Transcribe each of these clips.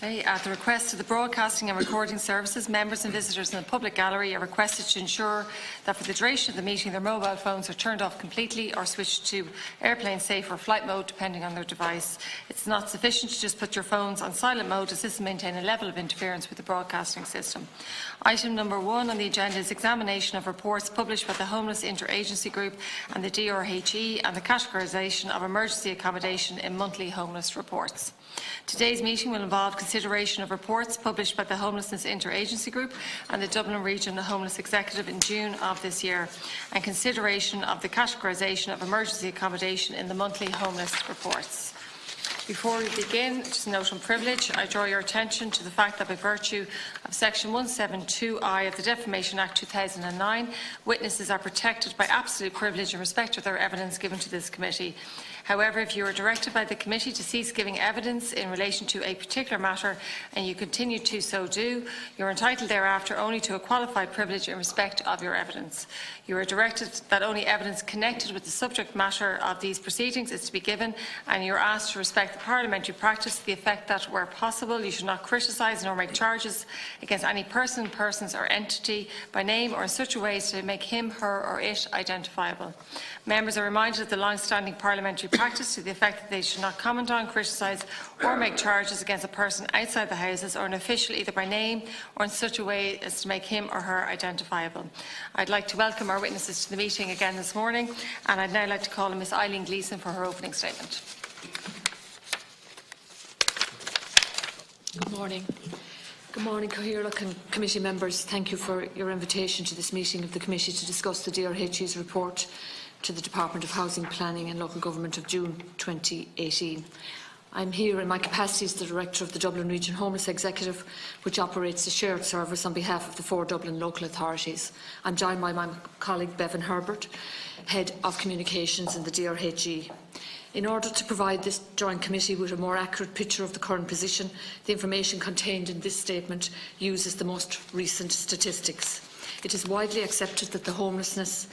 At the request of the Broadcasting and Recording Services, members and visitors in the public gallery are requested to ensure that for the duration of the meeting their mobile phones are turned off completely or switched to airplane safe or flight mode depending on their device. It's not sufficient to just put your phones on silent mode, as this will maintain a level of interference with the broadcasting system. Item number 1 on the agenda is examination of reports published by the Homeless Interagency Group and the DRHE and the categorisation of emergency accommodation in monthly homeless reports. Today's meeting will involve consideration of reports published by the Homelessness Interagency Group and the Dublin Region Homeless Executive in June of this year, and consideration of the categorisation of emergency accommodation in the monthly homeless reports. Before we begin, just a note on privilege. I draw your attention to the fact that by virtue of Section 172I of the Defamation Act 2009, witnesses are protected by absolute privilege in respect of their evidence given to this committee. However, if you are directed by the committee to cease giving evidence in relation to a particular matter and you continue to so do, you are entitled thereafter only to a qualified privilege in respect of your evidence. You are directed that only evidence connected with the subject matter of these proceedings is to be given, and you are asked to respect the parliamentary practice to the effect that, where possible, you should not criticise nor make charges against any person, persons or entity by name or in such a way as to make him, her or it identifiable. Members are reminded of the long-standing parliamentary practice to the effect that they should not comment on, criticise or make charges against a person outside the Houses or an official either by name or in such a way as to make him or her identifiable. I'd like to welcome our witnesses to the meeting again this morning, and I'd now like to call on Ms Eileen Gleeson for her opening statement. Good morning. Good morning, Cathaoirleach and committee members. Thank you for your invitation to this meeting of the committee to discuss the DRHE's report to the Department of Housing, Planning and Local Government of June 2018. I am here in my capacity as the Director of the Dublin Region Homeless Executive, which operates a shared service on behalf of the 4 Dublin local authorities. I am joined by my colleague Bevan Herbert, Head of Communications in the DRHE. In order to provide this joint committee with a more accurate picture of the current position, the information contained in this statement uses the most recent statistics. It is widely accepted that homelessness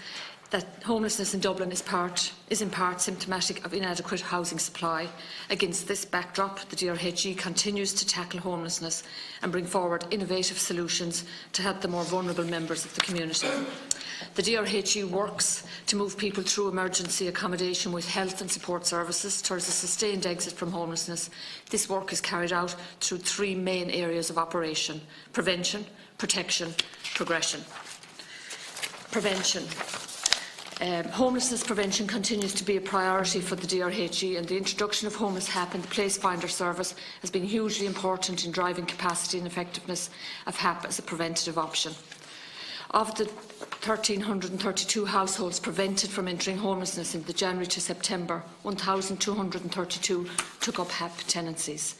in Dublin is in part symptomatic of inadequate housing supply. Against this backdrop, the DRHE continues to tackle homelessness and bring forward innovative solutions to help the more vulnerable members of the community. The DRHE works to move people through emergency accommodation with health and support services towards a sustained exit from homelessness. This work is carried out through 3 main areas of operation: prevention, protection, progression. Prevention. Homelessness prevention continues to be a priority for the DRHE, and the introduction of Homeless HAP and the Place Finder service has been hugely important in driving capacity and effectiveness of HAP as a preventative option. Of the 1,332 households prevented from entering homelessness in the January to September, 1,232 took up HAP tenancies.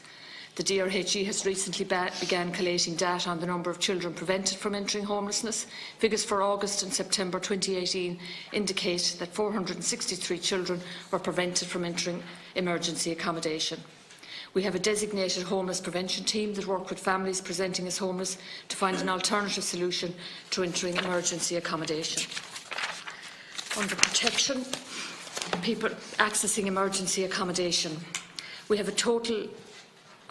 The DRHE has recently began collating data on the number of children prevented from entering homelessness. Figures for August and September 2018 indicate that 463 children were prevented from entering emergency accommodation. We have a designated homeless prevention team that work with families presenting as homeless to find an alternative solution to entering emergency accommodation. Under protection, people accessing emergency accommodation, we have a total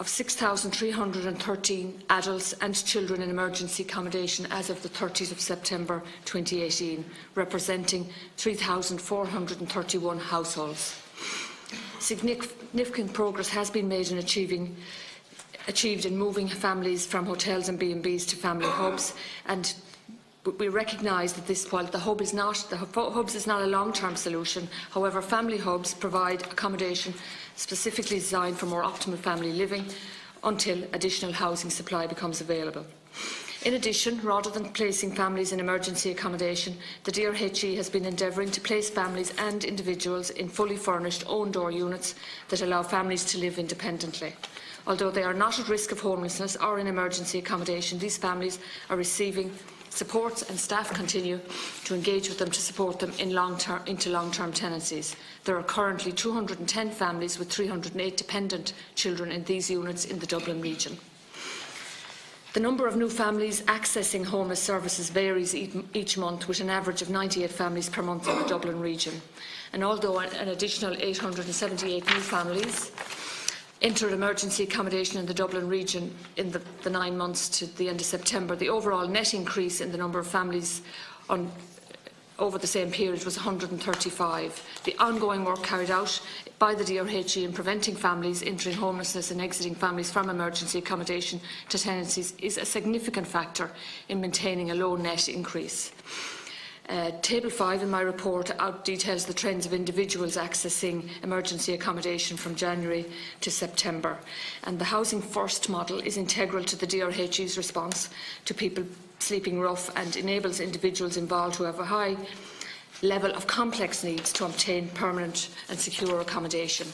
of 6,313 adults and children in emergency accommodation as of the 30th of September 2018, representing 3,431 households. Significant progress has been made in achieved in moving families from hotels and B&Bs to family hubs, and we recognise that while the hubs is not a long-term solution, however, family hubs provide accommodation specifically designed for more optimal family living until additional housing supply becomes available. In addition, rather than placing families in emergency accommodation, the DRHE has been endeavouring to place families and individuals in fully furnished own-door units that allow families to live independently. Although they are not at risk of homelessness or in emergency accommodation, these families are receiving supports, and staff continue to engage with them to support them into long-term tenancies. There are currently 210 families with 308 dependent children in these units in the Dublin region. The number of new families accessing homeless services varies each month, with an average of 98 families per month in the Dublin region. And although an additional 878 new families entered emergency accommodation in the Dublin region in the 9 months to the end of September, the overall net increase in the number of families over the same period was 135. The ongoing work carried out by the DRHE in preventing families entering homelessness and exiting families from emergency accommodation to tenancies is a significant factor in maintaining a low net increase. Table 5 in my report details the trends of individuals accessing emergency accommodation from January to September. And the Housing First model is integral to the DRHE's response to people sleeping rough and enables individuals involved who have a high level of complex needs to obtain permanent and secure accommodation.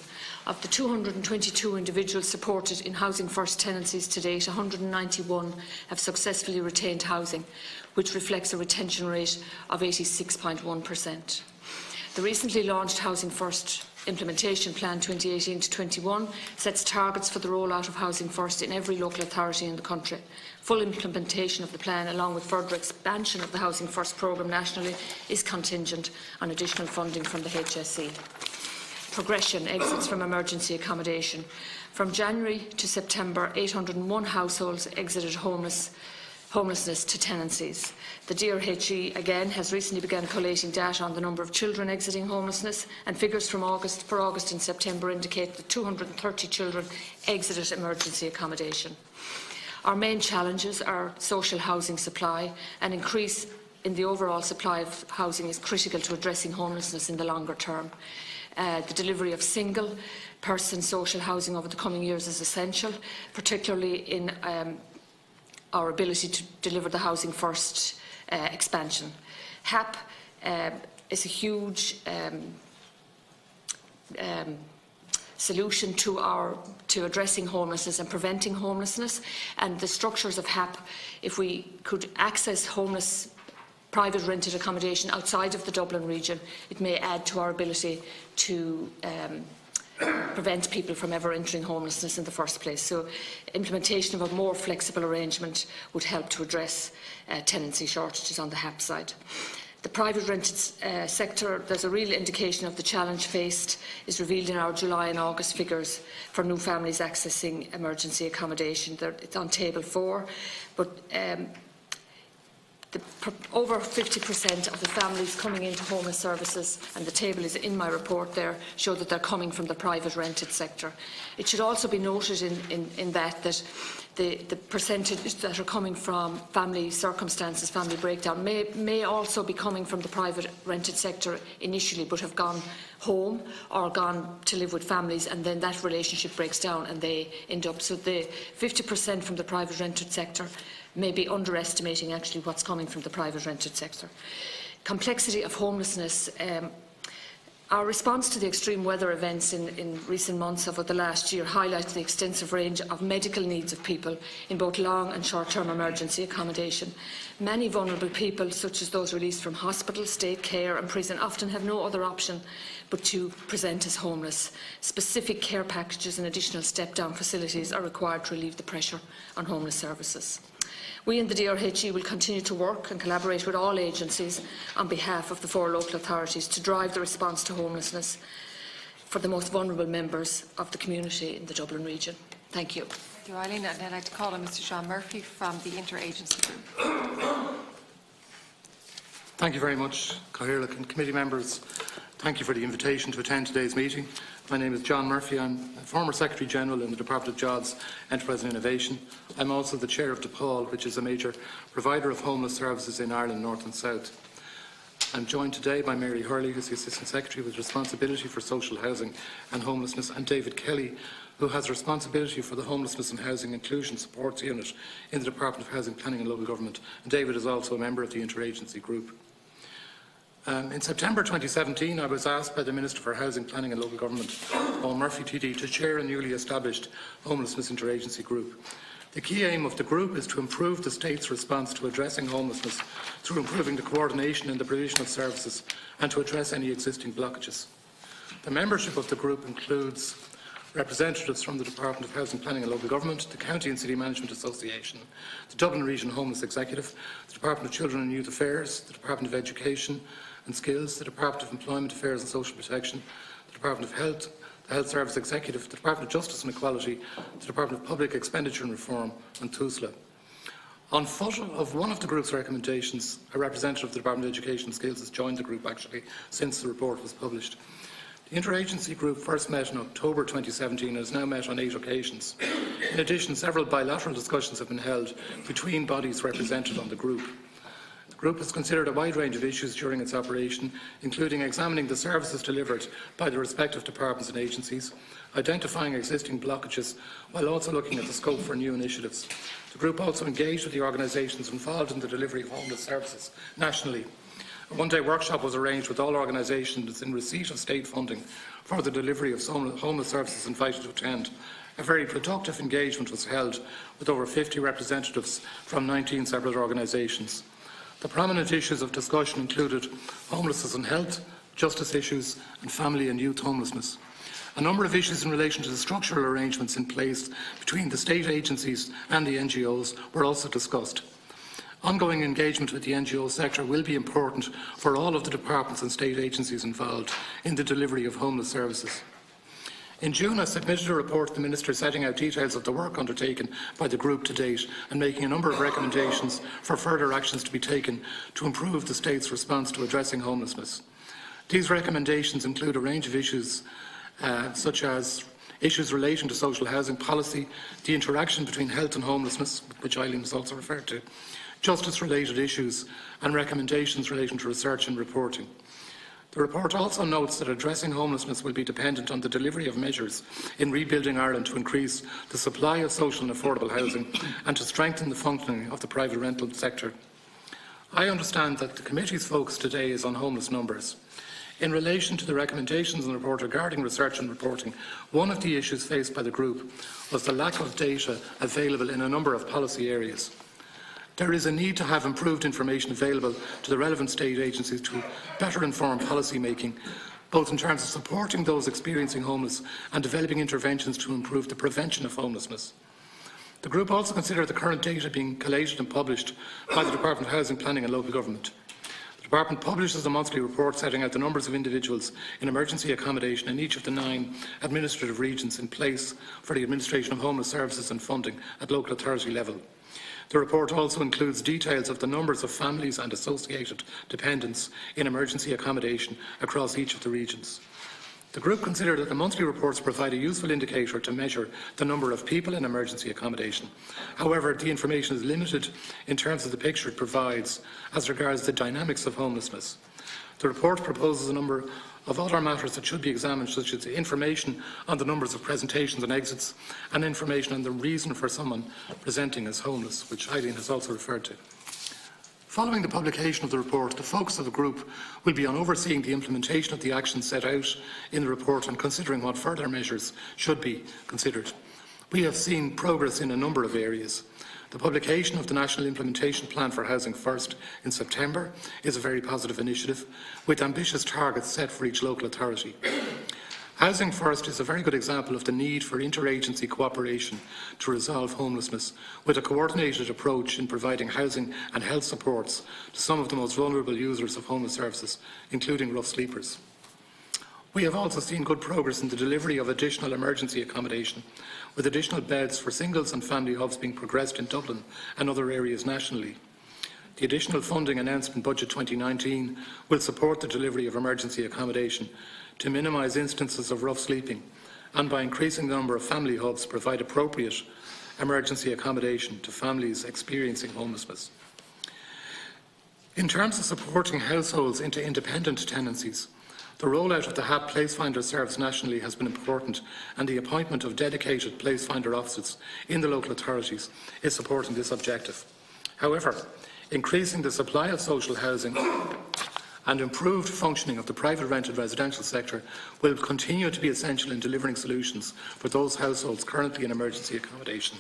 Of the 222 individuals supported in Housing First tenancies to date, 191 have successfully retained housing, which reflects a retention rate of 86.1%. The recently launched Housing First Implementation Plan 2018 to 21 sets targets for the rollout of Housing First in every local authority in the country. Full implementation of the plan, along with further expansion of the Housing First programme nationally, is contingent on additional funding from the HSE. Progression exits from emergency accommodation. From January to September, 801 households exited homelessness to tenancies. The DRHE again has recently begun collating data on the number of children exiting homelessness, and figures for August and September indicate that 230 children exited emergency accommodation. Our main challenges are social housing supply. An increase in the overall supply of housing is critical to addressing homelessness in the longer term. The delivery of single-person social housing over the coming years is essential, particularly in our ability to deliver the Housing First expansion. HAP is a huge solution to addressing homelessness and preventing homelessness, and the structures of HAP, if we could access homeless private rented accommodation outside of the Dublin region, it may add to our ability to prevent people from ever entering homelessness in the first place. So implementation of a more flexible arrangement would help to address tenancy shortages on the HAP side. The private rented sector, there's a real indication of the challenge faced, is revealed in our July and August figures for new families accessing emergency accommodation. It's on table 4, but over 50% of the families coming into homeless services, and the table is in my report there, show that they're coming from the private rented sector. It should also be noted in that the percentage that are coming from family circumstances, family breakdown, may also be coming from the private rented sector initially, but have gone home or gone to live with families, and then that relationship breaks down and they end up. So the 50% from the private rented sector may be underestimating actually what's coming from the private rented sector. Complexity of homelessness. Our response to the extreme weather events in recent months over the last year highlights the extensive range of medical needs of people in both long and short-term emergency accommodation. Many vulnerable people, such as those released from hospital, state care and prison, often have no other option but to present as homeless. Specific care packages and additional step-down facilities are required to relieve the pressure on homeless services. We in the DRHE will continue to work and collaborate with all agencies on behalf of the 4 local authorities to drive the response to homelessness for the most vulnerable members of the community in the Dublin region. Thank you. Thank you, Eileen. And I'd like to call on Mr. John Murphy from the Interagency Group. Thank you very much, Cathaoirleach and committee members. Thank you for the invitation to attend today's meeting. My name is John Murphy. I'm a former Secretary General in the Department of Jobs, Enterprise and Innovation. I'm also the Chair of DePaul, which is a major provider of homeless services in Ireland, North and South. I'm joined today by Mary Hurley, who is the Assistant Secretary with responsibility for social housing and homelessness, and David Kelly, who has responsibility for the Homelessness and Housing Inclusion Supports Unit in the Department of Housing, Planning and Local Government. And David is also a member of the Interagency Group. In September 2017, I was asked by the Minister for Housing, Planning and Local Government, Eoin Murphy TD, to chair a newly established Homelessness Interagency Group. The key aim of the group is to improve the State's response to addressing homelessness through improving the coordination in the provision of services and to address any existing blockages. The membership of the group includes representatives from the Department of Housing, Planning and Local Government, the County and City Management Association, the Dublin Region Homeless Executive, the Department of Children and Youth Affairs, the Department of Education and Skills, the Department of Employment Affairs and Social Protection, the Department of Health, the Health Service Executive, the Department of Justice and Equality, the Department of Public Expenditure and Reform and TUSLA. On foot of one of the group's recommendations, a representative of the Department of Education and Skills has joined the group actually since the report was published. The interagency group first met in October 2017 and has now met on 8 occasions. In addition, several bilateral discussions have been held between bodies represented on the group. The group has considered a wide range of issues during its operation, including examining the services delivered by the respective departments and agencies, identifying existing blockages, while also looking at the scope for new initiatives. The group also engaged with the organisations involved in the delivery of homeless services nationally. A one-day workshop was arranged with all organisations in receipt of state funding for the delivery of homeless services invited to attend. A very productive engagement was held with over 50 representatives from 19 separate organisations. The prominent issues of discussion included homelessness and health, justice issues and family and youth homelessness. A number of issues in relation to the structural arrangements in place between the state agencies and the NGOs were also discussed. Ongoing engagement with the NGO sector will be important for all of the departments and state agencies involved in the delivery of homeless services. In June, I submitted a report to the Minister setting out details of the work undertaken by the group to date and making a number of recommendations for further actions to be taken to improve the State's response to addressing homelessness. These recommendations include a range of issues such as issues relating to social housing policy, the interaction between health and homelessness, which Eileen has also referred to, justice-related issues and recommendations relating to research and reporting. The report also notes that addressing homelessness will be dependent on the delivery of measures in rebuilding Ireland to increase the supply of social and affordable housing and to strengthen the functioning of the private rental sector. I understand that the committee's focus today is on homeless numbers. In relation to the recommendations in the report regarding research and reporting, one of the issues faced by the group was the lack of data available in a number of policy areas. There is a need to have improved information available to the relevant state agencies to better inform policy making, both in terms of supporting those experiencing homelessness and developing interventions to improve the prevention of homelessness. The group also considered the current data being collated and published by the Department of Housing, Planning and Local Government. The Department publishes a monthly report setting out the numbers of individuals in emergency accommodation in each of the 9 administrative regions in place for the administration of homeless services and funding at local authority level. The report also includes details of the numbers of families and associated dependents in emergency accommodation across each of the regions. The group considered that the monthly reports provide a useful indicator to measure the number of people in emergency accommodation. However, the information is limited in terms of the picture it provides as regards the dynamics of homelessness. The report proposes a number of other matters that should be examined, such as information on the numbers of presentations and exits, and information on the reason for someone presenting as homeless, which Eileen has also referred to. Following the publication of the report, the focus of the group will be on overseeing the implementation of the actions set out in the report and considering what further measures should be considered. We have seen progress in a number of areas. The publication of the National Implementation Plan for Housing First in September is a very positive initiative, with ambitious targets set for each local authority. Housing First is a very good example of the need for interagency cooperation to resolve homelessness, with a coordinated approach in providing housing and health supports to some of the most vulnerable users of homeless services, including rough sleepers. We have also seen good progress in the delivery of additional emergency accommodation, with additional beds for singles and family hubs being progressed in Dublin and other areas nationally. The additional funding announced in Budget 2019 will support the delivery of emergency accommodation to minimise instances of rough sleeping, and by increasing the number of family hubs, provide appropriate emergency accommodation to families experiencing homelessness. In terms of supporting households into independent tenancies, the rollout of the HAP Placefinder service nationally has been important, and the appointment of dedicated Placefinder officers in the local authorities is supporting this objective. However, increasing the supply of social housing and improved functioning of the private rented residential sector will continue to be essential in delivering solutions for those households currently in emergency accommodation.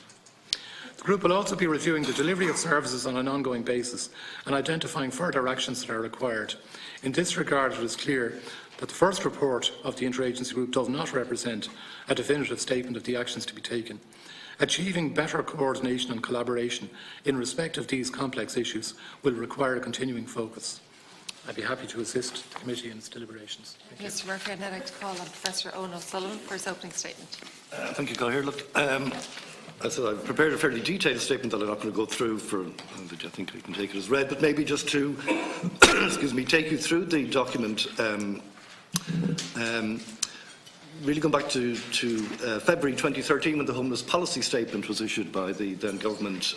The group will also be reviewing the delivery of services on an ongoing basis and identifying further actions that are required. In this regard, it is clear that the first report of the interagency group does not represent a definitive statement of the actions to be taken. Achieving better coordination and collaboration in respect of these complex issues will require a continuing focus. I'd be happy to assist the committee in its deliberations. Mr Murphy, I'd now like to call on Professor Eoin Ó Broin for his opening statement. Thank you, Cathaoirleach. Look, as I've prepared a fairly detailed statement that I'm not going to go through I think we can take it as read, but maybe just to excuse me, take you through the document. Really going back to February 2013 when the homeless policy statement was issued by the then government,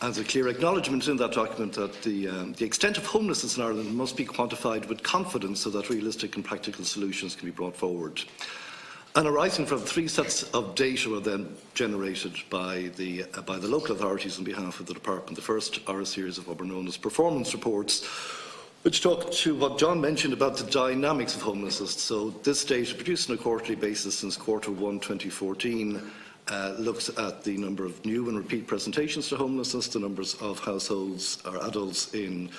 as a clear acknowledgement in that document that the extent of homelessness in Ireland must be quantified with confidence so that realistic and practical solutions can be brought forward. And arising from 3 sets of data were then generated by the local authorities on behalf of the department. The first are a series of what were known as performance reports, which talk to what John mentioned about the dynamics of homelessness. So this data, produced on a quarterly basis since Q1 2014, looks at the number of new and repeat presentations to homelessness, the numbers of households or adults in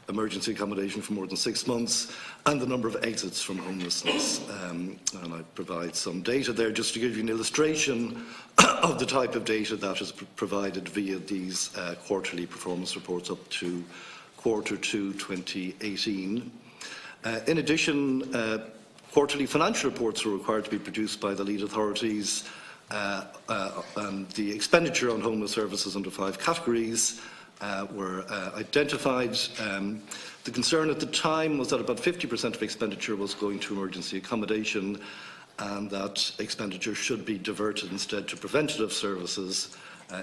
emergency accommodation for more than 6 months, and the number of exits from homelessness. And I provide some data there just to give you an illustration of the type of data that is provided via these quarterly performance reports up to Q2 2018. In addition, quarterly financial reports were required to be produced by the lead authorities, and the expenditure on homeless services under 5 categories were identified. The concern at the time was that about 50% of expenditure was going to emergency accommodation, and that expenditure should be diverted instead to preventative services.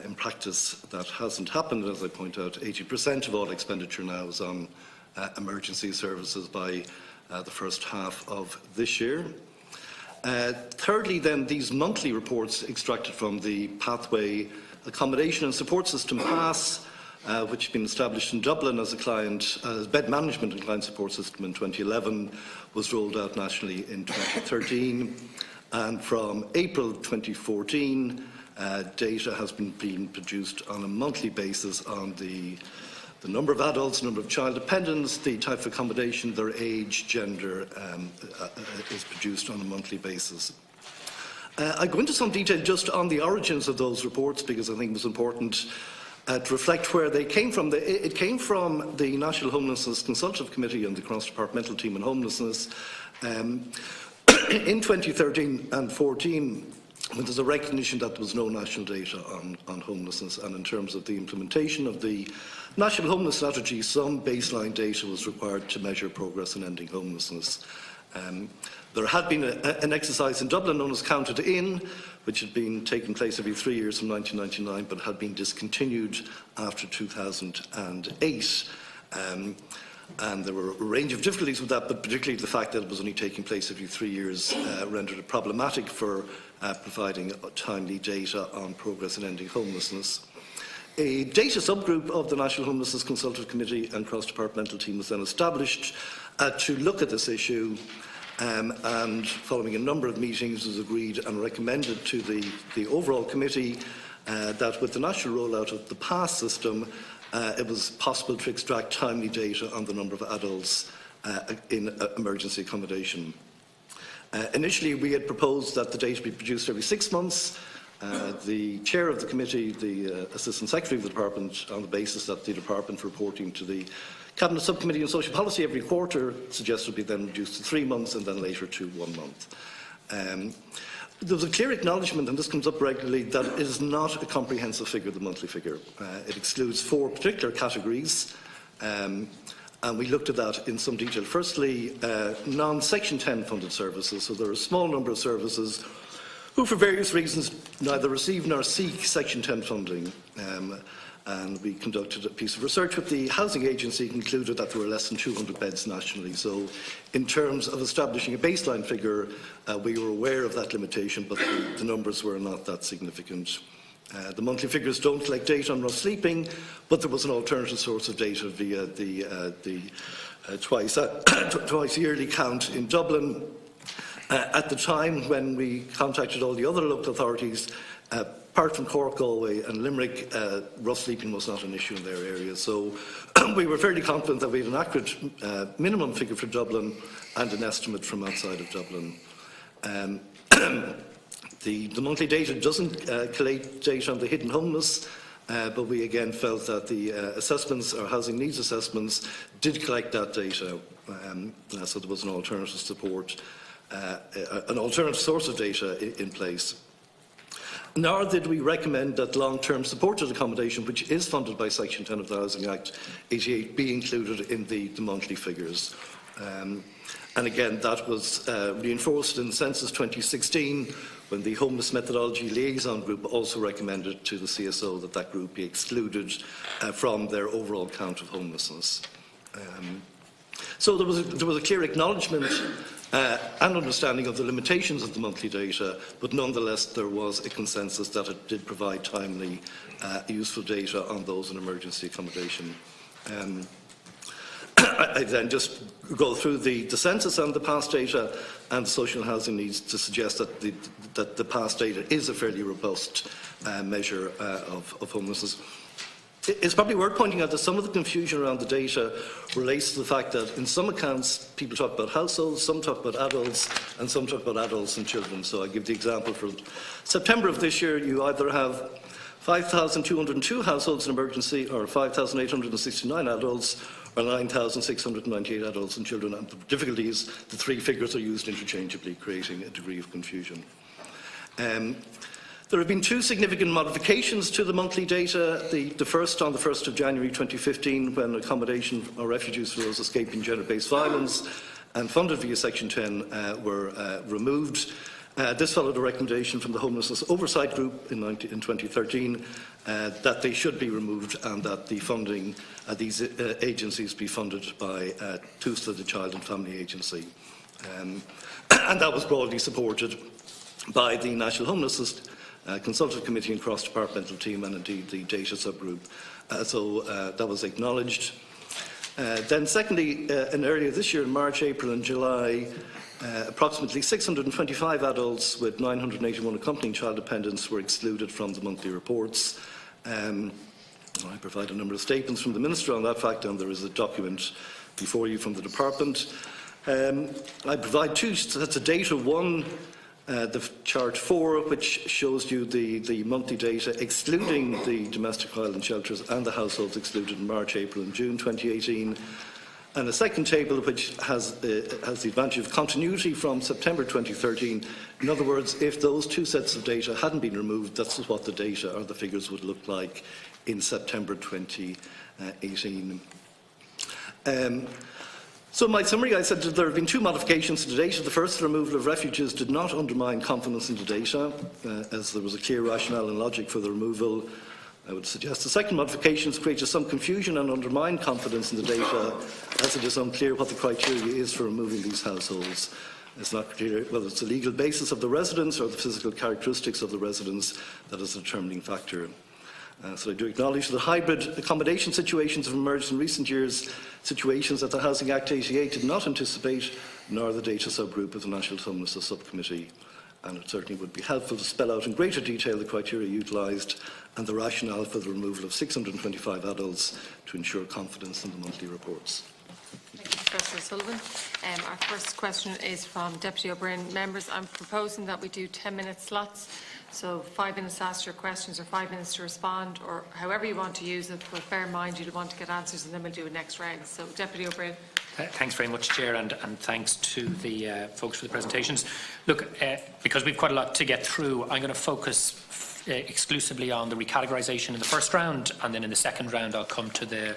In practice, that hasn't happened. As I point out, 80% of all expenditure now is on emergency services by the first half of this year. Thirdly, then, these monthly reports extracted from the Pathway Accommodation and Support System PASS, which had been established in Dublin as a bed management and client support system in 2011, was rolled out nationally in 2013. And from April 2014, data has been produced on a monthly basis on the number of adults, number of child dependents, the type of accommodation, their age, gender, is produced on a monthly basis. I go into some detail just on the origins of those reports because I think it was important to reflect where they came from. It came from the National Homelessness Consultative Committee and the Cross-Departmental Team on Homelessness in 2013 and 14, when there's a recognition that there was no national data on homelessness, and in terms of the implementation of the National Homeless Strategy, some baseline data was required to measure progress in ending homelessness. There had been an exercise in Dublin known as Counted In, which had been taking place every 3 years from 1999, but had been discontinued after 2008. And there were a range of difficulties with that, but particularly the fact that it was only taking place every 3 years rendered it problematic for providing timely data on progress in ending homelessness. A data subgroup of the National Homelessness Consultative Committee and cross-departmental team was then established to look at this issue, and following a number of meetings was agreed and recommended to the overall committee that with the national rollout of the PASS system, it was possible to extract timely data on the number of adults in emergency accommodation. Initially, we had proposed that the data be produced every 6 months. The chair of the committee, the assistant secretary of the department, on the basis that the department reporting to the Cabinet Subcommittee on Social Policy every quarter, suggested be then reduced to 3 months and then later to 1 month. There was a clear acknowledgement, and this comes up regularly, that it is not a comprehensive figure, the monthly figure. It excludes 4 particular categories, and we looked at that in some detail. Firstly, non-Section 10 funded services. So there are a small number of services who, for various reasons, neither receive nor seek Section 10 funding. And we conducted a piece of research with the housing agency, concluded that there were less than 200 beds nationally. So in terms of establishing a baseline figure, we were aware of that limitation, but the numbers were not that significant. The monthly figures don't collect data on rough sleeping, but there was an alternative source of data via the twice yearly count in Dublin. At the time when we contacted all the other local authorities, apart from Cork, Galway and Limerick, rough sleeping was not an issue in their area. So we were fairly confident that we had an accurate minimum figure for Dublin and an estimate from outside of Dublin. The monthly data doesn't collate data on the hidden homeless, but we again felt that the assessments, or housing needs assessments, did collect that data, so there was an alternative support, an alternative source of data in place. Nor did we recommend that long-term supported accommodation, which is funded by Section 10 of the Housing Act 88, be included in the monthly figures. And again, that was reinforced in Census 2016, when the Homeless Methodology Liaison Group also recommended to the CSO that that group be excluded from their overall count of homelessness. So there was a clear acknowledgement and understanding of the limitations of the monthly data, but nonetheless there was a consensus that it did provide timely, useful data on those in emergency accommodation. I then just go through the census and the past data and social housing needs to suggest that the past data is a fairly robust measure of homelessness. It's probably worth pointing out that some of the confusion around the data relates to the fact that in some accounts people talk about households, some talk about adults, and some talk about adults and children. So I give the example for September of this year, you either have 5,202 households in emergency, or 5,869 adults, or 9,698 adults and children. And the difficulty is the three figures are used interchangeably, creating a degree of confusion. There have been two significant modifications to the monthly data. The first on the 1st of January 2015, when accommodation or refuges for those escaping gender-based violence and funded via Section 10 were removed. This followed a recommendation from the Homelessness Oversight Group in 2013 that they should be removed and that the funding these agencies be funded by TUSLA, the Child and Family Agency. And that was broadly supported by the National Homelessness Consultative Committee and cross-departmental team, and indeed the data subgroup. So that was acknowledged. Then secondly, earlier this year, in March, April and July, approximately 625 adults with 981 accompanying child dependents were excluded from the monthly reports. I provide a number of statements from the Minister on that fact, and there is a document before you from the Department. I provide two sets of data. One, the chart 4, which shows you the monthly data excluding the domestic violence shelters and the households excluded in March, April and June 2018. And a second table which has the advantage of continuity from September 2013. In other words, if those two sets of data hadn't been removed, that's what the data or the figures would look like in September 2018. So in my summary, I said that there have been two modifications to the data. The first, the removal of refuges, did not undermine confidence in the data, as there was a clear rationale and logic for the removal. I would suggest the second modifications created some confusion and undermined confidence in the data, as it is unclear what the criteria is for removing these households. It's not clear whether it's the legal basis of the residence or the physical characteristics of the residence that is a determining factor. So I do acknowledge that hybrid accommodation situations have emerged in recent years, situations that the Housing Act 88 did not anticipate, nor the data subgroup of the National Homelessness Subcommittee. And it certainly would be helpful to spell out in greater detail the criteria utilised and the rationale for the removal of 625 adults to ensure confidence in the monthly reports. Thank you, Professor Sullivan. Our first question is from Deputy O'Brien. Members, I'm proposing that we do 10-minute slots. So 5 minutes to ask your questions or 5 minutes to respond, or however you want to use it, but bear in mind you'll want to get answers and then we'll do a next round. So Deputy O'Brien. Thanks very much, Chair, and thanks to the folks for the presentations. Look, because we've quite a lot to get through, I'm going to focus exclusively on the recategorisation in the first round, and then in the second round I'll come to the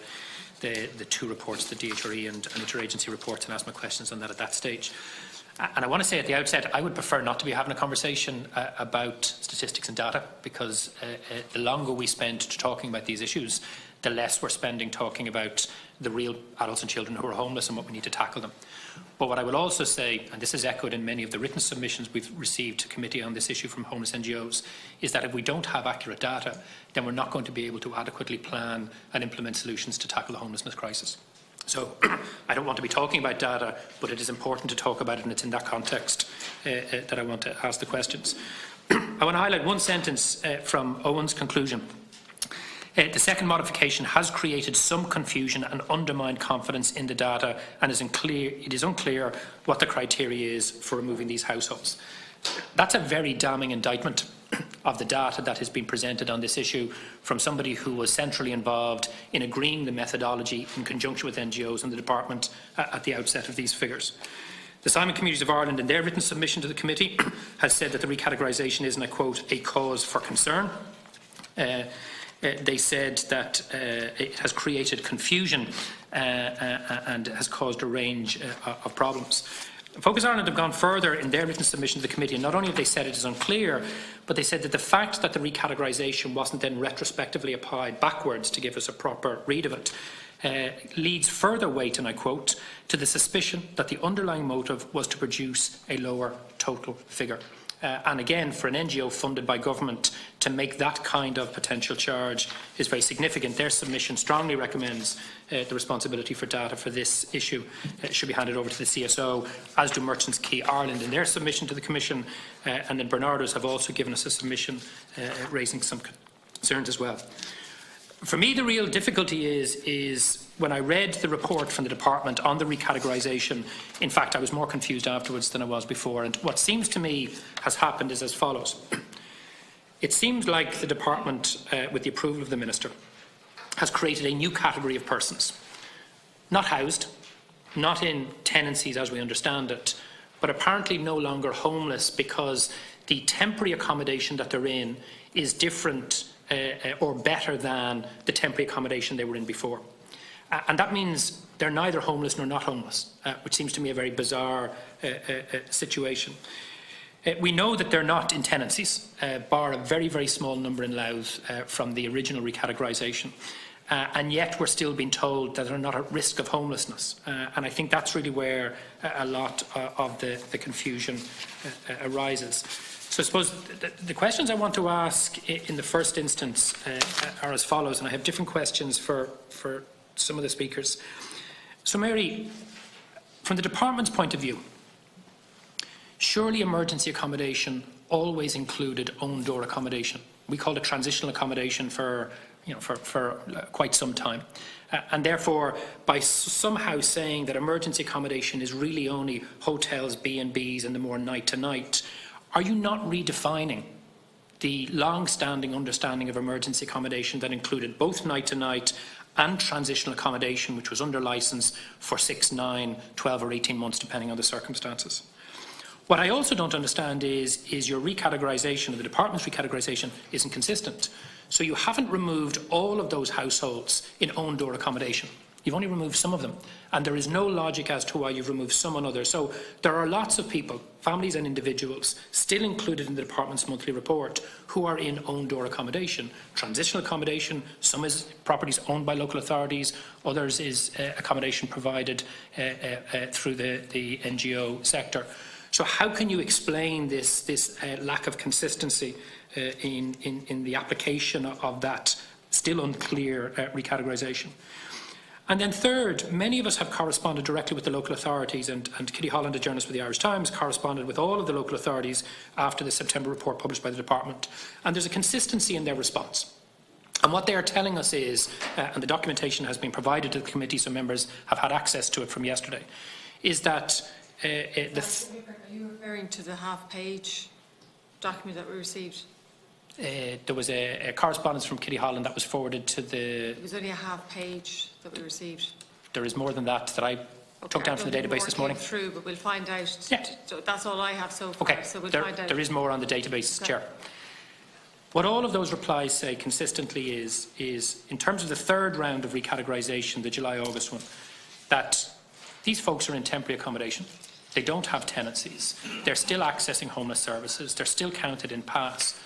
two reports, the DHRE and interagency reports, and ask my questions on that at that stage. And I want to say at the outset, I would prefer not to be having a conversation about statistics and data, because the longer we spend talking about these issues, the less we're spending talking about the real adults and children who are homeless and what we need to tackle them. But what I will also say, and this is echoed in many of the written submissions we've received to committee on this issue from homeless NGOs, is that if we don't have accurate data, then we're not going to be able to adequately plan and implement solutions to tackle the homelessness crisis. So I don't want to be talking about data, but it is important to talk about it, and it's in that context that I want to ask the questions. I want to highlight one sentence from Owen's conclusion. The second modification has created some confusion and undermined confidence in the data, and it is unclear what the criteria is for removing these households. That's a very damning indictment of the data that has been presented on this issue from somebody who was centrally involved in agreeing the methodology in conjunction with NGOs and the Department at the outset of these figures. The Simon Communities of Ireland, in their written submission to the committee, has said that the recategorisation is, and I quote, a cause for concern. They said that it has created confusion and has caused a range of problems. Focus Ireland have gone further in their written submission to the committee, and not only have they said it is unclear, but they said that the fact that the recategorisation wasn't then retrospectively applied backwards to give us a proper read of it leads further weight, and I quote, to the suspicion that the underlying motive was to produce a lower total figure. And again, for an NGO funded by government to make that kind of potential charge is very significant. Their submission strongly recommends the responsibility for data for this issue should be handed over to the CSO, as do Merchants Key Ireland in their submission to the Commission, and then Bernardo's have also given us a submission raising some concerns as well. For me, the real difficulty is when I read the report from the Department on the recategorisation, in fact, I was more confused afterwards than I was before. And what seems to me has happened is as follows. It seems like the Department, with the approval of the Minister, has created a new category of persons, not housed, not in tenancies as we understand it, but apparently no longer homeless because the temporary accommodation that they're in is different or better than the temporary accommodation they were in before. And that means they're neither homeless nor not homeless, which seems to me a very bizarre situation. We know that they're not in tenancies, bar a very, very small number in Louth from the original recategorisation. And yet we're still being told that they're not at risk of homelessness. And I think that's really where a lot of the confusion arises. So I suppose the questions I want to ask in the first instance are as follows, and I have different questions for some of the speakers. So Mary, from the Department's point of view, surely emergency accommodation always included own door accommodation. We called it transitional accommodation for quite some time. And therefore, by somehow saying that emergency accommodation is really only hotels, B&Bs and the more night-to-night, are you not redefining the long-standing understanding of emergency accommodation that included both night-to-night and transitional accommodation, which was under licence for 6, 9, 12 or 18 months, depending on the circumstances? What I also don't understand is your recategorisation, or the Department's recategorisation, isn't consistent. So you haven't removed all of those households in own door accommodation. You've only removed some of them, and there is no logic as to why you've removed some and others. So there are lots of people, families and individuals, still included in the Department's monthly report who are in own door accommodation, transitional accommodation. Some is properties owned by local authorities, others is accommodation provided through the NGO sector. So how can you explain this lack of consistency in the application of that still unclear recategorisation? And then third, many of us have corresponded directly with the local authorities, and Kitty Holland, a journalist with the Irish Times, corresponded with all of the local authorities after the September report published by the Department. And there's a consistency in their response. And what they are telling us is, and the documentation has been provided to the committee, so members have had access to it from yesterday, is that Are you referring to the half-page document that we received? There was a correspondence from Kitty Holland that was forwarded to the... It was only a half-page that we received. There is more than that I took down from the database this morning. Through, but we'll find out. Yeah. That's all I have so far. Okay, So we'll find out. There is more on the database, Chair. What all of those replies say consistently is in terms of the third round of recategorisation, the July-August one, that these folks are in temporary accommodation. They don't have tenancies. They're still accessing homeless services. They're still counted in pass.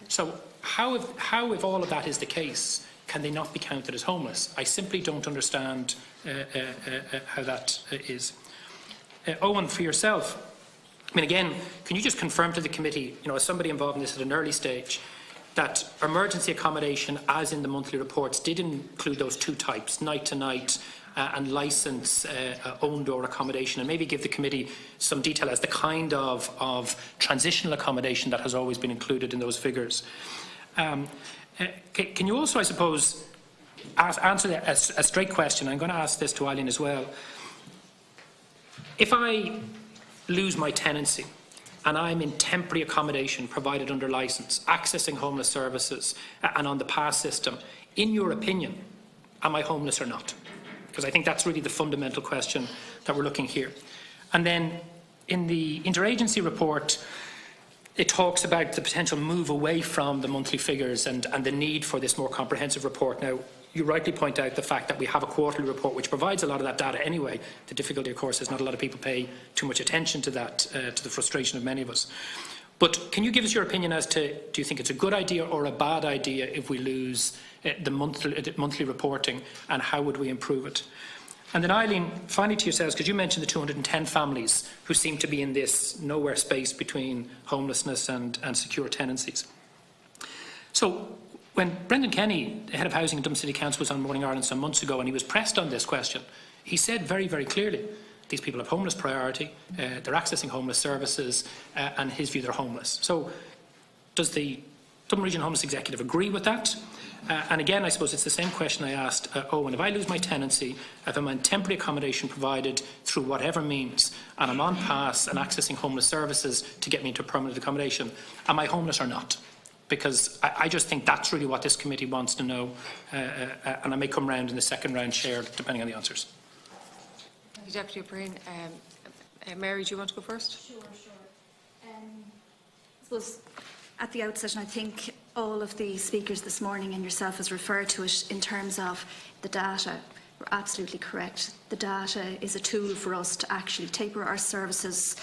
So how, if all of that is the case, can they not be counted as homeless? I simply don't understand how that is. Eoin, for yourself, I mean, again, can you just confirm to the committee, as somebody involved in this at an early stage, that emergency accommodation, as in the monthly reports, did include those two types, night-to-night and licence own door accommodation, and maybe give the committee some detail as the kind of transitional accommodation that has always been included in those figures. Can you also, I suppose, answer a straight question? I'm going to ask this to Eileen as well. If I lose my tenancy and I'm in temporary accommodation provided under licence, accessing homeless services and on the pass system, in your opinion, am I homeless or not? Because I think that's really the fundamental question that we're looking here. And then in the interagency report, it talks about the potential move away from the monthly figures and the need for this more comprehensive report. Now, you rightly point out the fact that we have a quarterly report which provides a lot of that data anyway. The difficulty, of course, is not a lot of people pay too much attention to that, to the frustration of many of us. But can you give us your opinion as to, do you think it's a good idea or a bad idea if we lose the monthly reporting, and how would we improve it? And then, Eileen, finally to yourselves, because you mentioned the 210 families who seem to be in this nowhere space between homelessness and secure tenancies. So, when Brendan Kenny, the head of housing in Dublin City Council, was on Morning Ireland some months ago and he was pressed on this question, he said very, very clearly, these people have homeless priority, they're accessing homeless services, and in his view, they're homeless. So, does the Dublin Regional Homeless Executive agree with that? And again, I suppose it's the same question I asked Owen. If I lose my tenancy, if I'm on temporary accommodation provided through whatever means, and I'm on pass and accessing homeless services to get me into permanent accommodation, am I homeless or not? Because I just think that's really what this committee wants to know, and I may come round in the second round, Chair, depending on the answers. Thank you, Deputy O'Brien. Mary, do you want to go first? Sure. I suppose at the outset, and I think all of the speakers this morning and yourself has referred to it in terms of the data. We're absolutely correct. The data is a tool for us to actually taper our services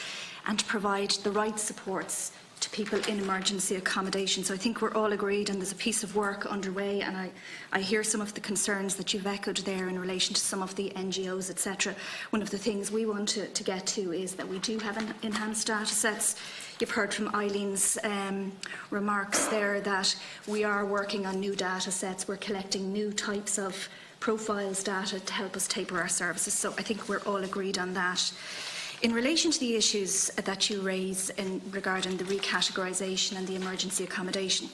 and to provide the right supports to people in emergency accommodation. So I think we're all agreed, and there's a piece of work underway, and I hear some of the concerns that you've echoed there in relation to some of the NGOs, etc. One of the things we want to get to is that we do have enhanced data sets. You've heard from Eileen's remarks there that we are working on new data sets. We're collecting new types of profiles data to help us taper our services. So I think we're all agreed on that. In relation to the issues that you raise regarding the recategorisation and the emergency accommodation,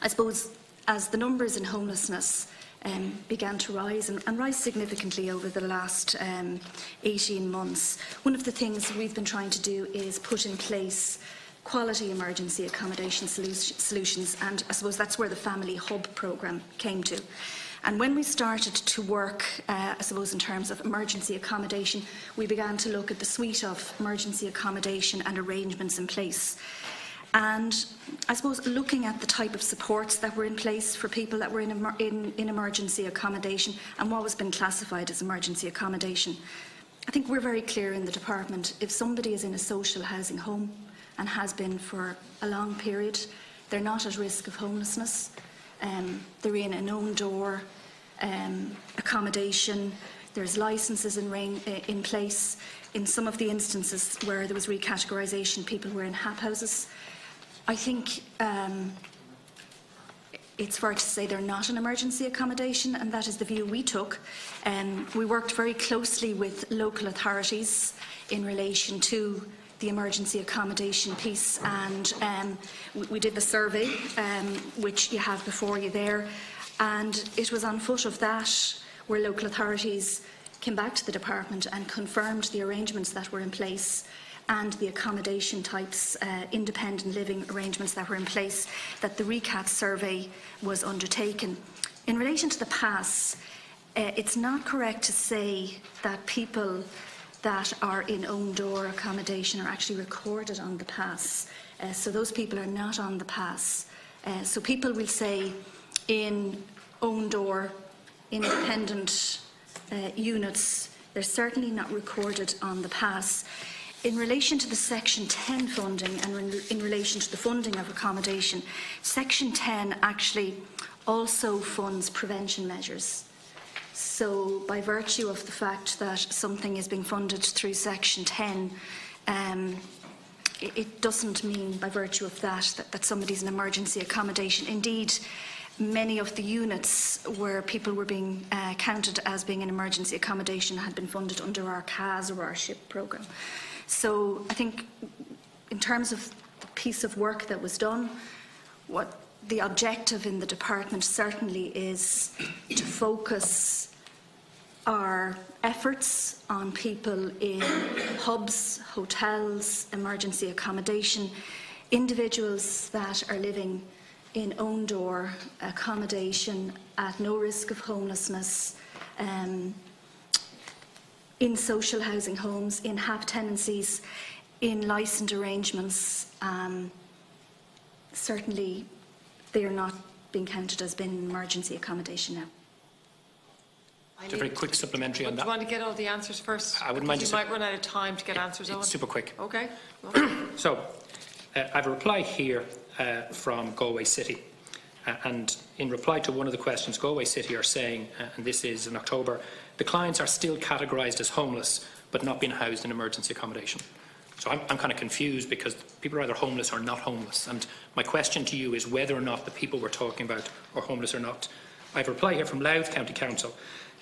I suppose as the numbers in homelessness began to rise and rise significantly over the last 18 months, one of the things we've been trying to do is put in place quality emergency accommodation solutions, and I suppose that's where the Family Hub programme came to. And when we started to work, I suppose, in terms of emergency accommodation, we began to look at the suite of emergency accommodation and arrangements in place. And I suppose looking at the type of supports that were in place for people that were in emergency accommodation and what was being classified as emergency accommodation, I think we're very clear in the department. If somebody is in a social housing home and has been for a long period, they're not at risk of homelessness. They're in an own door accommodation. There's licences in place. In some of the instances where there was recategorisation, people were in HAP houses. I think it's fair to say they're not an emergency accommodation, and that is the view we took. We worked very closely with local authorities in relation to the emergency accommodation piece, and we did the survey, which you have before you there, and it was on foot of that where local authorities came back to the department and confirmed the arrangements that were in place and the accommodation types, independent living arrangements that were in place, that the RECAT survey was undertaken. In relation to the pass, it's not correct to say that people that are in own door accommodation are actually recorded on the pass. So those people are not on the pass. So people will say in own door, independent units, they're certainly not recorded on the pass. In relation to the Section 10 funding and in relation to the funding of accommodation, Section 10 actually also funds prevention measures. So by virtue of the fact that something is being funded through Section 10, it doesn't mean by virtue of that somebody's in emergency accommodation. Indeed, many of the units where people were being counted as being in emergency accommodation had been funded under our CAS or our SHIP programme. So I think in terms of the piece of work that was done, what the objective in the department certainly is to focus are efforts on people in hubs, hotels, emergency accommodation, individuals that are living in own-door accommodation at no risk of homelessness, in social housing homes, in HAP tenancies, in licensed arrangements. Certainly, they are not being counted as being emergency accommodation now. Just a very quick supplementary on Do that. you want to get all the answers first? I wouldn't mind Because just- you might run out of time to get answers on. It's super quick. Okay. So, I have a reply here from Galway City. And in reply to one of the questions, Galway City are saying, and this is in October, the clients are still categorised as homeless, but not being housed in emergency accommodation. So I'm kind of confused because people are either homeless or not homeless. And my question to you is whether or not the people we're talking about are homeless or not. I have a reply here from Louth County Council,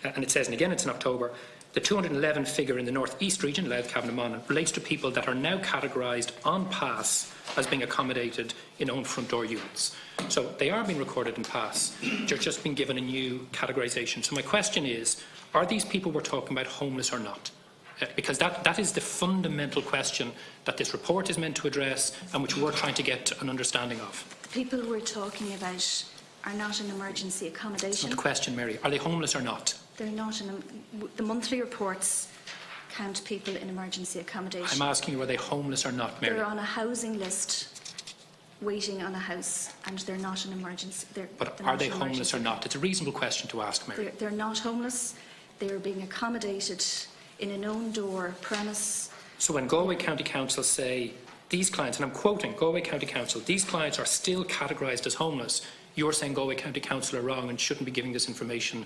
and it says, and again it's in October, the 211 figure in the North East region, Louth, Cavan and Monaghan, relates to people that are now categorised on pass as being accommodated in own front door units. So they are being recorded in pass. They're just being given a new categorisation. So my question is, are these people we're talking about homeless or not? Because that is the fundamental question that this report is meant to address and which we're trying to get an understanding of. The people we're talking about are not in emergency That's accommodation. not the question, Mary. Are they homeless or not? They're not in. The monthly reports count people in emergency accommodation. I'm asking you, are they homeless or not, Mary? They're on a housing list, waiting on a house, and they're not in emergency. But are they homeless or not? It's a reasonable question to ask, Mary. They're not homeless. They're being accommodated in an own-door premise. So when Galway County Council say these clients, and I'm quoting Galway County Council, these clients are still categorised as homeless, you're saying Galway County Council are wrong and shouldn't be giving this information,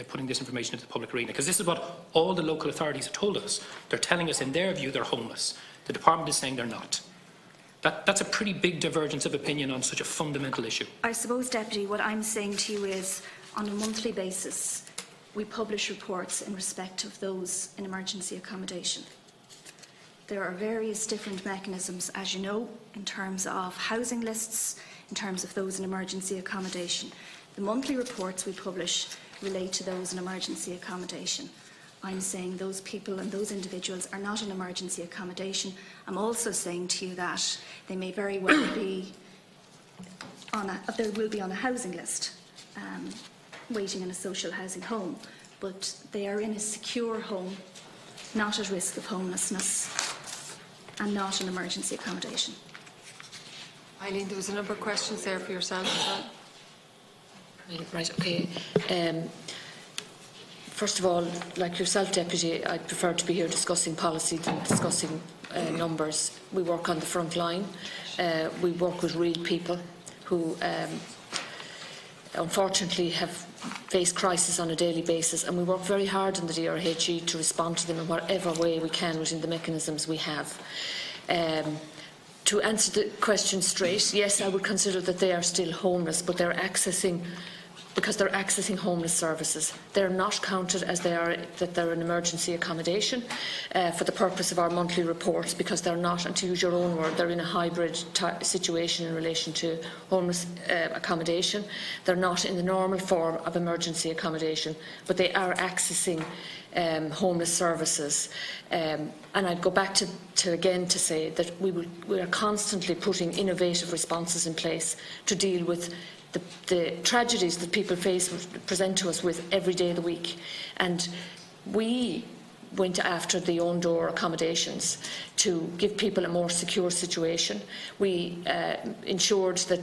putting this information into the public arena. Because this is what all the local authorities have told us. They're telling us in their view they're homeless. The department is saying they're not. That's a pretty big divergence of opinion on such a fundamental issue. I suppose, Deputy, what I'm saying to you is, on a monthly basis, we publish reports in respect of those in emergency accommodation. There are various different mechanisms, as you know, in terms of housing lists, in terms of those in emergency accommodation. The monthly reports we publish relate to those in emergency accommodation. I'm saying those people and those individuals are not in emergency accommodation. I'm also saying to you that they may very well be they will be on a housing list, waiting in a social housing home, but they are in a secure home, not at risk of homelessness, and not in emergency accommodation. Eileen, there was a number of questions there for yourself as well. Right, okay. First of all, like yourself, Deputy, I'd prefer to be here discussing policy than discussing numbers. We work on the front line. We work with real people who unfortunately have faced crisis on a daily basis, and we work very hard in the DRHE to respond to them in whatever way we can within the mechanisms we have. To answer the question straight, yes, I would consider that they are still homeless, but they're accessing homeless services. They're not counted as they're in emergency accommodation for the purpose of our monthly reports, because they're not, and to use your own word, they're in a hybrid situation in relation to homeless accommodation. They're not in the normal form of emergency accommodation, but they are accessing homeless services. And I'd go back to say that we are constantly putting innovative responses in place to deal with the tragedies that people present to us with every day of the week. And we went after the own-door accommodations to give people a more secure situation. We ensured that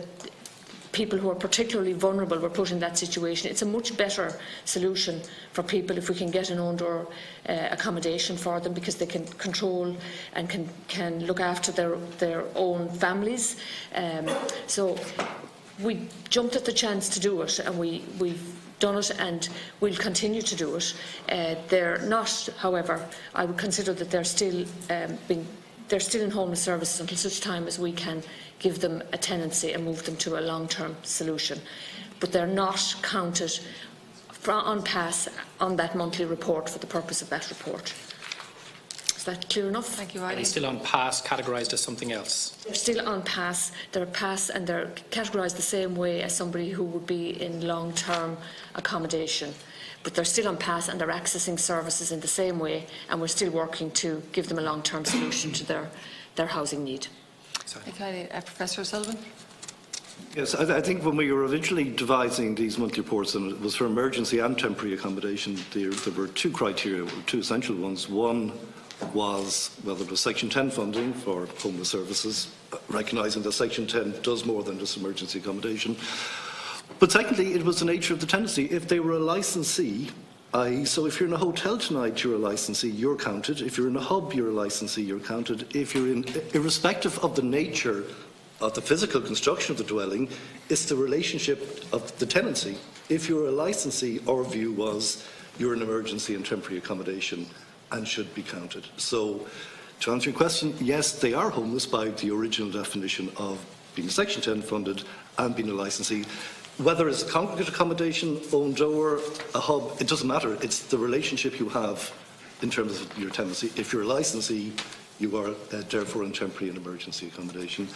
people who are particularly vulnerable were put in that situation. It's a much better solution for people if we can get an own-door accommodation for them, because they can control and can look after their own families. So we jumped at the chance to do it, and we've done it, and we'll continue to do it. They're not, however, I would consider that they're still in homeless services until such time as we can give them a tenancy and move them to a long-term solution. But they're not counted on pass on that monthly report for the purpose of that report. Is that clear enough? Thank you, Are Eileen. they still on pass, categorised as something else? They're still on pass. They're pass, and they're categorised the same way as somebody who would be in long-term accommodation. but they're still on pass and they're accessing services in the same way, and we're still working to give them a long-term solution to their housing need. Professor O'Sullivan. Yes, I think when we were originally devising these monthly reports, and it was for emergency and temporary accommodation, there were two criteria, two essential ones. One was whether it was Section 10 funding for homeless services, recognising that Section 10 does more than just emergency accommodation. But secondly, it was the nature of the tenancy. If they were a licensee, i.e., so if you're in a hotel tonight, you're a licensee, you're counted. If you're in a hub, you're a licensee, you're counted. If you're in, irrespective of the nature of the physical construction of the dwelling, it's the relationship of the tenancy. If you're a licensee, our view was you're an emergency and temporary accommodation and should be counted. So, to answer your question, yes, they are homeless by the original definition of being Section 10 funded and being a licensee. Whether it's congregate accommodation, own door, a hub, it doesn't matter. It's the relationship you have in terms of your tenancy. If you're a licensee, you are therefore in temporary and emergency accommodation.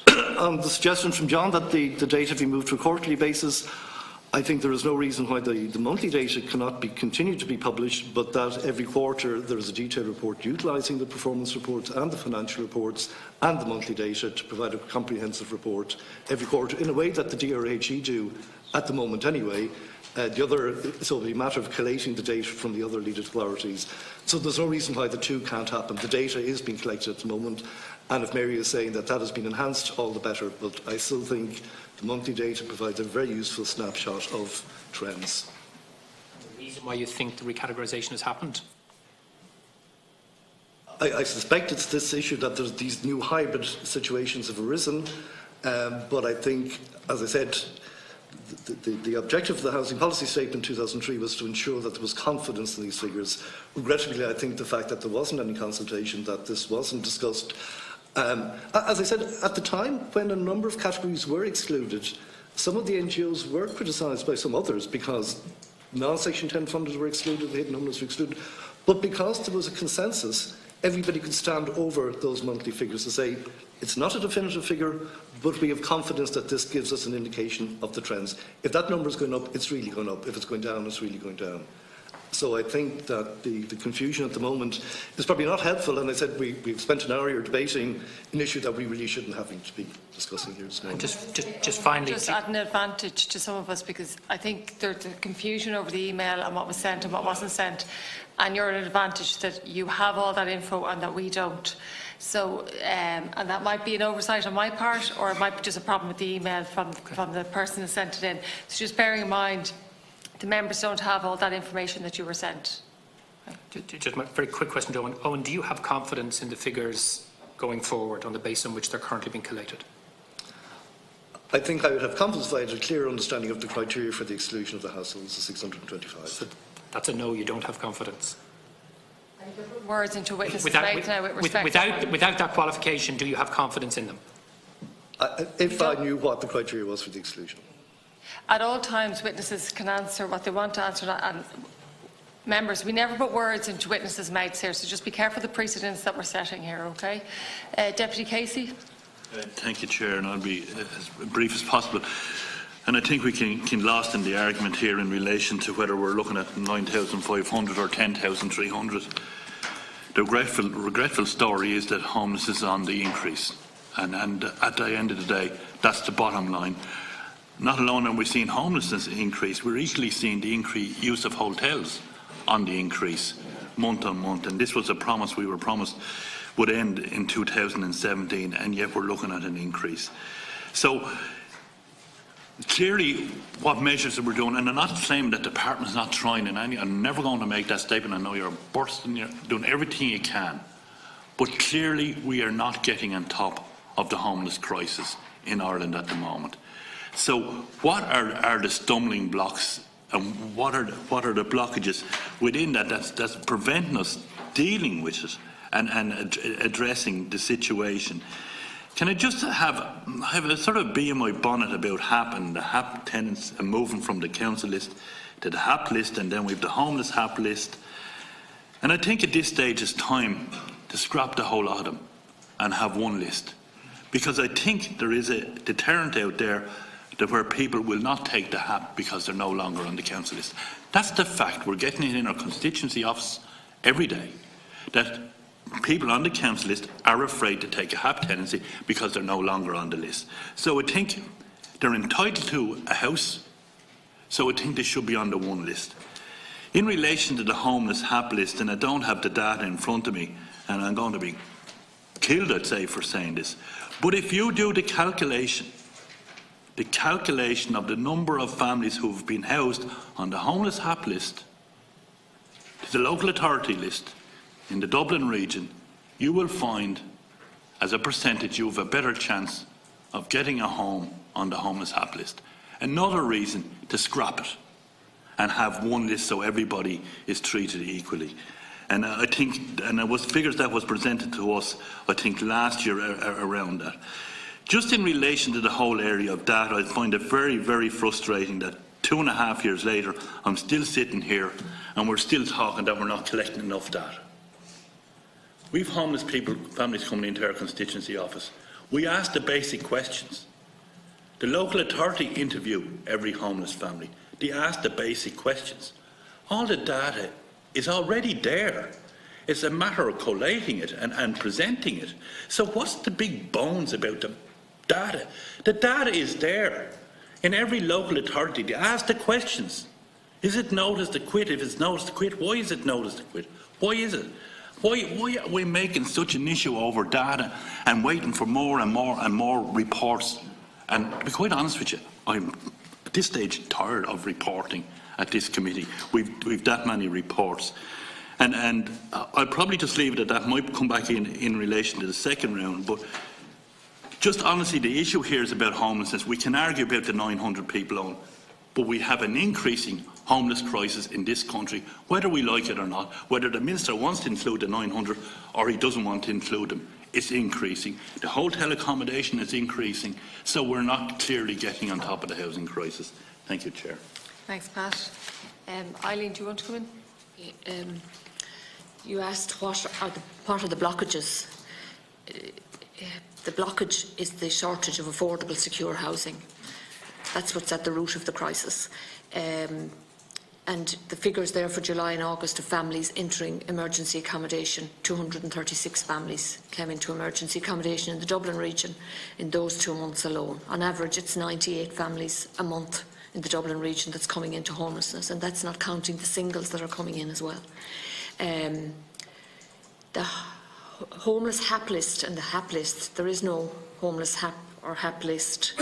The suggestion from John that the data be moved to a quarterly basis, I think there is no reason why the monthly data cannot be continued to be published, but that every quarter there is a detailed report utilising the performance reports and the financial reports and the monthly data to provide a comprehensive report every quarter in a way that the DRHE do at the moment anyway. So it'll be a matter of collating the data from the other lead authorities. So there's no reason why the two can't happen. The data is being collected at the moment, and if Mary is saying that that has been enhanced, all the better. But I still think the monthly data provides a very useful snapshot of trends. The reason why you think the recategorisation has happened? I suspect it's this issue that there's these new hybrid situations have arisen, but I think, as I said, the objective of the Housing Policy Statement in 2003 was to ensure that there was confidence in these figures. Regrettably, I think the fact that there wasn't any consultation, that this wasn't discussed. As I said, at the time, when a number of categories were excluded, some of the NGOs were criticised by some others because non-Section 10 funders were excluded, the hidden homeless were excluded. But because there was a consensus, everybody could stand over those monthly figures to say, it's not a definitive figure, but we have confidence that this gives us an indication of the trends. If that number is going up, it's really going up. If it's going down, it's really going down. So I think that the confusion at the moment is probably not helpful, and I said we've spent an hour here debating an issue that we really shouldn't have to be discussing here this morning. Just finally, just add an advantage to some of us, because I think there's confusion over the email and what was sent and what wasn't sent, and you're at an advantage that you have all that info and that we don't. So, and that might be an oversight on my part, or it might be just a problem with the email from the person who sent it in. So just bearing in mind, the members don't have all that information that you were sent. just a very quick question to Owen. Owen, do you have confidence in the figures going forward on the basis on which they're currently being collated? I think I would have confidence if I had a clear understanding of the criteria for the exclusion of the households, the 625. So that's a no, you don't have confidence. Words into witnesses made now with respect. Without that qualification, do you have confidence in them? If I knew what the criteria was for the exclusion. At all times, witnesses can answer what they want to answer, and members, we never put words into witnesses' mouths here, so just be careful of the precedents that we're setting here, okay? Deputy Casey. Thank you, Chair, and I'll be as brief as possible. And I think we can lost in the argument here in relation to whether we're looking at 9,500 or 10,300. The regretful story is that homelessness is on the increase. And at the end of the day, that's the bottom line. Not alone are we seeing homelessness increase, we're equally seeing the increased use of hotels on the increase month on month. And this was a promise we were promised would end in 2017, and yet we're looking at an increase. So clearly what measures that we're doing, and I'm not claiming that the department is not trying, and I'm never going to make that statement. I know you're bursting, you're doing everything you can, but clearly we are not getting on top of the homeless crisis in Ireland at the moment. So what are the stumbling blocks, and what are the blockages within that's preventing us dealing with it and addressing the situation? Can I just have a sort of bee in my bonnet about HAP and the HAP tenants and moving from the council list to the HAP list, and then we have the homeless HAP list. And I think at this stage it's time to scrap the whole lot of them and have one list. Because I think there is a deterrent out there that where people will not take the HAP because they're no longer on the council list. That's the fact. We're getting it in our constituency office every day, that people on the council list are afraid to take a HAP tenancy because they're no longer on the list. So I think they're entitled to a house, so I think they should be on the one list. In relation to the homeless HAP list, and I don't have the data in front of me, and I'm going to be killed, I'd say, for saying this, but if you do the calculation of the number of families who have been housed on the homeless HAP list, the local authority list in the Dublin region, you will find, as a percentage, you have a better chance of getting a home on the homeless HAP list. Another reason to scrap it and have one list so everybody is treated equally. And I think, and it was figures that was presented to us, I think, last year around that. Just in relation to the whole area of data, I find it very, very frustrating that 2.5 years later, I'm still sitting here and we're still talking that we're not collecting enough data. We've homeless people, families coming into our constituency office. We ask the basic questions. The local authority interview every homeless family. They ask the basic questions. All the data is already there. It's a matter of collating it and presenting it. So what's the big bones about the data? The data is there. In every local authority, they ask the questions. Is it noticed to quit? If it's noticed to quit, why is it noticed to quit? Why is it? Why are we making such an issue over data and waiting for more and more and more reports? And to be quite honest with you, I'm at this stage tired of reporting at this committee. We've that many reports. And I'll probably just leave it at that. Might come back in relation to the second round. But just honestly, the issue here is about homelessness. We can argue about the 900 people on, but we have an increasing homeless crisis in this country, whether we like it or not, whether the Minister wants to include the 900 or he doesn't want to include them. It's increasing. The hotel accommodation is increasing, so we're not clearly getting on top of the housing crisis. Thank you, Chair. Thanks, Pat. Eileen, do you want to come in? You asked what are the blockages. The blockage is the shortage of affordable, secure housing. That's what's at the root of the crisis. And the figures there for July and August of families entering emergency accommodation, 236 families came into emergency accommodation in the Dublin region in those 2 months alone. On average, it's 98 families a month in the Dublin region that's coming into homelessness, and that's not counting the singles that are coming in as well. The homeless HAP list and the HAP list, there is no homeless HAP or HAP list.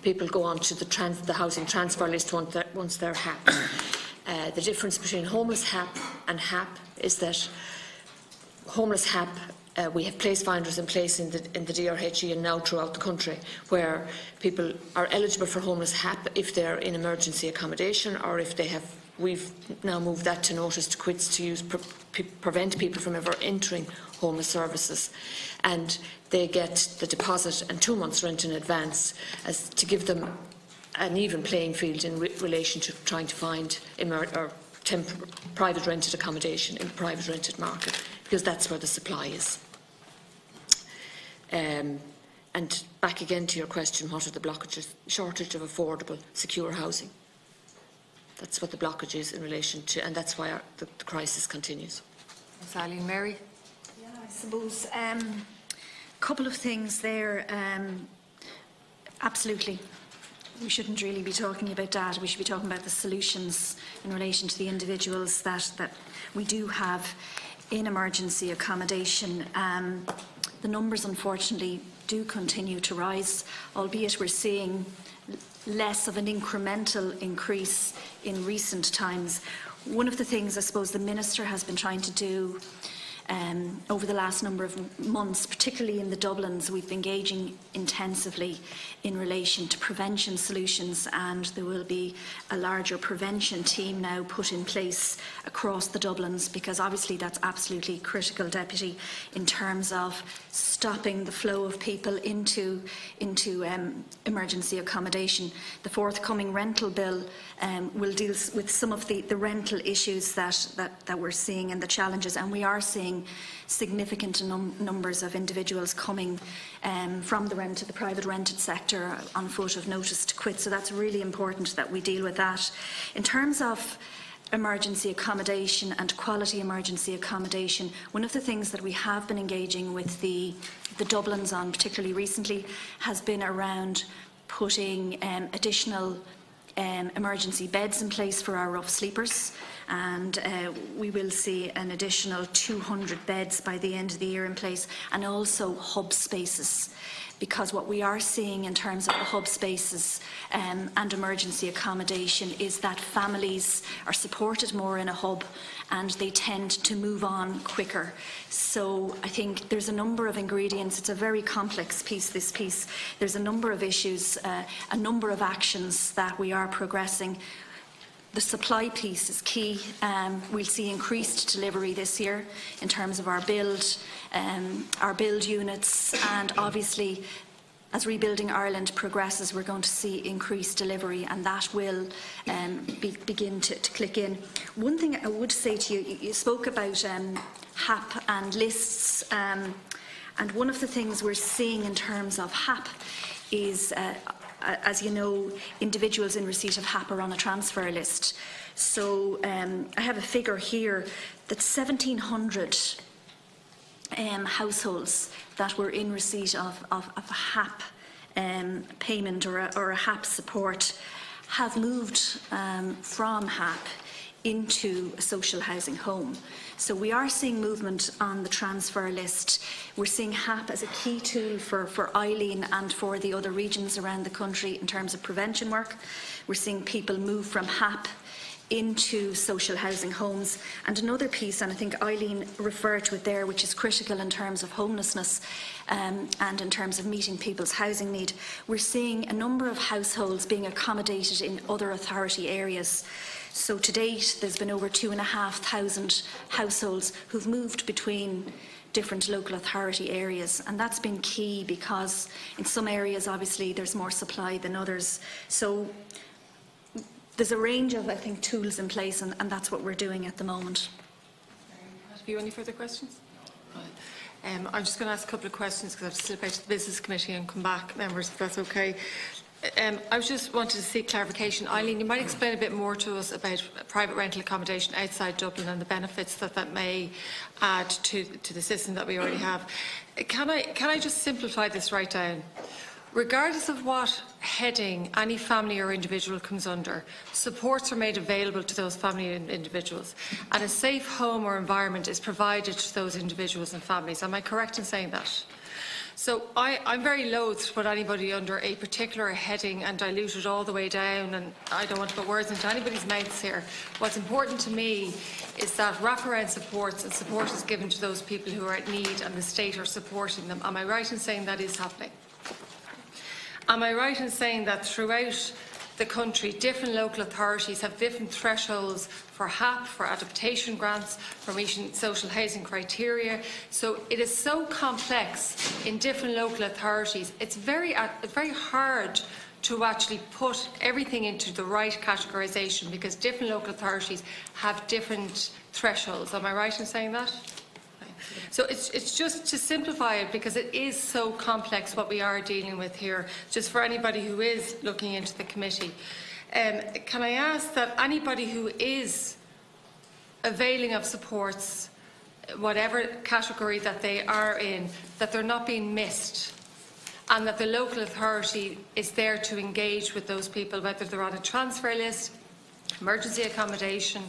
People go on to the housing transfer list once they're HAP. The difference between homeless HAP and HAP is that homeless HAP, we have place finders in place in the DRHE and now throughout the country, where people are eligible for homeless HAP if they're in emergency accommodation or if they have. We've now moved that to notice to quits to prevent people from ever entering homeless services, and they get the deposit and 2 months' rent in advance as to give them an even playing field in relation to trying to find private rented accommodation in the private rented market, because that's where the supply is. And back again to your question, what are the blockages? Shortage of affordable, secure housing. That's what the blockage is in relation to, and that's why the crisis continues. Thanks, Eileen. Mary? Yeah, I suppose a couple of things there. Absolutely. We shouldn't really be talking about data. We should be talking about the solutions in relation to the individuals that we do have in emergency accommodation. The numbers, unfortunately, do continue to rise, albeit we're seeing less of an incremental increase in recent times. One of the things I suppose the Minister has been trying to do over the last number of months, particularly in the Dublins, we've been engaging intensively in relation to prevention solutions, and there will be a larger prevention team now put in place across the Dublins, because obviously that's absolutely critical, Deputy, in terms of stopping the flow of people into emergency accommodation. The forthcoming rental bill will deal with some of the rental issues that we're seeing and the challenges, and we are seeing seeing significant numbers of individuals coming from the rent to the private rented sector on foot of notice to quit. So that's really important that we deal with that. In terms of emergency accommodation and quality emergency accommodation, one of the things that we have been engaging with the Dublins on, particularly recently, has been around putting additional emergency beds in place for our rough sleepers, and we will see an additional 200 beds by the end of the year in place, and also hub spaces, because what we are seeing in terms of the hub spaces and emergency accommodation is that families are supported more in a hub and they tend to move on quicker. So I think there's a number of ingredients. It's a very complex piece, this piece. There's a number of issues, a number of actions that we are progressing. The supply piece is key. We'll see increased delivery this year in terms of our build units, and obviously as Rebuilding Ireland progresses, we're going to see increased delivery, and that will begin to click in. One thing I would say to you, you spoke about HAP and lists, and one of the things we're seeing in terms of HAP is as you know, individuals in receipt of HAP are on a transfer list. So I have a figure here that 1,700 households that were in receipt of a HAP payment or a HAP support have moved from HAP into a social housing home. So we are seeing movement on the transfer list. We're seeing HAP as a key tool for Eileen and for the other regions around the country in terms of prevention work. We're seeing people move from HAP into social housing homes. And another piece, and I think Eileen referred to it there, which is critical in terms of homelessness and in terms of meeting people's housing need, we're seeing a number of households being accommodated in other authority areas. So to date, there's been over 2,500 households who've moved between different local authority areas, and that's been key because in some areas obviously there's more supply than others. So there's a range of, I think, tools in place, and that's what we're doing at the moment. Have you any further questions? I'm just going to ask a couple of questions because I have to slip out to the Business Committee and come back, members, if that's okay. I just wanted to seek clarification. Eileen, you might explain a bit more to us about private rental accommodation outside Dublin and the benefits that may add to the system that we already have. Can I just simplify this right down? Regardless of what heading any family or individual comes under, supports are made available to those family and individuals, and a safe home or environment is provided to those individuals and families. Am I correct in saying that? So I'm very loath to put anybody under a particular heading and dilute it all the way down, and I don't want to put words into anybody's mouths here. What's important to me is that wraparound supports and support is given to those people who are at need and the state are supporting them. Am I right in saying that is happening? Am I right in saying that throughout the country, different local authorities have different thresholds for HAP, for adaptation grants, for meeting social housing criteria? So it is so complex in different local authorities. It's very hard to actually put everything into the right categorisation because different local authorities have different thresholds. Am I right in saying that? So it's just to simplify it, because it is so complex what we are dealing with here, just for anybody who is looking into the committee. Can I ask that anybody who is availing of supports, whatever category that they are in, that they're not being missed, and that the local authority is there to engage with those people, whether they're on a transfer list, emergency accommodation,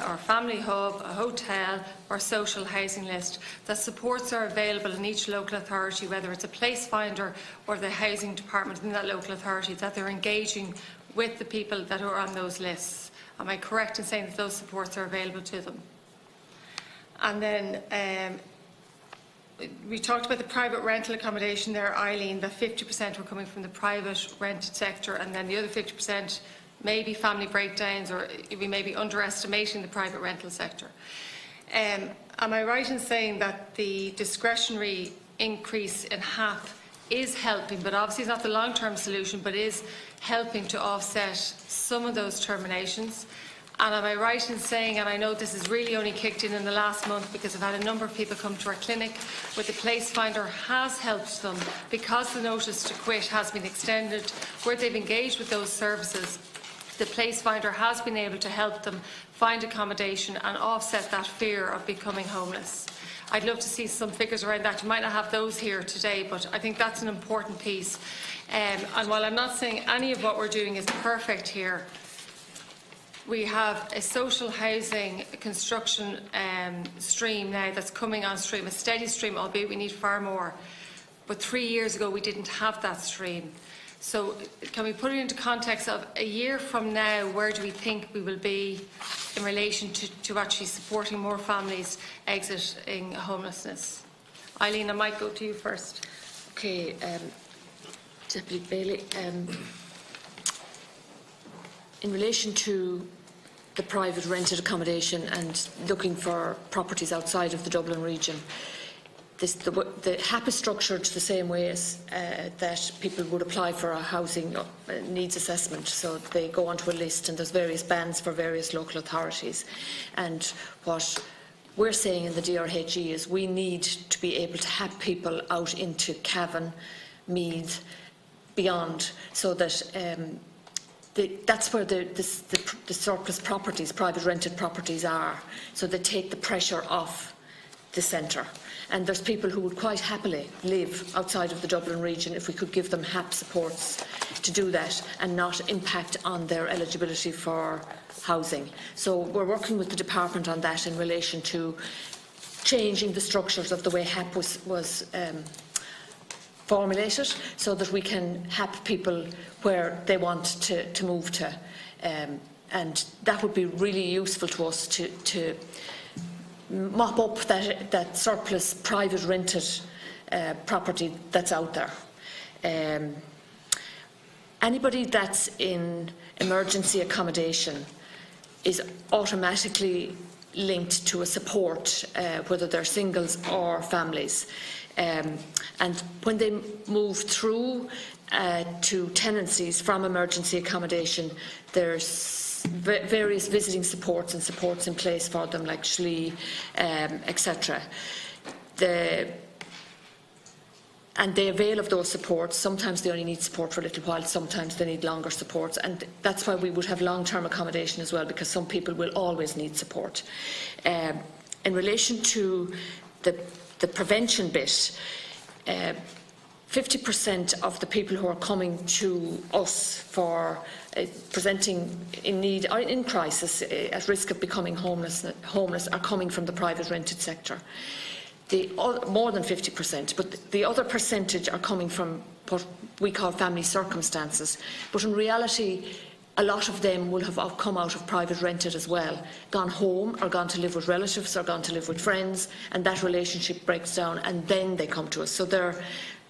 or family hub, a hotel or social housing list, that supports are available in each local authority, whether it's a place finder or the housing department in that local authority, that they're engaging with the people that are on those lists. Am I correct in saying that those supports are available to them? And then we talked about the private rental accommodation there, Eileen, that 50% were coming from the private rented sector, and then the other 50% maybe family breakdowns, or we may be underestimating the private rental sector. Am I right in saying that the discretionary increase in HAP is helping, but obviously it's not the long-term solution, but is helping to offset some of those terminations? And am I right in saying, and I know this has really only kicked in the last month because I've had a number of people come to our clinic, where the place finder has helped them because the notice to quit has been extended, where they've engaged with those services, the place finder has been able to help them find accommodation and offset that fear of becoming homeless. I'd love to see some figures around that. You might not have those here today, but I think that's an important piece. And while I'm not saying any of what we're doing is perfect here, we have a social housing construction stream now that's coming on stream, a steady stream, albeit we need far more. But 3 years ago we didn't have that stream. So can we put it into context of a year from now, where do we think we will be in relation to actually supporting more families exiting homelessness? Eileen, I might go to you first. Okay, Deputy Bailey, in relation to the private rented accommodation and looking for properties outside of the Dublin region, the HAP is structured the same way as that people would apply for a housing needs assessment. So they go onto a list and there's various bands for various local authorities. And what we're saying in the DRHE is we need to be able to have people out into Cavan, Meath, beyond, so that that's where the surplus properties, private rented properties are, so they take the pressure off the centre. And there's people who would quite happily live outside of the Dublin region if we could give them HAP supports to do that and not impact on their eligibility for housing. So we're working with the department on that in relation to changing the structures of the way HAP was formulated, so that we can HAP people where they want to move to. And that would be really useful to us to mop up that surplus private rented property that's out there. Anybody that's in emergency accommodation is automatically linked to a support, whether they're singles or families. And when they move through to tenancies from emergency accommodation, there's various visiting supports and supports in place for them, like SLE, etc. And they avail of those supports. Sometimes they only need support for a little while, sometimes they need longer supports, and that's why we would have long-term accommodation as well, because some people will always need support. In relation to the prevention bit, 50% of the people who are coming to us for presenting in need or in crisis, at risk of becoming homeless are coming from the private rented sector. More than 50%, but the other percentage are coming from what we call family circumstances. But in reality, a lot of them will have come out of private rented as well, gone home or gone to live with relatives or gone to live with friends, and that relationship breaks down and then they come to us. So their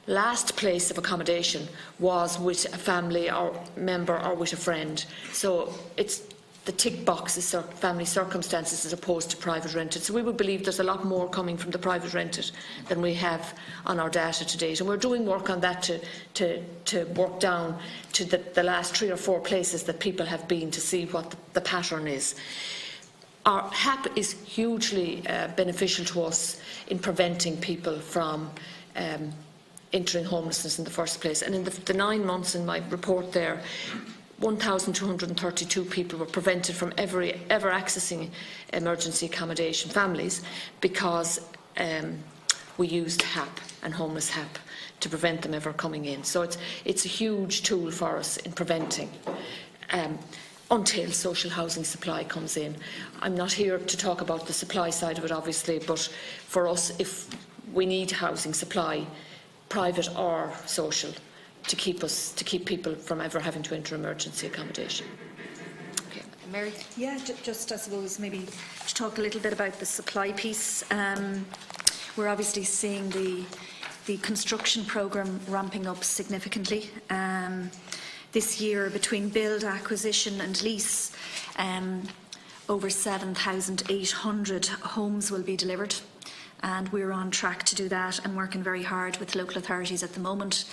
last place of accommodation was with a family or member or with a friend. So it's the tick boxes are family circumstances as opposed to private rented. So we would believe there's a lot more coming from the private rented than we have on our data to date. And we're doing work on that to work down to the last 3 or 4 places that people have been to see what the pattern is. Our HAP is hugely beneficial to us in preventing people from entering homelessness in the first place. And in the 9 months in my report there, 1,232 people were prevented from ever accessing emergency accommodation, families, because we used HAP and homeless HAP to prevent them ever coming in. So it's a huge tool for us in preventing until social housing supply comes in. I'm not here to talk about the supply side of it, obviously, but for us, if we need housing supply, private or social, to keep people from ever having to enter emergency accommodation. Okay. Mary? Yeah, just I suppose maybe to talk a little bit about the supply piece. We're obviously seeing the construction programme ramping up significantly. This year, between build, acquisition and lease, over 7,800 homes will be delivered. And we're on track to do that and working very hard with local authorities at the moment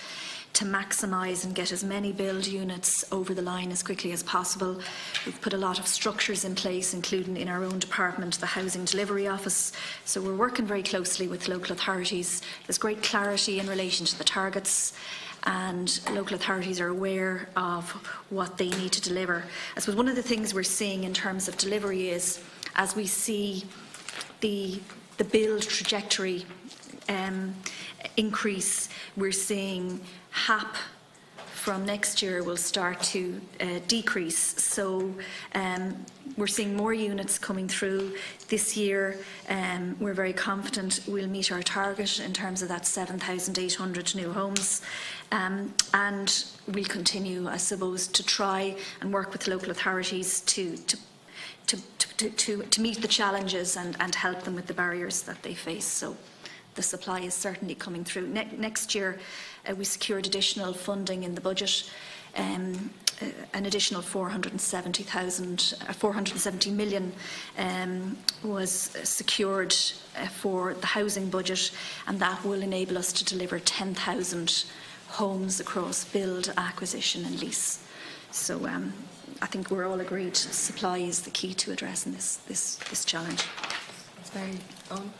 maximise and get as many build units over the line as quickly as possible. We've put a lot of structures in place, including in our own department, the Housing Delivery Office. So we're working very closely with local authorities. There's great clarity in relation to the targets, and local authorities are aware of what they need to deliver. I suppose one of the things we're seeing in terms of delivery is, as we see the build trajectory increase, we're seeing HAP from next year will start to decrease. So we're seeing more units coming through this year. We're very confident we'll meet our target in terms of that 7,800 new homes. And we'll continue, I suppose, to try and work with local authorities to meet the challenges and help them with the barriers that they face. So the supply is certainly coming through. Next year, we secured additional funding in the budget. An additional 470 million was secured for the housing budget, and that will enable us to deliver 10,000 homes across build, acquisition and lease. So I think we're all agreed supply is the key to addressing this challenge. It's very Owen.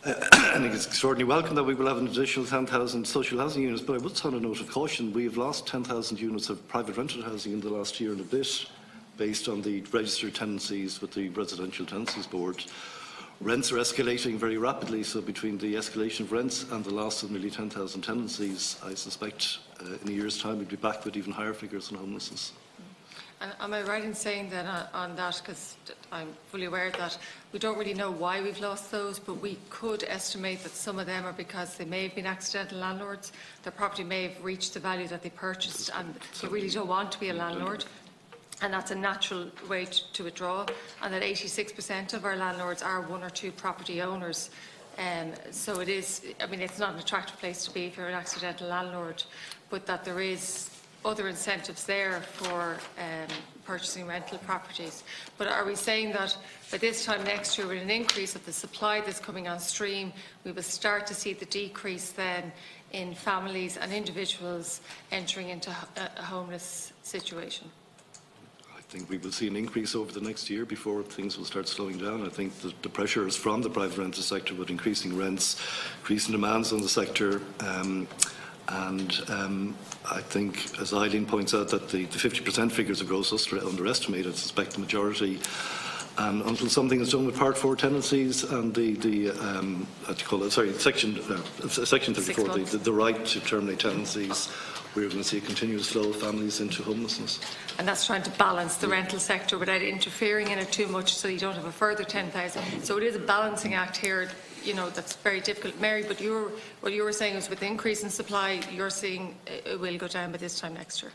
I think it's extraordinarily welcome that we will have an additional 10,000 social housing units, but I would sound a note of caution. We have lost 10,000 units of private rented housing in the last year and a bit, based on the registered tenancies with the Residential Tenancies Board. Rents are escalating very rapidly, so between the escalation of rents and the loss of nearly 10,000 tenancies, I suspect in a year's time we'll be back with even higher figures on homelessness. And am I right in saying that on that, because I'm fully aware that we don't really know why we've lost those, but we could estimate that some of them are because they may have been accidental landlords. Their property may have reached the value that they purchased and they really don't want to be a landlord. And that's a natural way to withdraw. And that 86% of our landlords are one or two property owners. So it is, I mean, it's not an attractive place to be if you're an accidental landlord, but that there is other incentives there for purchasing rental properties. But are we saying that by this time next year, with an increase of the supply that's coming on stream, we will start to see the decrease then in families and individuals entering into a homeless situation? I think we will see an increase over the next year before things will start slowing down. I think the pressure is from the private rental sector with increasing rents, increasing demands on the sector. I think, as Eileen points out, that the 50% figures are gross underestimated. I suspect the majority. And until something is done with Part 4 tenancies and Section 34, the right to terminate tenancies, we're going to see a continuous flow of families into homelessness. And that's trying to balance the rental sector without interfering in it too much, so you don't have a further 10,000. So it is a balancing act here, you know, that's very difficult. Mary, but what you were saying is with the increase in supply, you're seeing it will go down by this time next year.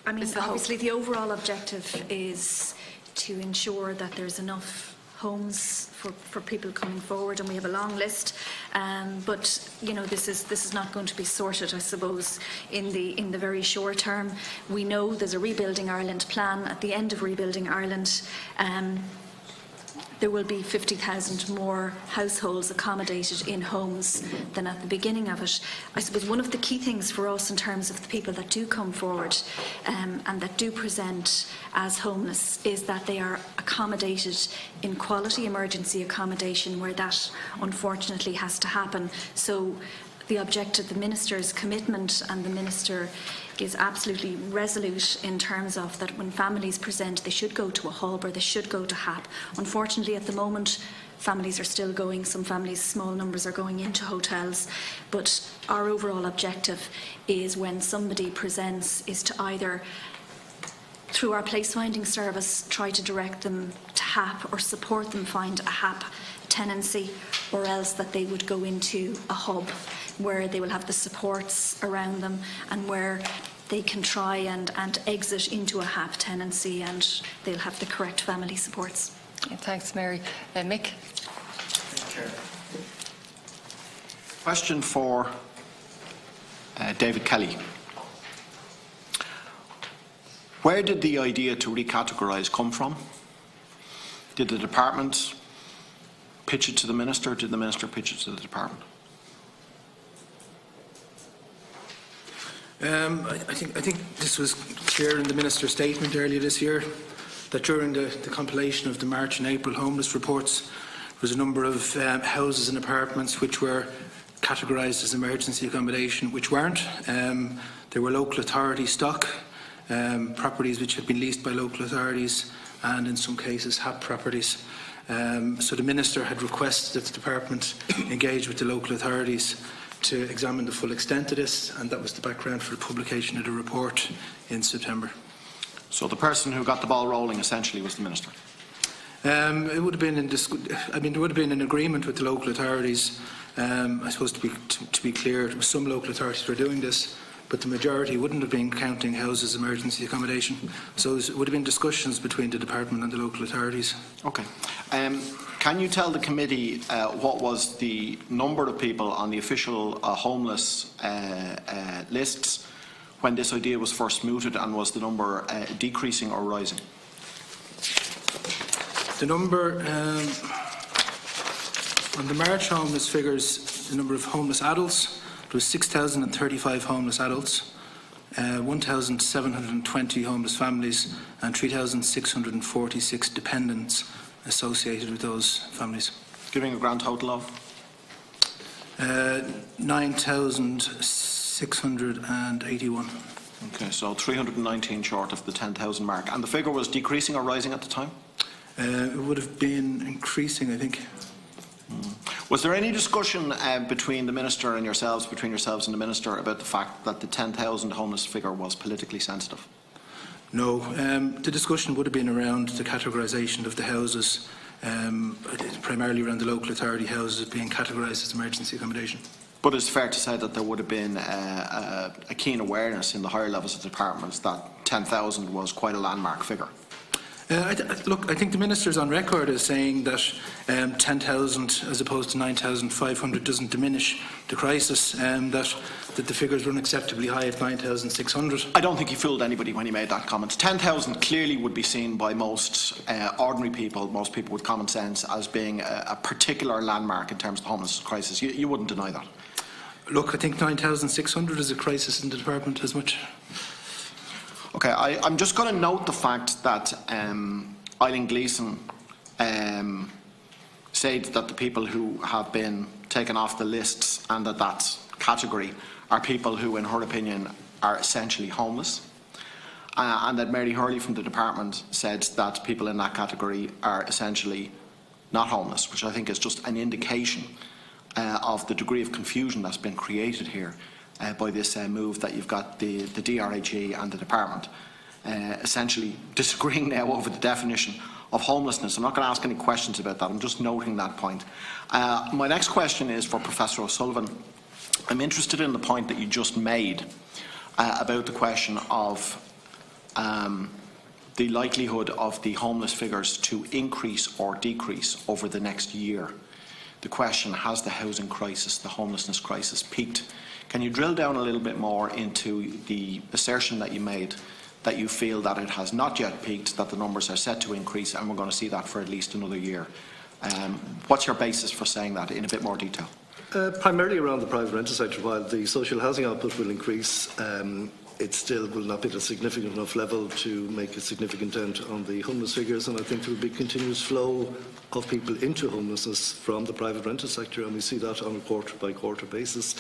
I mean, obviously the overall objective is to ensure that there's enough homes for people coming forward, and we have a long list. But you know, this is not going to be sorted, I suppose, in the very short term. We know there's a Rebuilding Ireland plan. At the end of Rebuilding Ireland, there will be 50,000 more households accommodated in homes than at the beginning of it. I suppose one of the key things for us in terms of the people that do come forward and that do present as homeless is that they are accommodated in quality emergency accommodation where that unfortunately has to happen. So the objective, the Minister's commitment, and the Minister is absolutely resolute in terms of that when families present, they should go to a hub or they should go to HAP. Unfortunately, at the moment, families are still going, some families, small numbers, are going into hotels. But our overall objective is when somebody presents is to either, through our place finding service, try to direct them to HAP or support them find a HAP tenancy, or else that they would go into a hub where they will have the supports around them and where they can try and exit into a HAP tenancy and they'll have the correct family supports. Yeah, thanks, Mary. Mick? Question for David Kelly. Where did the idea to recategorise come from? Did the department pitch it to the Minister? Did the Minister pitch it to the department? I think this was clear in the Minister's statement earlier this year that during the compilation of the March and April homeless reports, there was a number of houses and apartments which were categorised as emergency accommodation, which weren't. There were local authority stock, properties which had been leased by local authorities, and in some cases HAP properties. So the Minister had requested that the Department engage with the local authorities to examine the full extent of this, and that was the background for the publication of the report in September. So the person who got the ball rolling essentially was the Minister? It would have been there would have been an agreement with the local authorities. I suppose to be clear, some local authorities were doing this, but the majority wouldn't have been counting houses emergency accommodation. So it would have been discussions between the Department and the local authorities. Okay. Can you tell the committee what was the number of people on the official homeless lists when this idea was first mooted, and was the number decreasing or rising? The number on the March homeless figures, the number of homeless adults, there was 6,035 homeless adults, 1,720 homeless families, and 3,646 dependents associated with those families. Giving a grand total of? 9,681. Okay, so 319 short of the 10,000 mark. And the figure was decreasing or rising at the time? It would have been increasing, I think. Was there any discussion between the Minister and yourselves, between yourselves and the Minister, about the fact that the 10,000 homeless figure was politically sensitive? No. The discussion would have been around the categorisation of the houses, primarily around the local authority houses being categorised as emergency accommodation. But it's fair to say that there would have been a keen awareness in the higher levels of the departments that 10,000 was quite a landmark figure. Look, I think the Minister's on record as saying that 10,000 as opposed to 9,500 doesn't diminish the crisis, that the figures were unacceptably high at 9,600. I don't think he fooled anybody when he made that comment. 10,000 clearly would be seen by most ordinary people, most people with common sense, as being a particular landmark in terms of the homeless crisis. You wouldn't deny that? Look, I think 9,600 is a crisis in the department as much. Okay, I'm just going to note the fact that Eileen Gleeson said that the people who have been taken off the lists and that category are people who, in her opinion, are essentially homeless, and that Mary Hurley from the department said that people in that category are essentially not homeless, which I think is just an indication of the degree of confusion that's been created here by this move that you've got the DRHE and the department essentially disagreeing now over the definition of homelessness. I'm not going to ask any questions about that. I'm just noting that point. My next question is for Professor O'Sullivan. I'm interested in the point that you just made about the question of the likelihood of the homeless figures to increase or decrease over the next year. The question, has the housing crisis, the homelessness crisis, peaked? Can you drill down a little bit more into the assertion that you made, that you feel that it has not yet peaked, that the numbers are set to increase, and we're going to see that for at least another year? What's your basis for saying that in a bit more detail? Primarily around the private rental sector. While the social housing output will increase, it still will not be at a significant enough level to make a significant dent on the homeless figures, and I think there will be continuous flow of people into homelessness from the private rental sector, and we see that on a quarter-by-quarter basis.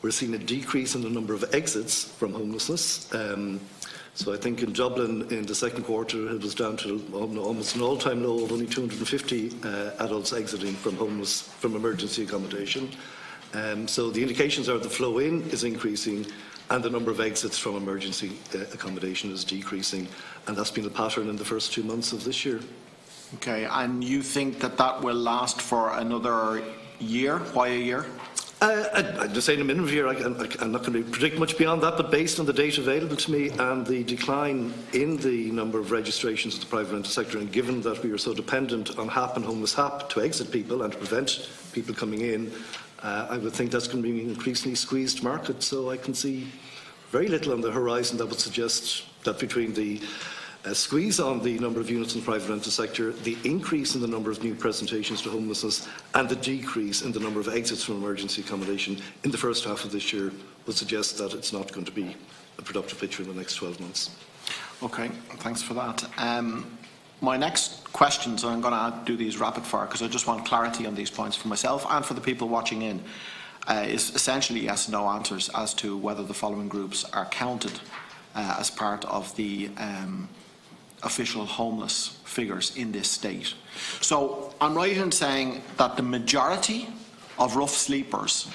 We're seeing a decrease in the number of exits from homelessness. So I think in Dublin in the second quarter it was down to almost an all-time low of only 250 adults exiting from emergency accommodation. So the indications are the flow in is increasing and the number of exits from emergency accommodation is decreasing, and that's been the pattern in the first 2 months of this year. Okay, and you think that that will last for another year? Why a year? I'd just say in a minimum year, I'm not going to predict much beyond that, but based on the data available to me and the decline in the number of registrations in the private rental sector, and given that we are so dependent on HAP and homeless HAP to exit people and to prevent people coming in, I would think that's going to be an increasingly squeezed market. So I can see very little on the horizon that would suggest that between the squeeze on the number of units in the private rental sector, the increase in the number of new presentations to homelessness and the decrease in the number of exits from emergency accommodation in the first half of this year would suggest that it's not going to be a productive picture in the next 12 months. Okay, thanks for that. My next questions, and I'm going to do these rapid fire because I just want clarity on these points for myself and for the people watching in, is essentially yes/no answers as to whether the following groups are counted as part of the official homeless figures in this state. So I'm right in saying that the majority of rough sleepers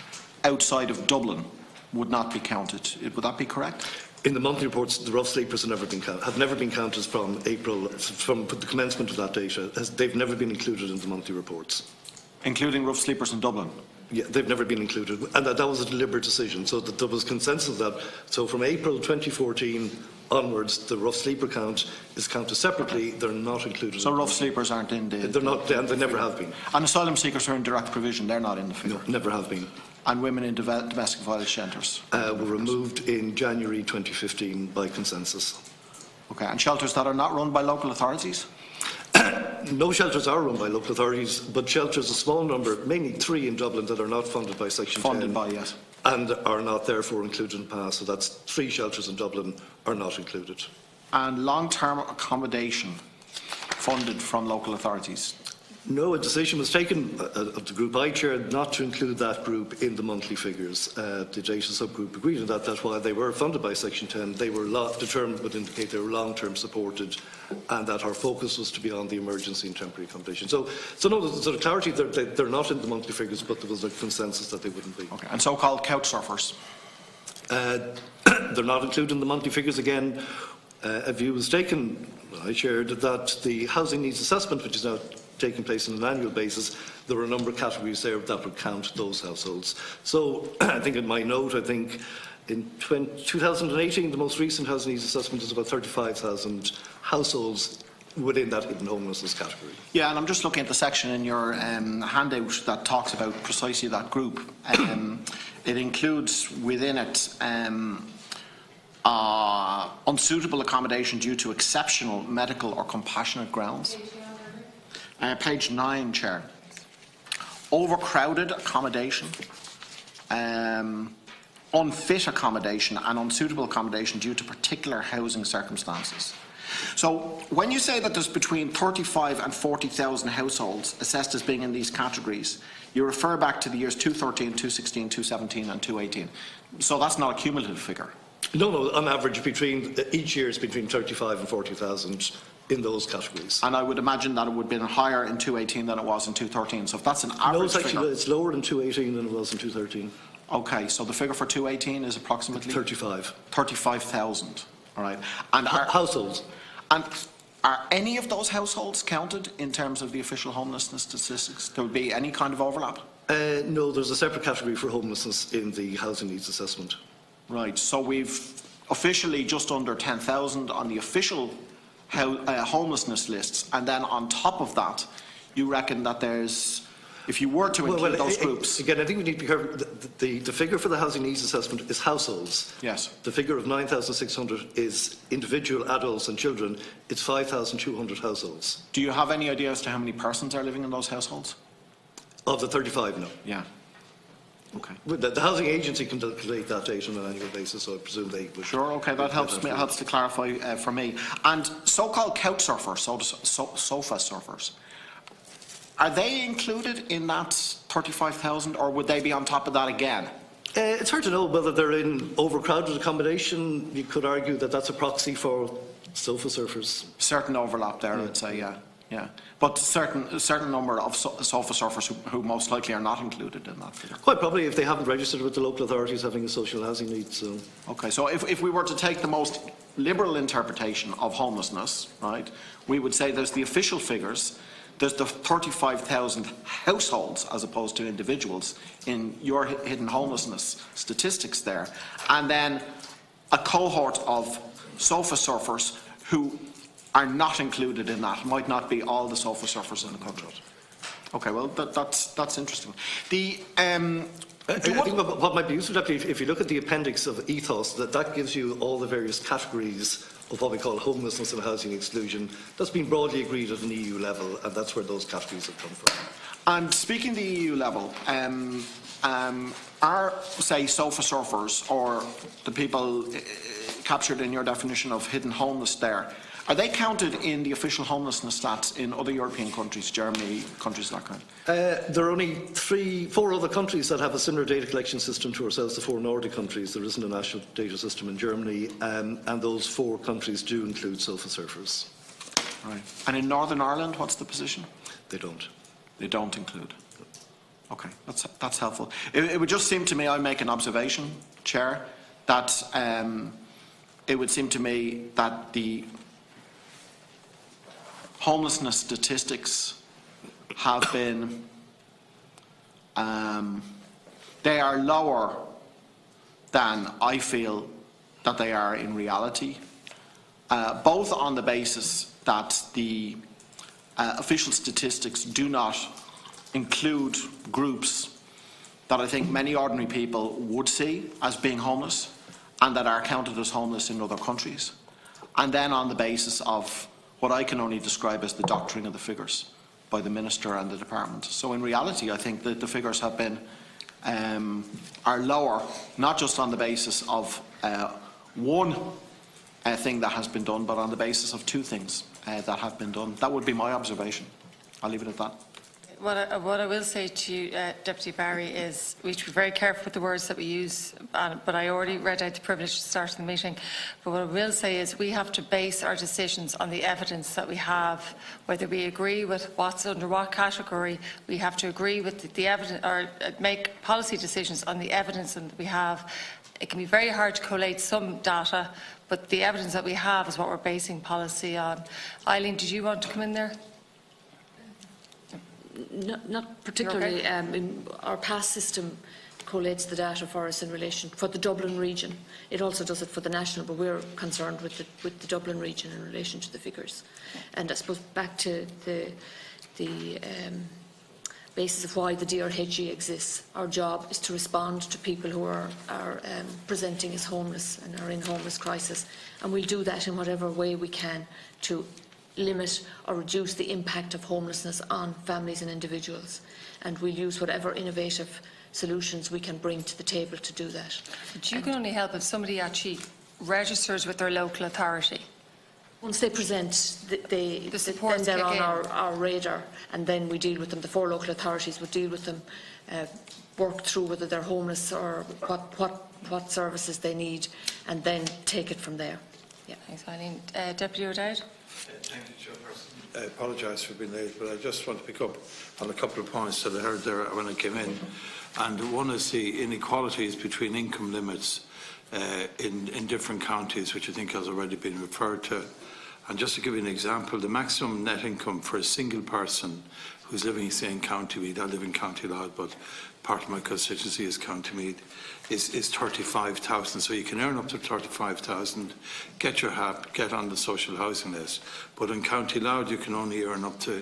outside of Dublin would not be counted. Would that be correct? In the monthly reports, the rough sleepers have never been counted from April, from the commencement of that data. They've never been included in the monthly reports. Including rough sleepers in Dublin? Yeah, they've never been included, and that was a deliberate decision. So that there was consensus that, so from April 2014 onwards, the rough sleeper count is counted separately. They're not included. So rough sleepers aren't in the... They're not, and they never have been. And asylum seekers who are in direct provision, they're not in the figure? No, never have been. And women in domestic violence shelters? Were removed in January 2015 by consensus. Okay, and shelters that are not run by local authorities? No shelters are run by local authorities, but shelters, a small number, mainly 3 in Dublin, that are not funded by Section 10. Funded by, yes. And are not therefore included in PASS. So that's 3 shelters in Dublin are not included. And long-term accommodation funded from local authorities? No, a decision was taken of the group I chaired not to include that group in the monthly figures. The data subgroup agreed on that. That's why they were funded by Section 10. They were determined would indicate they were long-term supported, and that our focus was to be on the emergency and temporary accommodation. So no, there's sort of clarity. They're not in the monthly figures, but there was a consensus that they wouldn't be. Okay, and so-called couch surfers? They're not included in the monthly figures. Again, a view was taken, I shared, that the housing needs assessment, which is now taking place on an annual basis, there were a number of categories there that would count those households. So I think in my note, I think in 2018, the most recent housing needs assessment is about 35,000 households within that hidden homelessness category. Yeah, and I'm just looking at the section in your handout that talks about precisely that group. It includes within it unsuitable accommodation due to exceptional medical or compassionate grounds. Page 9, Chair. Overcrowded accommodation, unfit accommodation and unsuitable accommodation due to particular housing circumstances. So when you say that there's between 35 and 40,000 households assessed as being in these categories, you refer back to the years 2013, 2016, 2017 and 2018. So that's not a cumulative figure? No, on average, each year is between 35 and 40,000 in those categories. And I would imagine that it would have been higher in 2018 than it was in 2013. So if that's an average figure... No, it's lower in 2018 than it was in 2013. Okay, so the figure for 2018 is approximately? 35. 35,000, all right. And households. And are any of those households counted in terms of the official homelessness statistics? There would be any kind of overlap? No, there's a separate category for homelessness in the housing needs assessment. Right, so we've officially just under 10,000 on the official homelessness lists, and then on top of that, you reckon that there's, if you were to include those groups... Again, I think we need to be careful. The figure for the housing needs assessment is households. Yes. The figure of 9,600 is individual adults and children. It's 5,200 households. Do you have any idea as to how many persons are living in those households? Of the 35, no. Yeah. Okay. The housing agency can calculate that data on an annual basis, so I presume they would. Sure, okay, that helps me. It helps to clarify for me. And so-called couch surfers, sofa surfers, are they included in that 35,000, or would they be on top of that again? It's hard to know whether they're in overcrowded accommodation. You could argue that that's a proxy for sofa surfers. Certain overlap there, I'd say, yeah. But a certain number of sofa surfers who most likely are not included in that figure. Quite probably, if they haven't registered with the local authorities having a social housing need. So. Okay, so if we were to take the most liberal interpretation of homelessness, right, we would say there's the official figures, there's the 35,000 households as opposed to individuals in your hidden homelessness statistics there, and then a cohort of sofa surfers who are not included in that. It might not be all the sofa surfers in the country. Okay, well, that's interesting. I think what might be useful, if you look at the appendix of Ethos, that gives you all the various categories of what we call homelessness and housing exclusion. That's been broadly agreed at an EU level, and that's where those categories have come from. And speaking the EU level, are, say, sofa surfers or the people captured in your definition of hidden homeless there, are they counted in the official homelessness stats in other European countries, Germany, countries like that? There are only 4 other countries that have a similar data collection system to ourselves, the 4 Nordic countries. There isn't a national data system in Germany, and those 4 countries do include sofa surfers. Right. And in Northern Ireland, what's the position? They don't. They don't include. Okay, that's helpful. It would just seem to me, I make an observation, Chair, that it would seem to me that the homelessness statistics have been, they are lower than I feel that they are in reality, both on the basis that the official statistics do not include groups that I think many ordinary people would see as being homeless and that are counted as homeless in other countries, and then on the basis of what I can only describe as the doctoring of the figures by the Minister and the Department. So in reality, I think that the figures have been, are lower, not just on the basis of one thing that has been done, but on the basis of 2 things that have been done. That would be my observation. I'll leave it at that. What I will say to you, Deputy Barry, is we should be very careful with the words that we use, but I already read out the privilege to start the meeting. But what I will say is we have to base our decisions on the evidence that we have, whether we agree with what's under what category. We have to agree with the evidence, or make policy decisions on the evidence that we have. It can be very hard to collate some data, but the evidence that we have is what we're basing policy on. Eileen, did you want to come in there? Not particularly. Okay. In our past system collates the data for us in relation for the Dublin region. It also does it for the national, but we're concerned with the Dublin region in relation to the figures. And I suppose back to the basis of why the DRHE exists. Our job is to respond to people who are presenting as homeless and are in homeless crisis, and we'll do that in whatever way we can to limit or reduce the impact of homelessness on families and individuals, and we'll use whatever innovative solutions we can bring to the table to do that. But you can only help if somebody actually registers with their local authority. Once they present, then they're on our radar, and then we deal with them. The 4 local authorities would deal with them, work through whether they're homeless or what services they need, and then take it from there. Yeah, thanks, Eileen. Deputy O'Dowd. Thank you, Chairperson. I apologise for being late, but I just want to pick up on a couple of points that I heard there when I came in. And one is the inequalities between income limits in different counties, which I think has already been referred to. And just to give you an example, the maximum net income for a single person who's living, say, in County Meath, I live in County Louth, but part of my constituency is County Meath, is 35,000. So you can earn up to 35,000, get your HAP, get on the social housing list. But in County Louth, you can only earn up to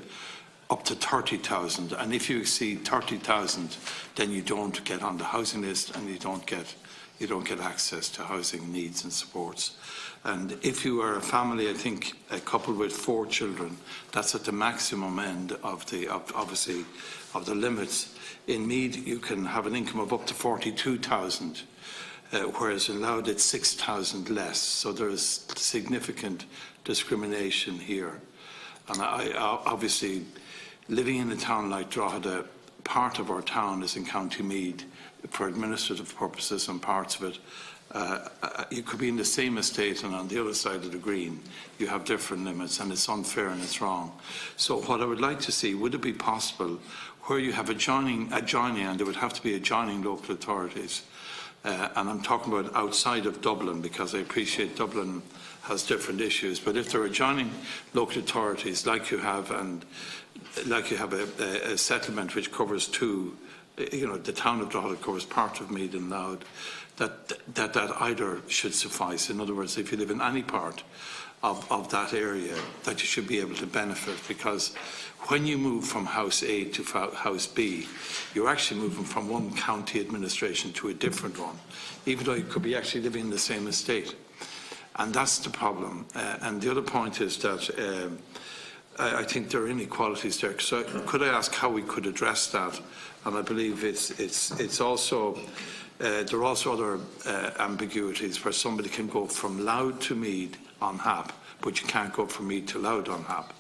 30,000. And if you exceed 30,000, then you don't get on the housing list, and you don't get access to housing needs and supports. And if you are a family, I think a couple with 4 children, that's at the maximum end of the obviously of the limits. In Meath, you can have an income of up to 42,000, whereas in Louth it's 6,000 less. So there is significant discrimination here. And I obviously, living in a town like Drogheda, part of our town is in County Meath for administrative purposes, and parts of it. You could be in the same estate, and on the other side of the green you have different limits, and it's unfair and it's wrong. So what I would like to see, would it be possible where you have adjoining, and there would have to be adjoining local authorities, and I'm talking about outside of Dublin, because I appreciate Dublin has different issues, but if there are adjoining local authorities like you have, and like you have a settlement which covers 2, you know, the town of Drogheda covers part of Meath and Louth, that either should suffice. In other words, if you live in any part of that area, that you should be able to benefit, because when you move from House A to House B, you're actually moving from one county administration to a different one, even though you could be actually living in the same estate. And that's the problem. And the other point is that I think there are inequalities there. So could I ask how we could address that? And I believe it's also there are also other ambiguities where somebody can go from Louth to Meath on HAP, but you can't go from Meath to Louth on HAP.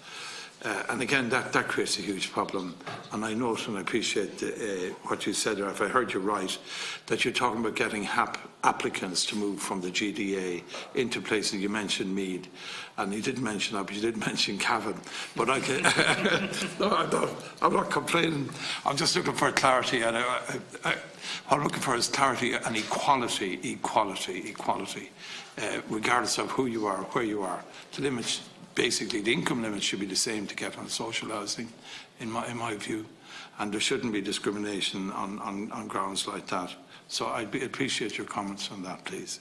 And again, that creates a huge problem. And I note and I appreciate what you said there, if I heard you right, that you're talking about getting HAP applicants to move from the GDA into places. You mentioned Meath, and you didn't mention that, but you did mention Cavan. But I can, no, I'm not complaining. I'm just looking for clarity, and what I'm looking for is clarity and equality, regardless of who you are, where you are. The limits, basically, the income limit should be the same to get on social housing, in my view, and there shouldn't be discrimination on grounds like that. So I'd appreciate your comments on that, please.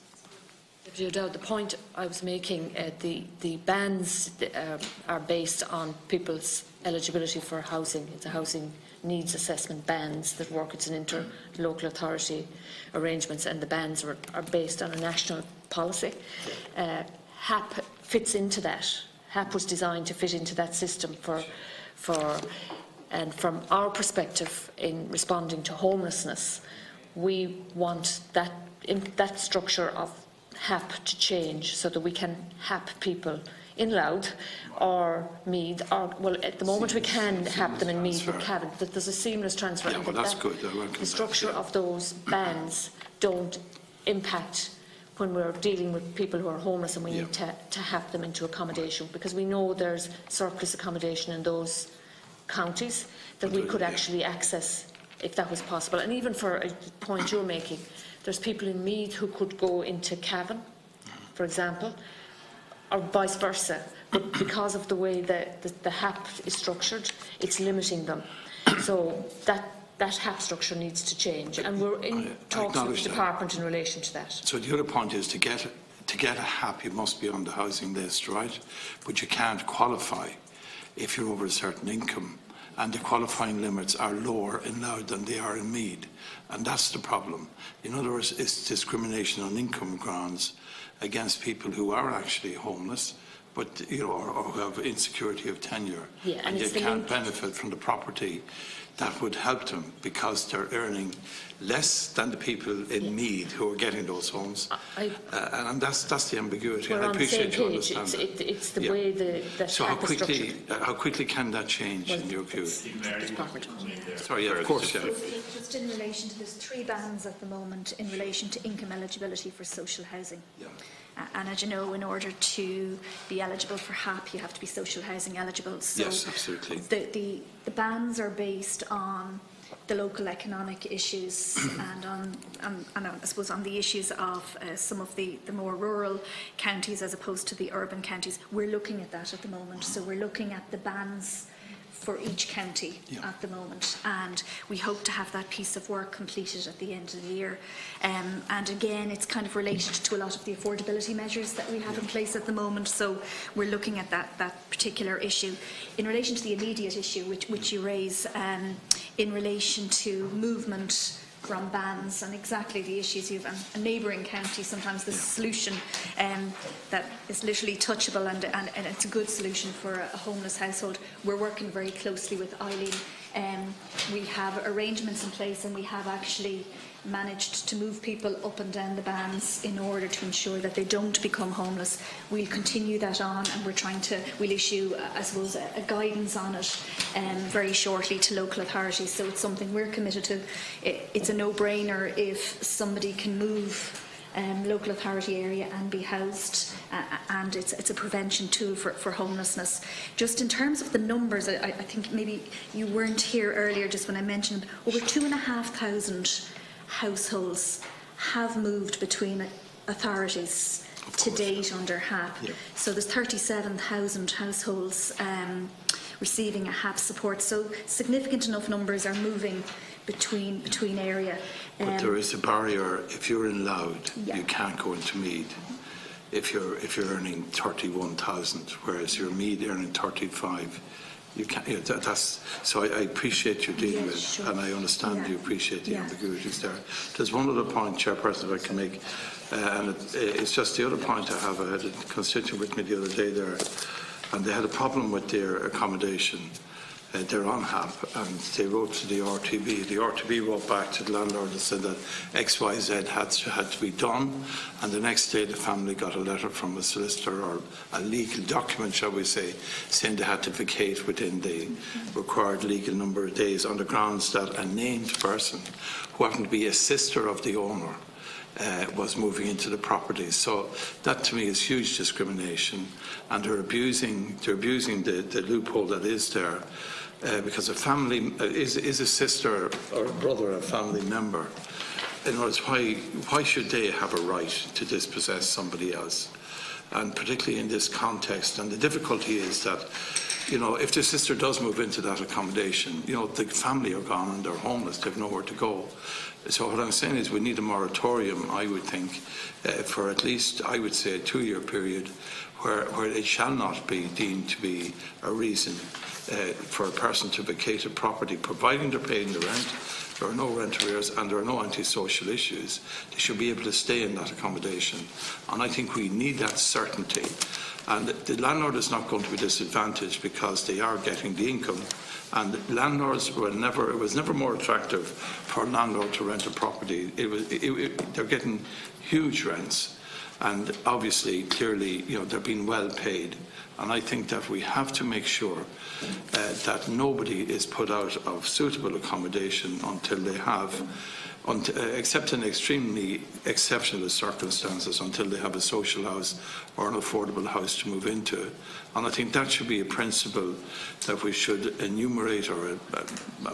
Deputy O'Dowd, the point I was making, the bans are based on people's eligibility for housing. It's a housing needs assessment bans that work. It's an inter-local authority arrangements, and the bans are based on a national policy. HAP fits into that. HAP was designed to fit into that system and from our perspective in responding to homelessness, we want that structure of HAP to change so that we can HAP people in Louth or Meath, or, well, at the moment we can HAP them in Meath, but Cavan, that there's a seamless transfer. Yeah, well, that's good. The structure of those bans don't impact when we're dealing with people who are homeless, and we need to HAP them into accommodation, because we know there's surplus accommodation in those counties that we could actually access if that was possible. And even for a point you're making, there's people in Meath who could go into Cavan, for example, or vice versa. But because of the way that the HAP is structured, it's limiting them. So that HAP structure needs to change, and we're in talks with the department in relation to that. So the other point is to get a HAP, you must be on the housing list, right? But you can't qualify if you're over a certain income, and the qualifying limits are lower in Louth than they are in Meath, and that's the problem. In other words, it's discrimination on income grounds against people who are actually homeless, but or who have insecurity of tenure, and they can't benefit from the property that would help them because they're earning less than the people in Meath who are getting those homes. And that's the ambiguity. And I appreciate you understand that. It's the way that so how quickly can that change in your view? Sorry, yeah, of course, yeah. Just in relation to, there's 3 bans at the moment in relation to income eligibility for social housing. Yeah. And as you know, in order to be eligible for HAP, you have to be social housing eligible. So yes, absolutely. The bans are based on the local economic issues and I suppose on the issues of some of the more rural counties as opposed to the urban counties. We're looking at that at the moment. So we're looking at the bans for each county at the moment, and we hope to have that piece of work completed at the end of the year. And again, it's kind of related to a lot of the affordability measures that we have in place at the moment, so we're looking at that particular issue. In relation to the immediate issue which you raise, in relation to movement from bans and exactly the issues you have a neighbouring county, sometimes the solution that is literally touchable and it's a good solution for a homeless household. We're working very closely with Eileen. We have arrangements in place, and we have actually managed to move people up and down the bands in order to ensure that they don't become homeless. We'll continue that on, and we'll issue, I suppose, a guidance on it very shortly to local authorities. So it's something we're committed to. It's a no-brainer if somebody can move local authority area and be housed, and it's a prevention tool for homelessness. Just in terms of the numbers, I think maybe you weren't here earlier just when I mentioned over 2,500 households have moved between authorities to date under HAP. Yep. So there's 37,000 households receiving a HAP support. So significant enough numbers are moving between area. But there is a barrier. If you're in Louth, Yeah. you can't go into Meath. If you're earning 31,000, whereas your Meath earning 35, you can't. That's so. I appreciate you dealing with, Sure. and I understand you appreciate the Yeah. ambiguities there. There's one other point, Chairperson, if I can make, and it's just the other point I have. I had a constituent with me the other day there, and they had a problem with their accommodation. They're on HAP, and they wrote to the RTB. The RTB wrote back to the landlord and said that XYZ had to be done, and the next day the family got a letter from a solicitor, or a legal document, shall we say, saying they had to vacate within the required legal number of days on the grounds that a named person, who happened to be a sister of the owner, was moving into the property. So that to me is huge discrimination, and they're abusing the loophole that is there. Because a family is a sister or a brother, a family member. In other words, why should they have a right to dispossess somebody else? And particularly in this context. And the difficulty is that, if the sister does move into that accommodation, the family are gone and they're homeless, they've nowhere to go. So what I'm saying is we need a moratorium, I would think, for at least, I would say, a 2-year period where it shall not be deemed to be a reason for a person to vacate a property, providing they're paying the rent, there are no rent arrears and there are no antisocial issues. They should be able to stay in that accommodation. And I think we need that certainty. And the landlord is not going to be disadvantaged because they are getting the income. And landlords it was never more attractive for a landlord to rent a property. They're getting huge rents. And obviously, clearly, they're being well paid. And I think that we have to make sure that nobody is put out of suitable accommodation until they have, except in extremely exceptional circumstances, until they have a social house or an affordable house to move into. And I think that should be a principle that we should enumerate, or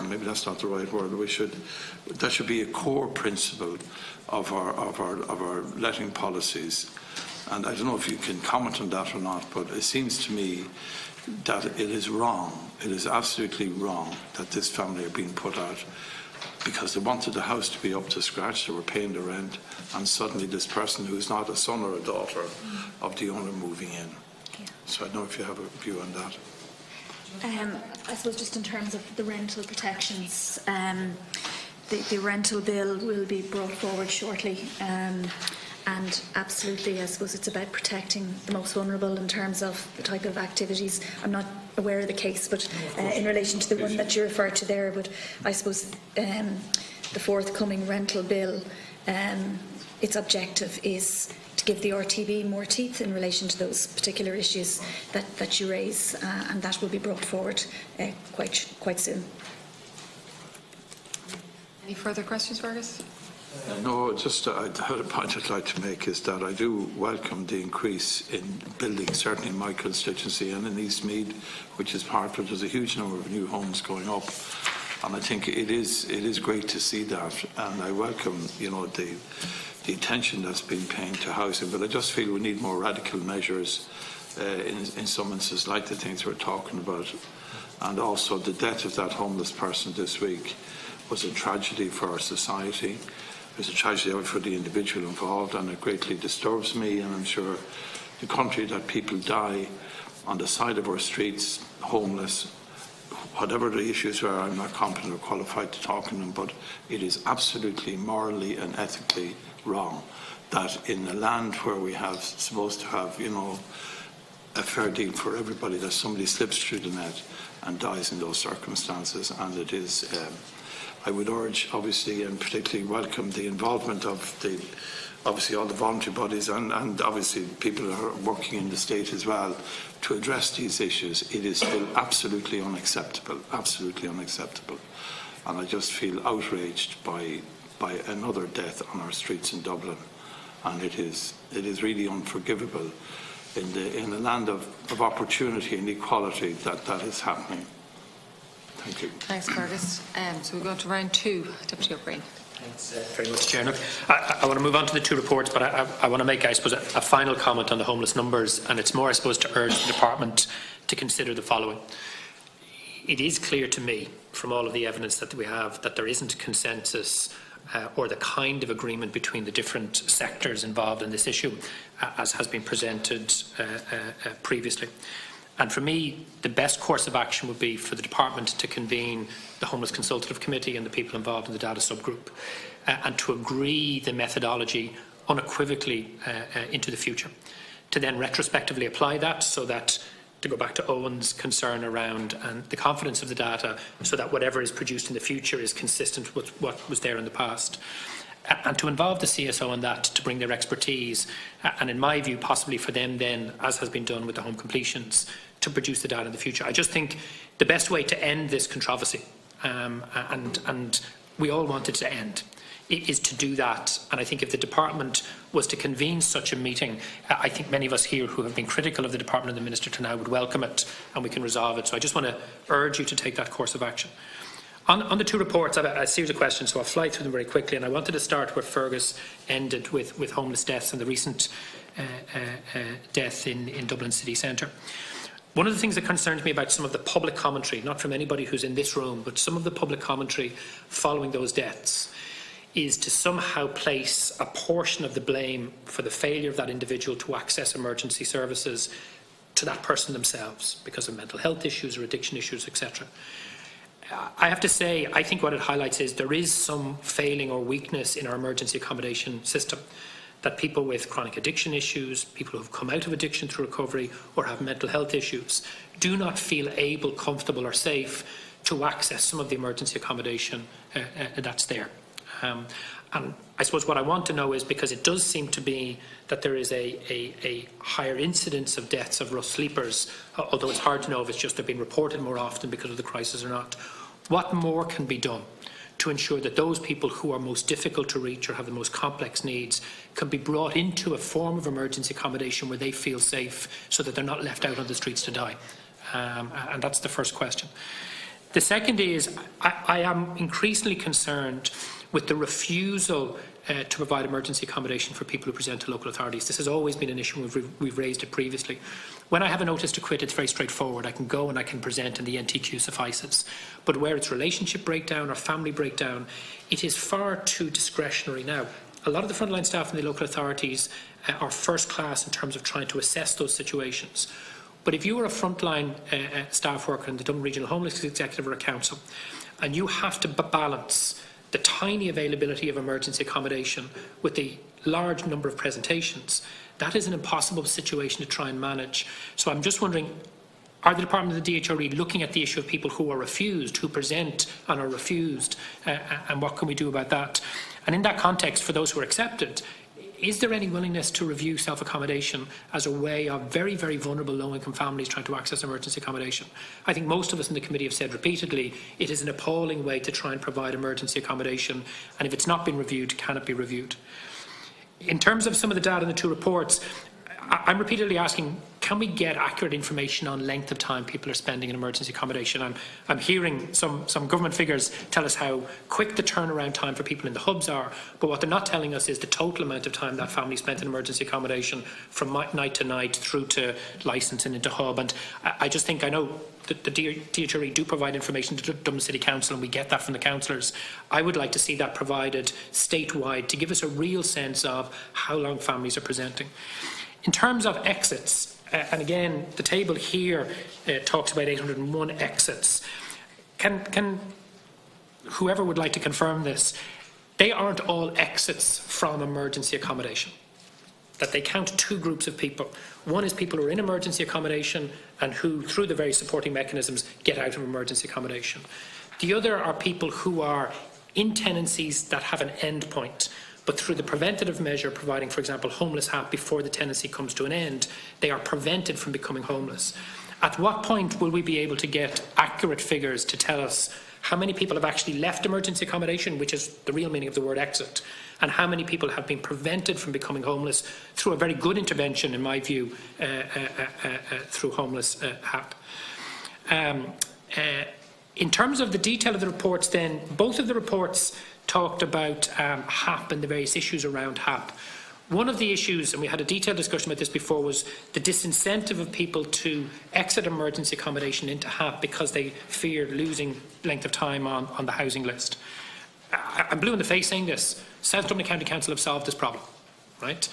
maybe that's not the right word, but that should be a core principle of our letting policies. And I don't know if you can comment on that or not, but it seems to me that it is wrong. It is absolutely wrong that this family are being put out because they wanted the house to be up to scratch, they were paying the rent, and suddenly this person who is not a son or a daughter of the owner moving in. Yeah. So I don't know if you have a view on that. I suppose just in terms of the rental protections, the rental bill will be brought forward shortly. And absolutely, I suppose it's about protecting the most vulnerable in terms of the type of activities. I'm not aware of the case, but in relation to the one that you referred to there, but I suppose the forthcoming rental bill, its objective is to give the RTB more teeth in relation to those particular issues that you raise, and that will be brought forward quite soon. Any further questions, Fergus? No, just the other point I'd like to make is that I do welcome the increase in building, certainly in my constituency and in East Meath, which is part of it. There's a huge number of new homes going up, and I think it is great to see that, and I welcome the attention that's been paid to housing, but I just feel we need more radical measures in some instances, like the things we're talking about. And also the death of that homeless person this week was a tragedy for our society. It was a tragedy for the individual involved, and it greatly disturbs me, and I'm sure the country that people die on the side of our streets, homeless, whatever the issues are, I'm not competent or qualified to talk on them, but it is absolutely morally and ethically wrong that in a land where we have supposed to have, a fair deal for everybody, that somebody slips through the net and dies in those circumstances. And it is, I would urge, obviously, and particularly welcome the involvement of obviously all the voluntary bodies and obviously people who are working in the state as well to address these issues. It is still absolutely unacceptable, and I just feel outraged by another death on our streets in Dublin, and it is really unforgivable in a land of opportunity and equality that is happening. Thank you. Thanks, Fergus. So we go to round 2, Deputy O'Brien. Thanks very much, Chair. Look, I want to move on to the 2 reports, but I want to make, I suppose, a final comment on the homeless numbers, and it's more, I suppose, to urge the Department to consider the following. It is clear to me from all of the evidence that we have that there isn't consensus or the kind of agreement between the different sectors involved in this issue, as has been presented previously. And for me, the best course of action would be for the Department to convene the Homeless Consultative Committee and the people involved in the data subgroup and to agree the methodology unequivocally into the future. To then retrospectively apply that so that, to go back to Owen's concern around and the confidence of the data, so that whatever is produced in the future is consistent with what was there in the past. And to involve the CSO in that, to bring their expertise, and in my view, possibly for them then, as has been done with the home completions, to produce the data in the future. I just think the best way to end this controversy, and we all want it to end, is to do that. And I think if the Department was to convene such a meeting, I think many of us here who have been critical of the Department and the Minister to now would welcome it, and we can resolve it. So I just want to urge you to take that course of action. On the two reports, I have a series of questions, so I'll fly through them very quickly. And I wanted to start where Fergus ended with homeless deaths and the recent death in Dublin city centre. One of the things that concerns me about some of the public commentary, not from anybody who's in this room, but some of the public commentary following those deaths, is to somehow place a portion of the blame for the failure of that individual to access emergency services to that person themselves because of mental health issues or addiction issues, etc. I have to say, I think what it highlights is there is some failing or weakness in our emergency accommodation system, that people with chronic addiction issues, people who have come out of addiction through recovery or have mental health issues, do not feel able, comfortable or safe to access some of the emergency accommodation that's there. And I suppose what I want to know is, because it does seem to be that there is a higher incidence of deaths of rough sleepers, although it's hard to know if it's just they're being reported more often because of the crisis or not. What more can be done to ensure that those people who are most difficult to reach or have the most complex needs can be brought into a form of emergency accommodation where they feel safe, so that they're not left out on the streets to die? And that's the first question. The second is, I am increasingly concerned with the refusal to provide emergency accommodation for people who present to local authorities. This has always been an issue, we've raised it previously. When I have a notice to quit, it's very straightforward. I can go and I can present and the NTQ suffices. But where it's relationship breakdown or family breakdown, it is far too discretionary now. A lot of the frontline staff in the local authorities are first class in terms of trying to assess those situations. But if you are a frontline staff worker in the Dublin Regional Homeless Executive or a council, and you have to balance the tiny availability of emergency accommodation with the large number of presentations, that is an impossible situation to try and manage. So I'm just wondering, are the Department of the DHRE looking at the issue of people who are refused, who present and are refused, and what can we do about that? And in that context, for those who are accepted, is there any willingness to review self-accommodation as a way of very, very vulnerable low-income families trying to access emergency accommodation? I think most of us in the committee have said repeatedly it is an appalling way to try and provide emergency accommodation, and if it's not been reviewed, can it be reviewed? In terms of some of the data in the two reports, I'm repeatedly asking, can we get accurate information on length of time people are spending in emergency accommodation? I'm hearing some government figures tell us how quick the turnaround time for people in the hubs are, but what they're not telling us is the total amount of time that family spent in emergency accommodation from night to night through to licensing into hub. And I just think, I know that the DHRE do provide information to Dublin City Council, and we get that from the councillors. I would like to see that provided statewide to give us a real sense of how long families are presenting. In terms of exits, and again, the table here talks about 801 exits. Can whoever would like to confirm this, they aren't all exits from emergency accommodation. That they count two groups of people. One is people who are in emergency accommodation and who, through the various supporting mechanisms, get out of emergency accommodation. The other are people who are in tenancies that have an end point, but through the preventative measure, providing, for example, homeless HAP before the tenancy comes to an end, they are prevented from becoming homeless. At what point will we be able to get accurate figures to tell us how many people have actually left emergency accommodation, which is the real meaning of the word exit, and how many people have been prevented from becoming homeless through a very good intervention, in my view, through homeless HAP? In terms of the detail of the reports then, both of the reports talked about HAP and the various issues around HAP. One of the issues, and we had a detailed discussion about this before, was the disincentive of people to exit emergency accommodation into HAP because they feared losing length of time on the housing list. I'm blue in the face saying this. South Dublin County Council have solved this problem, right?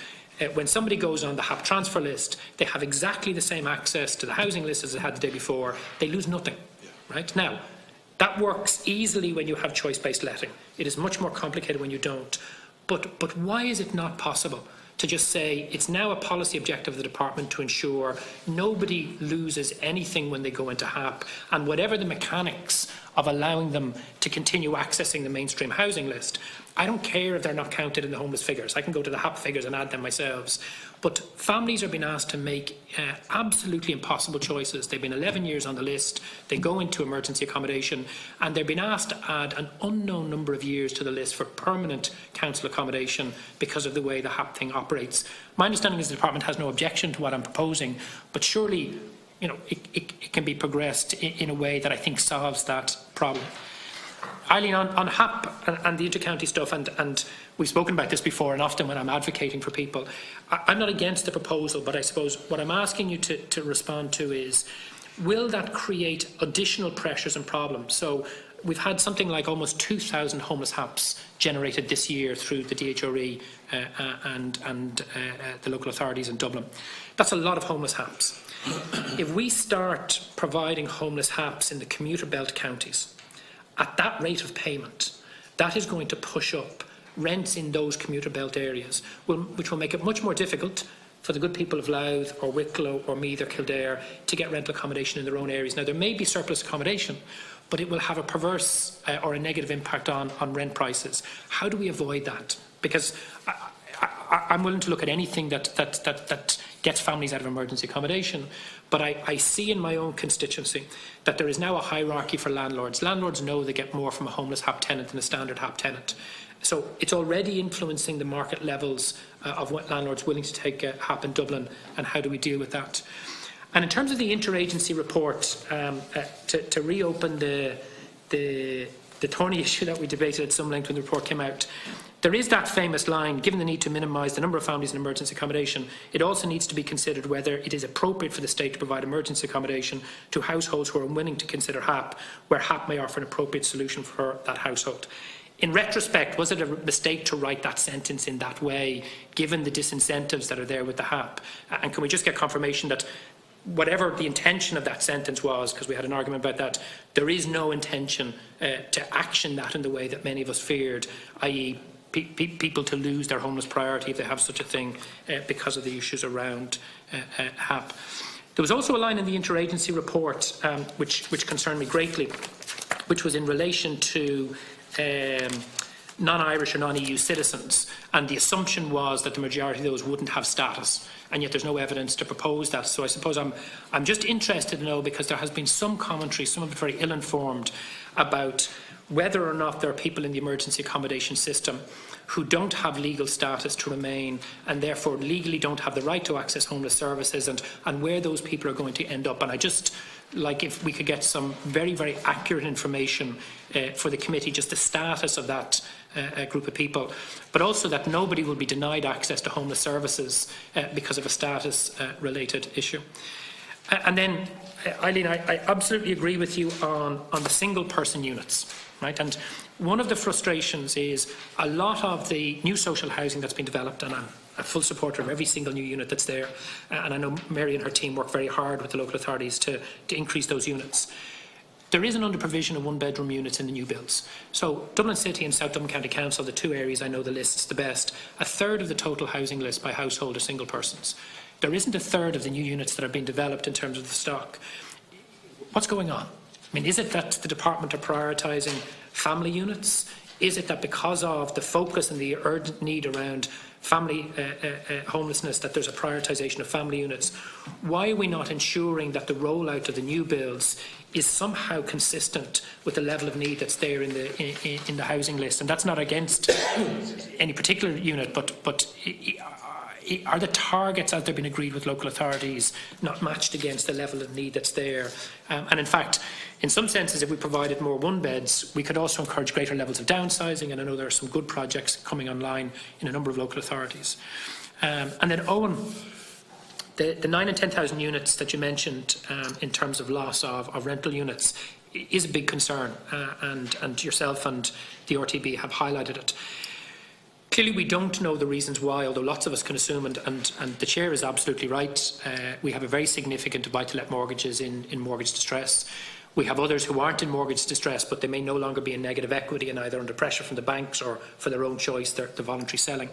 When somebody goes on the HAP transfer list, they have exactly the same access to the housing list as they had the day before. They lose nothing, right? Now, that works easily when you have choice-based letting. It is much more complicated when you don't. But why is it not possible to just say it's now a policy objective of the department to ensure nobody loses anything when they go into HAP, and whatever the mechanics of allowing them to continue accessing the mainstream housing list, I don't care if they're not counted in the homeless figures. I can go to the HAP figures and add them myself. But families are being asked to make absolutely impossible choices. They've been 11 years on the list, they go into emergency accommodation, and they're being asked to add an unknown number of years to the list for permanent council accommodation because of the way the HAP thing operates. My understanding is the department has no objection to what I'm proposing, but surely, you know, it can be progressed in a way that I think solves that problem. Eileen, on HAP and the inter-county stuff, and we've spoken about this before, and often when I'm advocating for people, I'm not against the proposal, but I suppose what I'm asking you to respond to is, will that create additional pressures and problems? So we've had something like almost 2,000 homeless HAPs generated this year through the DHRE and the local authorities in Dublin. That's a lot of homeless HAPs. If we start providing homeless HAPs in the commuter belt counties, at that rate of payment, that is going to push up rents in those commuter belt areas, which will make it much more difficult for the good people of Louth or Wicklow or Meath or Kildare to get rental accommodation in their own areas. Now, there may be surplus accommodation, but it will have a perverse or a negative impact on rent prices. How do we avoid that? Because I'm willing to look at anything that gets families out of emergency accommodation, but I see in my own constituency that there is now a hierarchy for landlords. Landlords know they get more from a homeless HAP tenant than a standard HAP tenant. So it's already influencing the market levels of what landlords are willing to take HAP in Dublin, and how do we deal with that? And in terms of the interagency report, to reopen the thorny issue that we debated at some length when the report came out, there is that famous line, given the need to minimise the number of families in emergency accommodation, it also needs to be considered whether it is appropriate for the state to provide emergency accommodation to households who are unwilling to consider HAP, where HAP may offer an appropriate solution for that household. In retrospect, was it a mistake to write that sentence in that way, given the disincentives that are there with the HAP? And can we just get confirmation that whatever the intention of that sentence was, because we had an argument about that, there is no intention to action that in the way that many of us feared, i.e. people to lose their homeless priority if they have such a thing because of the issues around HAP. There was also a line in the interagency report which concerned me greatly, which was in relation to non-Irish or non-EU citizens, and the assumption was that the majority of those wouldn't have status, and yet there's no evidence to propose that. So I suppose I'm just interested to know, because there has been some commentary, some of it very ill-informed, about whether or not there are people in the emergency accommodation system who don't have legal status to remain and therefore legally don't have the right to access homeless services, and where those people are going to end up. And I just like if we could get some very, very accurate information for the committee, just the status of that group of people, but also that nobody will be denied access to homeless services because of a status-related issue. And then, Eileen, I absolutely agree with you on the single-person units, right? And one of the frustrations is a lot of the new social housing that's been developed, and I'm a full supporter of every single new unit that's there, and I know Mary and her team work very hard with the local authorities to increase those units. There is an under-provision of one-bedroom units in the new builds. So Dublin City and South Dublin County Council, the two areas I know the lists the best, a third of the total housing list by household are single persons. There isn't a third of the new units that are being developed in terms of the stock. What's going on? I mean, is it that the department are prioritising family units? Is it that because of the focus and the urgent need around family homelessness that there's a prioritisation of family units? Why are we not ensuring that the rollout of the new builds is somehow consistent with the level of need that's there in the housing list? And that's not against any particular unit, but are the targets as they've been agreed with local authorities not matched against the level of need that's there? And in fact, in some senses, if we provided more one-beds, we could also encourage greater levels of downsizing, and I know there are some good projects coming online in a number of local authorities. And then, Owen, the 9 and 10,000 units that you mentioned in terms of loss of rental units is a big concern, and yourself and the RTB have highlighted it. Clearly, we don't know the reasons why, although lots of us can assume, and the Chair is absolutely right. We have a very significant buy-to-let mortgages in mortgage distress. We have others who aren't in mortgage distress, but they may no longer be in negative equity and either under pressure from the banks or for their own choice, the voluntary selling.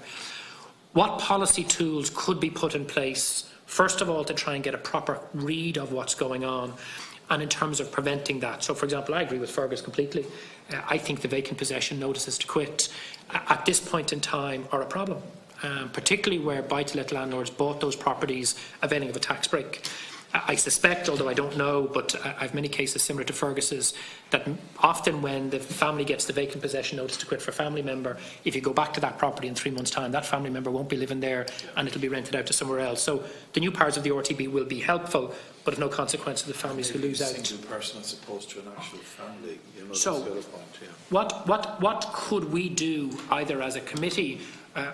What policy tools could be put in place, first of all, to try and get a proper read of what's going on, and in terms of preventing that? So, for example, I agree with Fergus completely. I think the vacant possession notices to quit at this point in time are a problem, particularly where buy-to-let landlords bought those properties availing of a tax break. I suspect, although I don't know, but I have many cases similar to Fergus's, that often when the family gets the vacant possession notice to quit for a family member, if you go back to that property in 3 months' time, that family member won't be living there and it'll be rented out to somewhere else. So the new powers of the RTB will be helpful, but of no consequence to the families who lose out. A single person as opposed to an actual family, you know, so that's the other point, yeah. What could we do, either as a committee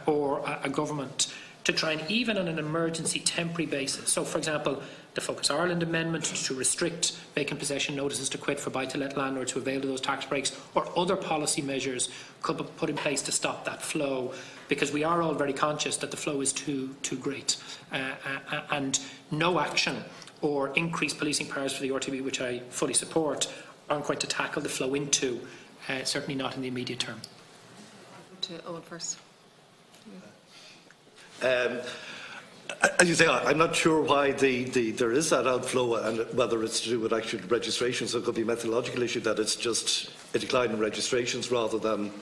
or a government, to try and, even on an emergency temporary basis, so for example, the Focus Ireland amendment to restrict vacant possession notices to quit for buy-to-let landlords who avail of those tax breaks, or other policy measures could be put in place to stop that flow, because we are all very conscious that the flow is too great, and no action or increased policing powers for the RTB, which I fully support, aren't going to tackle the flow into, certainly not in the immediate term. To Owen first. As you say, I'm not sure why there is that outflow, and whether it's to do with actual registrations. So it could be a methodological issue that it's just a decline in registrations rather than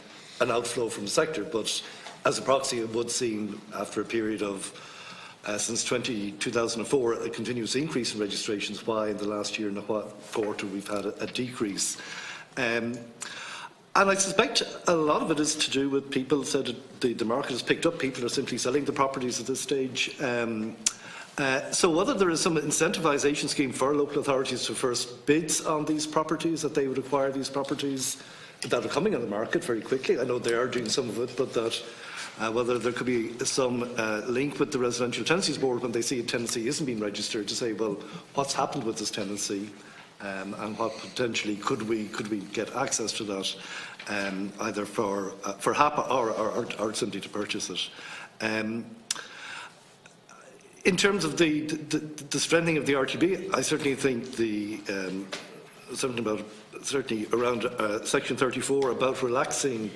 an outflow from the sector. But as a proxy, it would seem, after a period of since 2004, a continuous increase in registrations, why in the last year and a quarter we've had a decrease. And I suspect a lot of it is to do with people said the market has picked up. People are simply selling the properties at this stage. So whether there is some incentivisation scheme for local authorities to first bids on these properties, that they would acquire these properties that are coming on the market very quickly. I know they are doing some of it, but that whether there could be some link with the Residential Tenancies Board when they see a tenancy isn't being registered, to say, well, what's happened with this tenancy? And what potentially could we get access to that, either for HAPA or simply to purchase it. In terms of the strengthening of the RTB, I certainly think certainly around Section 34 about relaxing,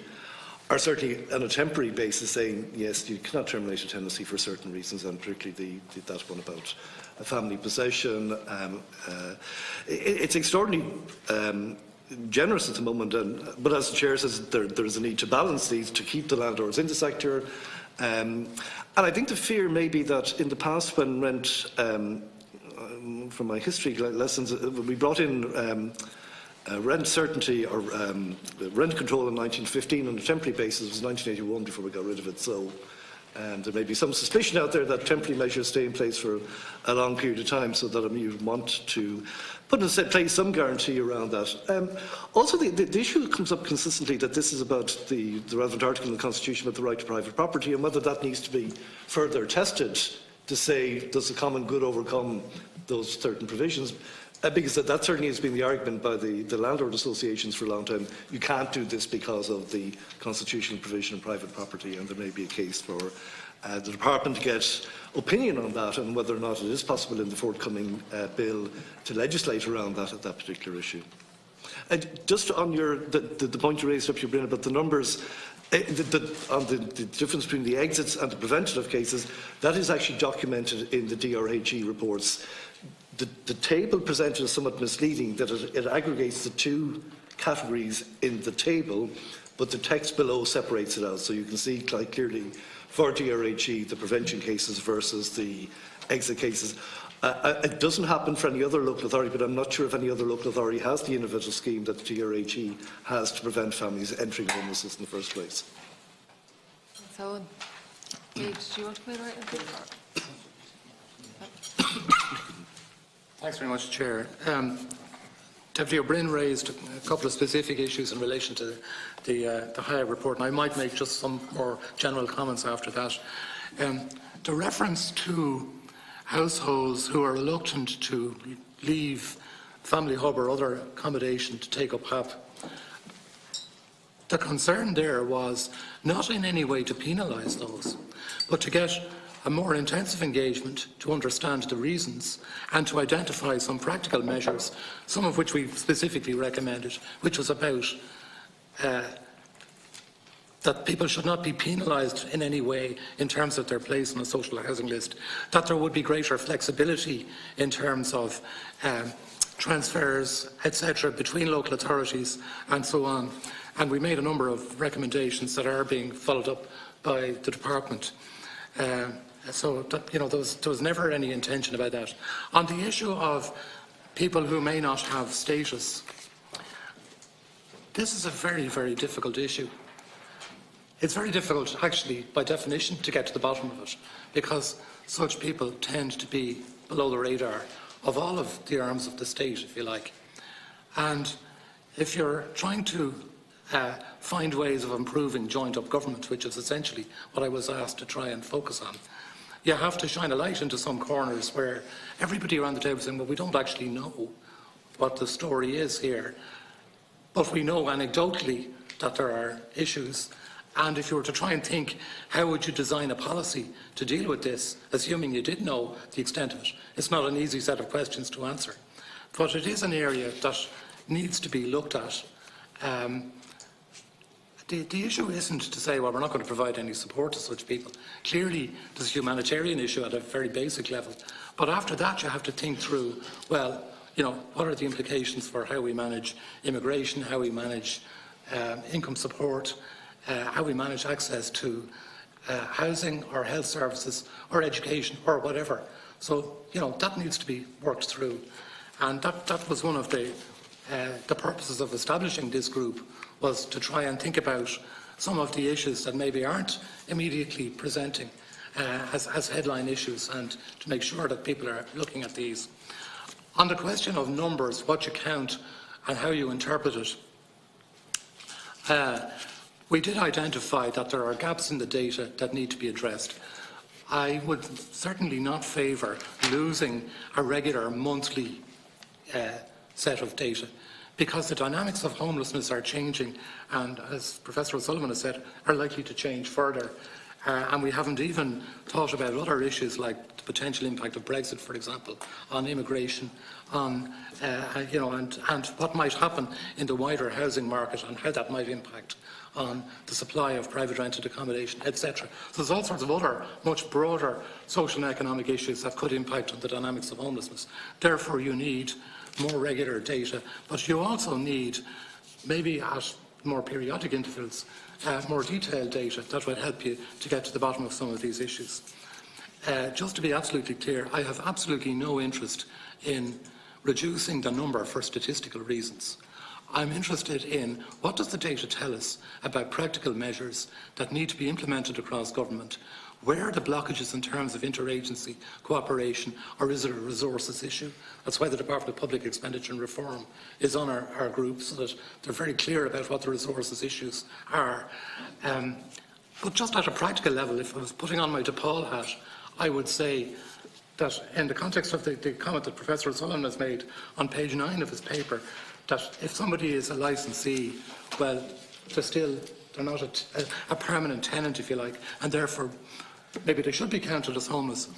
or certainly on a temporary basis saying yes, you cannot terminate a tenancy for certain reasons, and particularly that one about a family possession. It's extraordinarily generous at the moment, but as the Chair says, there is a need to balance these to keep the landlords in the sector. And I think the fear may be that in the past, when rent, from my history lessons, we brought in rent certainty or rent control in 1915 on a temporary basis. It was 1981 before we got rid of it. So there may be some suspicion out there that temporary measures stay in place for a long period of time, so that you want to put in place some guarantee around that. Also, the issue comes up consistently that this is about the relevant article in the Constitution about the right to private property, and whether that needs to be further tested to say, does the common good overcome those certain provisions? Because that certainly has been the argument by the landlord associations for a long time. You can't do this because of the constitutional provision of private property, and there may be a case for the Department to get opinion on that, and whether or not it is possible in the forthcoming bill to legislate around that particular issue. Just on the point you raised up, Brian, about the numbers, on the difference between the exits and the preventative cases, that is actually documented in the DRHE reports. The table presented is somewhat misleading, that it aggregates the two categories in the table, but the text below separates it out. So you can see quite clearly for DRHE the prevention cases versus the exit cases. It doesn't happen for any other local authority, but I'm not sure if any other local authority has the innovative scheme that the DRHE has to prevent families entering homelessness in the first place. So, Dave, do you want to play right into it? Thanks very much, Chair. Deputy O'Brien raised a couple of specific issues in relation to the higher report, and I might make just some more general comments after that. The reference to households who are reluctant to leave family hub or other accommodation to take up HAP, the concern there was not in any way to penalise those, but to get a more intensive engagement to understand the reasons and to identify some practical measures, some of which we specifically recommended, which was about that people should not be penalised in any way in terms of their place on a social housing list, that there would be greater flexibility in terms of transfers, etc., between local authorities and so on. And we made a number of recommendations that are being followed up by the department. So that, there was never any intention about that. On the issue of people who may not have status, this is a very, very difficult issue. It's very difficult, actually, by definition, to get to the bottom of it, because such people tend to be below the radar of all of the arms of the state, if you like. And if you're trying to find ways of improving joined-up government, which is essentially what I was asked to try and focus on, you have to shine a light into some corners where everybody around the table is saying, well, we don't actually know what the story is here, but we know anecdotally that there are issues. And if you were to try and think, how would you design a policy to deal with this, assuming you did know the extent of it, it's not an easy set of questions to answer. But it is an area that needs to be looked at. The issue isn't to say, well, we're not going to provide any support to such people. Clearly, there's a humanitarian issue at a very basic level. But after that, you have to think through, well, what are the implications for how we manage immigration, how we manage income support, how we manage access to housing or health services or education or whatever. So, that needs to be worked through. And that was one of the purposes of establishing this group, was to try and think about some of the issues that maybe aren't immediately presenting as headline issues, and to make sure that people are looking at these. On the question of numbers, what you count and how you interpret it, we did identify that there are gaps in the data that need to be addressed. I would certainly not favour losing a regular monthly set of data, because the dynamics of homelessness are changing, and as Professor O'Sullivan has said, are likely to change further. And we haven't even thought about other issues like the potential impact of Brexit, for example, on immigration, on and what might happen in the wider housing market and how that might impact on the supply of private rented accommodation, etc. So there's all sorts of other, much broader social and economic issues that could impact on the dynamics of homelessness. Therefore, you need more regular data, but you also need, maybe at more periodic intervals, more detailed data that will help you to get to the bottom of some of these issues. Just to be absolutely clear, I have absolutely no interest in reducing the number for statistical reasons. I'm interested in what does the data tell us about practical measures that need to be implemented across government. Where are the blockages in terms of interagency cooperation, or is it a resources issue? That's why the Department of Public Expenditure and Reform is on our group, so that they're very clear about what the resources issues are. But just at a practical level, if I was putting on my DePaul hat, I would say that in the context of the comment that Professor O'Sullivan has made on page 9 of his paper, that if somebody is a licensee, well, they're not a permanent tenant, if you like, and therefore maybe they should be counted as homeless.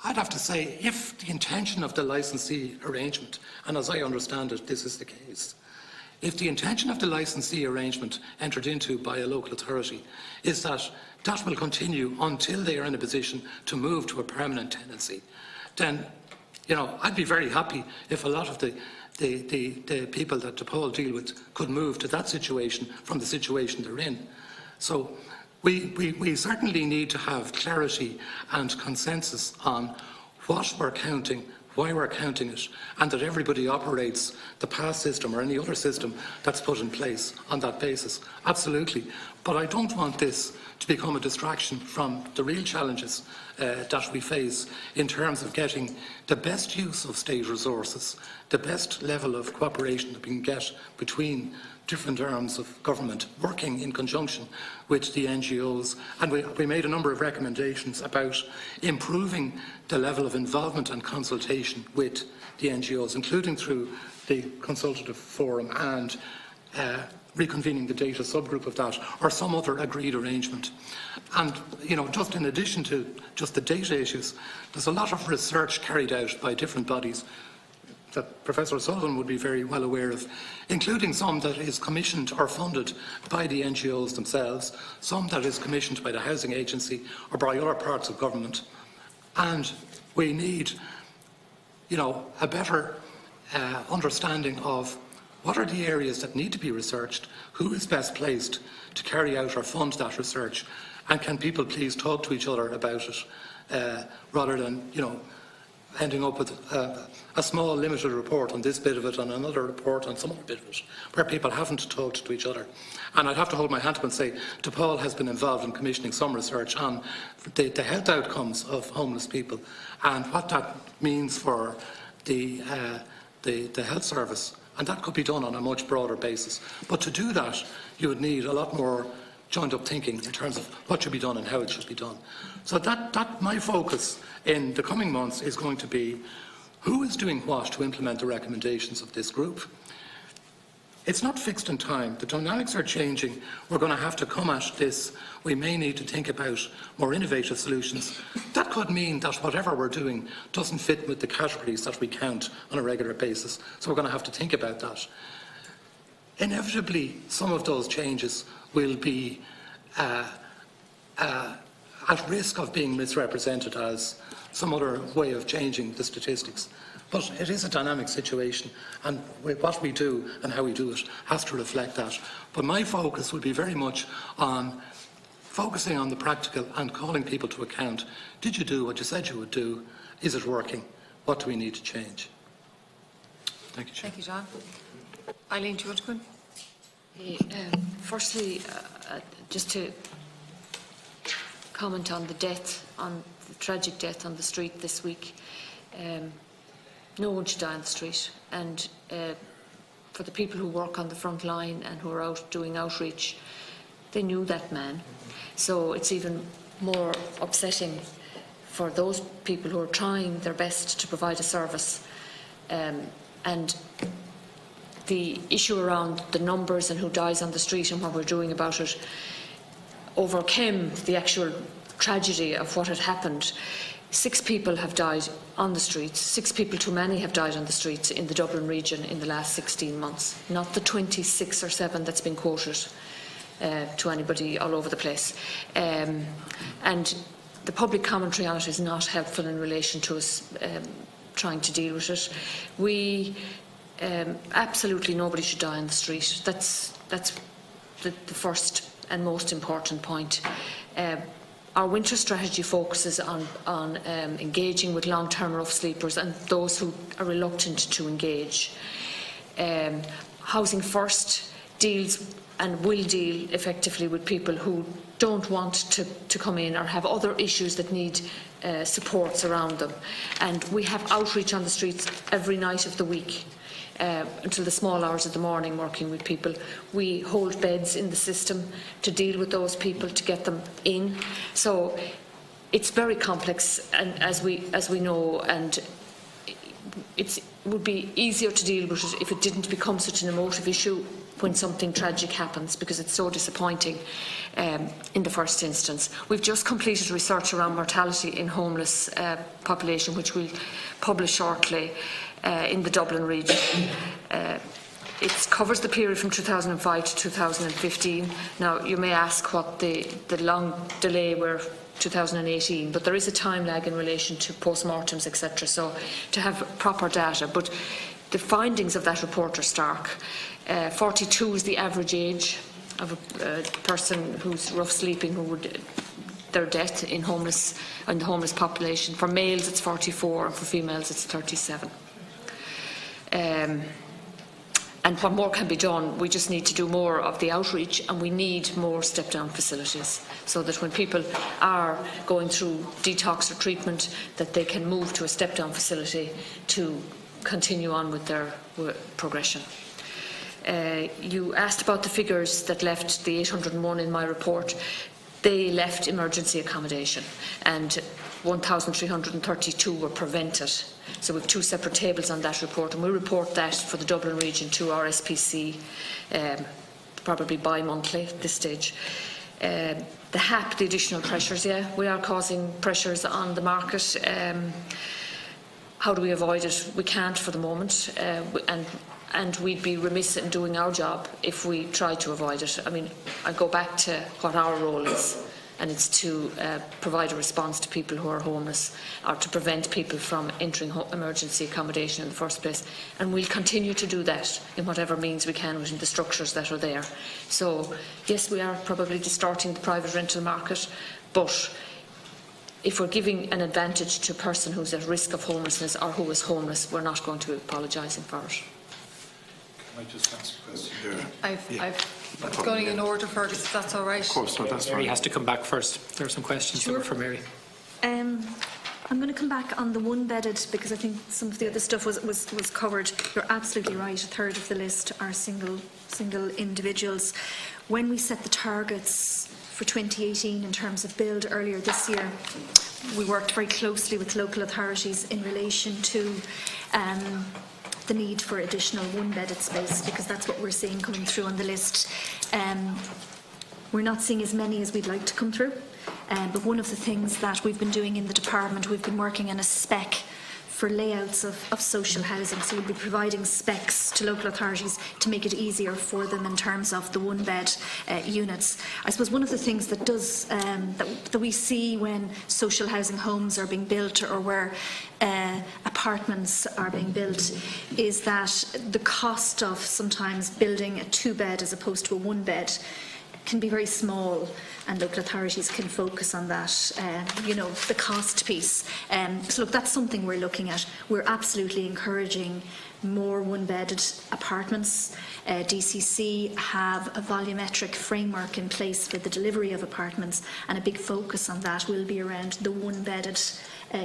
I'd have to say, if the intention of the licensee arrangement, and as I understand it, this is the case, if the intention of the licensee arrangement entered into by a local authority is that that will continue until they are in a position to move to a permanent tenancy, then, I'd be very happy if a lot of the people that DePaul deal with could move to that situation from the situation they're in. So we certainly need to have clarity and consensus on what we're counting, why we're counting it, and that everybody operates the PASS system or any other system that's put in place on that basis. Absolutely. But I don't want this to become a distraction from the real challenges that we face in terms of getting the best use of state resources, the best level of cooperation that we can get between different arms of government working in conjunction with the NGOs, and we made a number of recommendations about improving the level of involvement and consultation with the NGOs, including through the consultative forum and reconvening the data subgroup of that, or some other agreed arrangement. And, you know, just in addition to just the data issues, there's a lot of research carried out by different bodies that Professor Sullivan would be very well aware of, including some that is commissioned or funded by the NGOs themselves, some that is commissioned by the Housing Agency or by other parts of government. And we need, you know, a better understanding of what are the areas that need to be researched, who is best placed to carry out or fund that research, and can people please talk to each other about it, rather than, you know, ending up with a small limited report on this bit of it and another report on some other bit of it, where people haven't talked to each other. And I'd have to hold my hand up and say, DePaul has been involved in commissioning some research on the health outcomes of homeless people and what that means for the health service. And that could be done on a much broader basis. But to do that, you would need a lot more joined up thinking in terms of what should be done and how it should be done. So that my focus in the coming months is going to be who is doing what to implement the recommendations of this group. It's not fixed in time. The dynamics are changing. We're going to have to come at this. We may need to think about more innovative solutions. That could mean that whatever we're doing doesn't fit with the categories that we count on a regular basis. So we're going to have to think about that. Inevitably, some of those changes will be at risk of being misrepresented as some other way of changing the statistics. But it is a dynamic situation, and what we do and how we do it has to reflect that. But my focus will be very much on focusing on the practical and calling people to account. Did you do what you said you would do? Is it working? What do we need to change? Thank you, Chair. Thank you, John. Eileen, do you want to go in? Firstly, just to comment on the tragic death on the street this week. No one should die on the street, and for the people who work on the front line and who are out doing outreach, they knew that man. So it's even more upsetting for those people who are trying their best to provide a service. And the issue around the numbers and who dies on the street and what we're doing about it overcame the actual tragedy of what had happened. 6 people have died on the streets. 6 people too many have died on the streets in the Dublin region in the last 16 months, not the 26 or 7 that's been quoted to anybody all over the place. And the public commentary on it is not helpful in relation to us trying to deal with it. We absolutely nobody should die on the street. That's the first and most important point. Our winter strategy focuses on engaging with long-term rough sleepers and those who are reluctant to engage. Housing First deals and will deal effectively with people who don't want to come in or have other issues that need supports around them. And we have outreach on the streets every night of the week. Until the small hours of the morning, working with people. We hold beds in the system to deal with those people, to get them in. So it's very complex, and as we know, and it would be easier to deal with it if it didn't become such an emotive issue when something tragic happens, because it's so disappointing in the first instance. We've just completed research around mortality in homeless population, which we'll publish shortly. In the Dublin region. It covers the period from 2005 to 2015. Now, you may ask what the long delay were 2018, but there is a time lag in relation to post-mortems, etc., so to have proper data. But the findings of that report are stark. 42 is the average age of a person who's rough sleeping, who would their death in the homeless population. For males, it's 44, and for females, it's 37. And what more can be done? We just need to do more of the outreach, and we need more step-down facilities, so that when people are going through detox or treatment, that they can move to a step-down facility to continue on with their progression. You asked about the figures that left the 801 in my report. They left emergency accommodation, and 1,332 were prevented. So we have two separate tables on that report, and we report that for the Dublin region to our SPC, probably bi-monthly at this stage. The HAP, the additional pressures, yeah, we are causing pressures on the market. How do we avoid it? We can't for the moment, and we'd be remiss in doing our job if we tried to avoid it. I mean, I go back to what our role is, and it's to provide a response to people who are homeless, or to prevent people from entering emergency accommodation in the first place. And we'll continue to do that in whatever means we can within the structures that are there. So, yes, we are probably distorting the private rental market, but if we're giving an advantage to a person who's at risk of homelessness or who is homeless, we're not going to be apologising for it. Can I just ask a question here? I've going in order, Fergus, if that's all right. Of course, no, that's fine. Mary has to come back first. There are some questions Sure. for Mary. I'm going to come back on the one-bedded, because I think some of the other stuff was covered. You're absolutely right. A third of the list are single individuals. When we set the targets for 2018 in terms of build earlier this year, we worked very closely with local authorities in relation to the need for additional one-bedded space, because that's what we're seeing coming through on the list. We're not seeing as many as we'd like to come through, but one of the things that we've been doing in the department, we've been working on a spec for layouts of social housing. So we'll be providing specs to local authorities to make it easier for them in terms of the one-bed units. I suppose one of the things that does that we see when social housing homes are being built, or where apartments are being built, is that the cost of sometimes building a two-bed as opposed to a one-bed can be very small, and local authorities can focus on that, the cost piece. So look, that's something we're looking at. We're absolutely encouraging more one-bedded apartments. DCC have a volumetric framework in place for the delivery of apartments, and a big focus on that will be around the one-bedded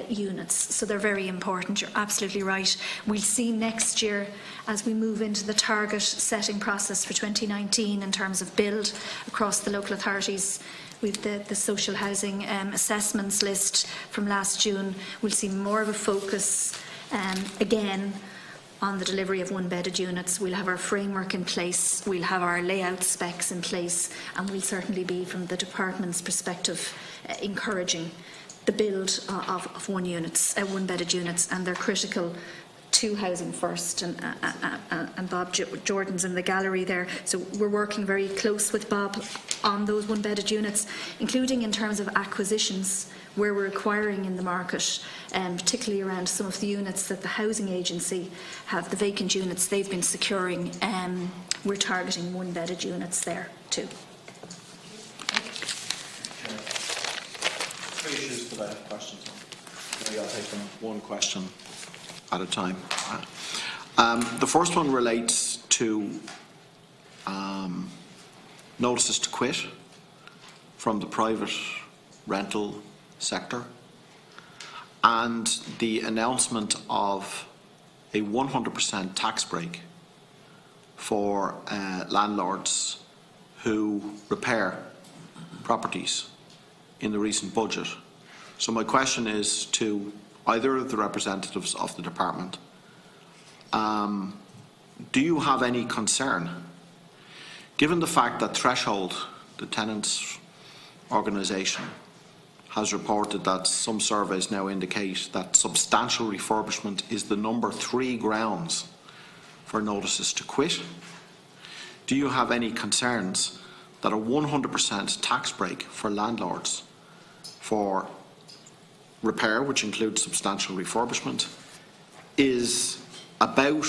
units. So they're very important. You're absolutely right. We'll see next year, as we move into the target setting process for 2019 in terms of build across the local authorities, with the social housing assessments list from last June, we'll see more of a focus again on the delivery of one-bedded units. We'll have our framework in place, we'll have our layout specs in place, and we'll certainly be, from the department's perspective, encouraging the build of one-bedded units, and they're critical to Housing First, and Bob Jordan's in the gallery there. So we're working very close with Bob on those one-bedded units, including in terms of acquisitions where we're acquiring in the market, particularly around some of the units that the housing agency have, the vacant units they've been securing. We're targeting one-bedded units there too. Three issues that I have questions on. Maybe I'll take them one question at a time. The first one relates to notices to quit from the private rental sector, and the announcement of a 100% tax break for landlords who repair properties in the recent budget. So my question is to either of the representatives of the department, do you have any concern, given the fact that Threshold, the tenants' organisation, has reported that some surveys now indicate that substantial refurbishment is the number 3 grounds for notices to quit? Do you have any concerns that a 100% tax break for landlords for repair, which includes substantial refurbishment, is about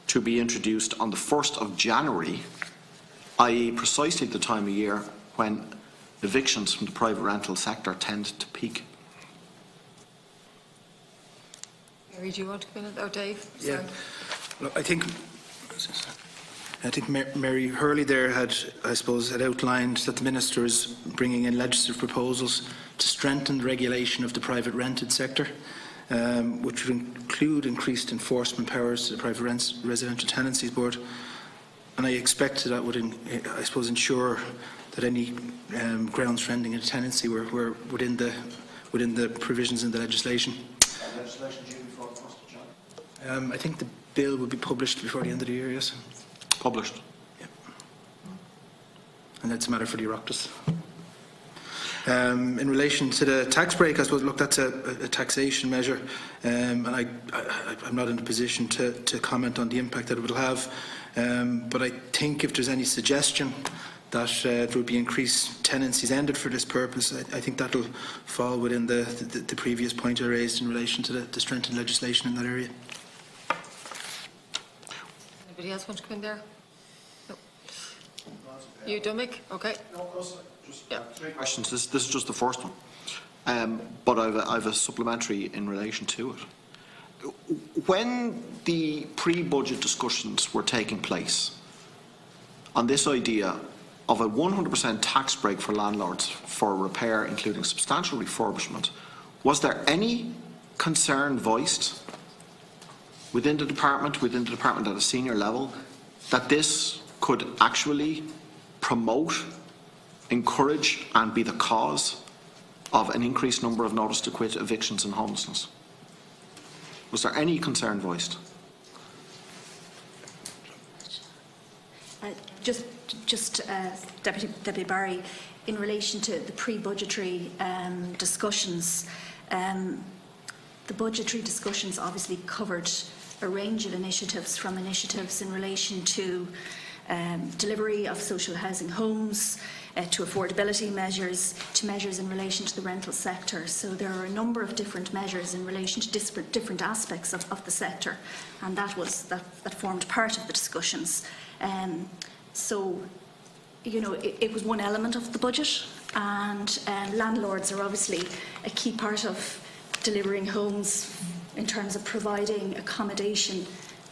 to be introduced on the 1st of January, i.e. precisely the time of year when evictions from the private rental sector tend to peak? Mary, do you want to come in? Or Dave? Yeah. Look, I think Mary Hurley there had outlined that the Minister is bringing in legislative proposals to strengthen the regulation of the private rented sector, which would include increased enforcement powers to the Private Residential Tenancies Board. and I expect that would, I suppose, ensure that any grounds for ending a tenancy were within the provisions in the legislation. Legislation due before the 1st of January? I think the bill will be published before the end of the year, yes. Published? Yeah. And that's a matter for the Oireachtas. In relation to the tax break, I suppose, look, that's a taxation measure, and I'm not in a position to comment on the impact that it will have, but I think if there's any suggestion that there would be increased tenancies ended for this purpose, I think that will fall within the previous point I raised in relation to the strengthened legislation in that area. Anybody else want to come in there? No. You, Mick? Okay. Yeah. 3 questions. This is just the first one, but I've a supplementary in relation to it. When the pre-budget discussions were taking place on this idea of a 100% tax break for landlords for repair, including substantial refurbishment, was there any concern voiced within the department at a senior level, that this could actually promote, encourage and be the cause of an increased number of notice to quit evictions and homelessness? Was there any concern voiced? Deputy Barry, in relation to the pre-budgetary discussions, the budgetary discussions obviously covered a range of initiatives, from initiatives in relation to delivery of social housing homes, to affordability measures, to measures in relation to the rental sector. So there are a number of different measures in relation to different aspects of the sector, and that formed part of the discussions. So, you know, it was one element of the budget, and landlords are obviously a key part of delivering homes in terms of providing accommodation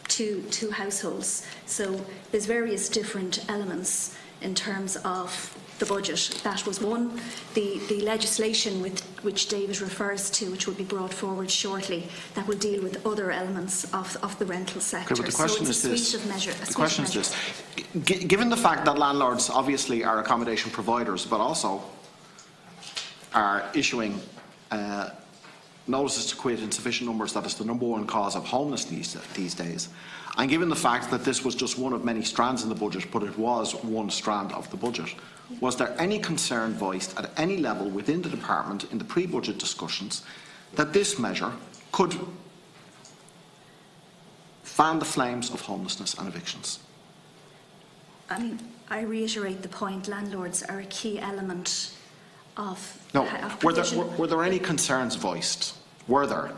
to households. So there's various different elements in terms of the budget. That was one. The legislation which David refers to, which will be brought forward shortly, that will deal with other elements of the rental sector. Okay, but the question is this. The question is this. Given the fact that landlords obviously are accommodation providers, but also are issuing notices to quit in sufficient numbers, that is the #1 cause of homelessness these days, and given the fact that this was just one of many strands in the budget, but it was one strand of the budget, was there any concern voiced at any level within the department in the pre-budget discussions that this measure could fan the flames of homelessness and evictions? I mean, I reiterate the point, landlords are a key element of... No, were there any concerns voiced? Were there?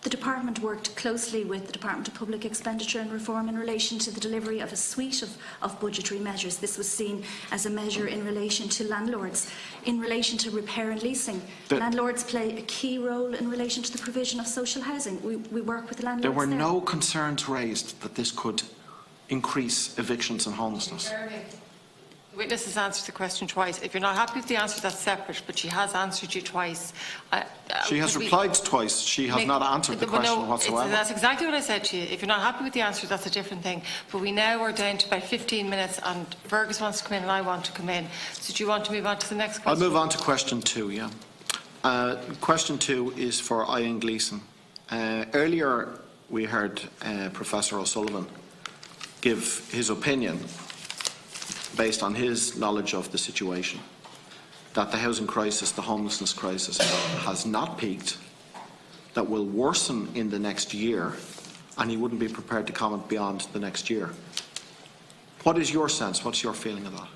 The department worked closely with the Department of Public Expenditure and Reform in relation to the delivery of a suite of budgetary measures. This was seen as a measure in relation to landlords. In relation to repair and leasing, landlords play a key role in relation to the provision of social housing. We work with landlords. There were no concerns raised that this could increase evictions and homelessness. The witness has answered the question twice. If you're not happy with the answer, that's separate, but she has answered you twice. She has replied twice. She has not answered the question whatsoever. That's exactly what I said to you. If you're not happy with the answer, that's a different thing. But we now are down to about 15 minutes, and Fergus wants to come in and I want to come in. So do you want to move on to the next question? I'll move on to question 2, yeah. Question 2 is for Eoin Gleeson. Earlier we heard Professor O'Sullivan give his opinion based on his knowledge of the situation, that the housing crisis, the homelessness crisis, has not peaked, that will worsen in the next year, and he wouldn't be prepared to comment beyond the next year. What is your sense? What's your feeling of that?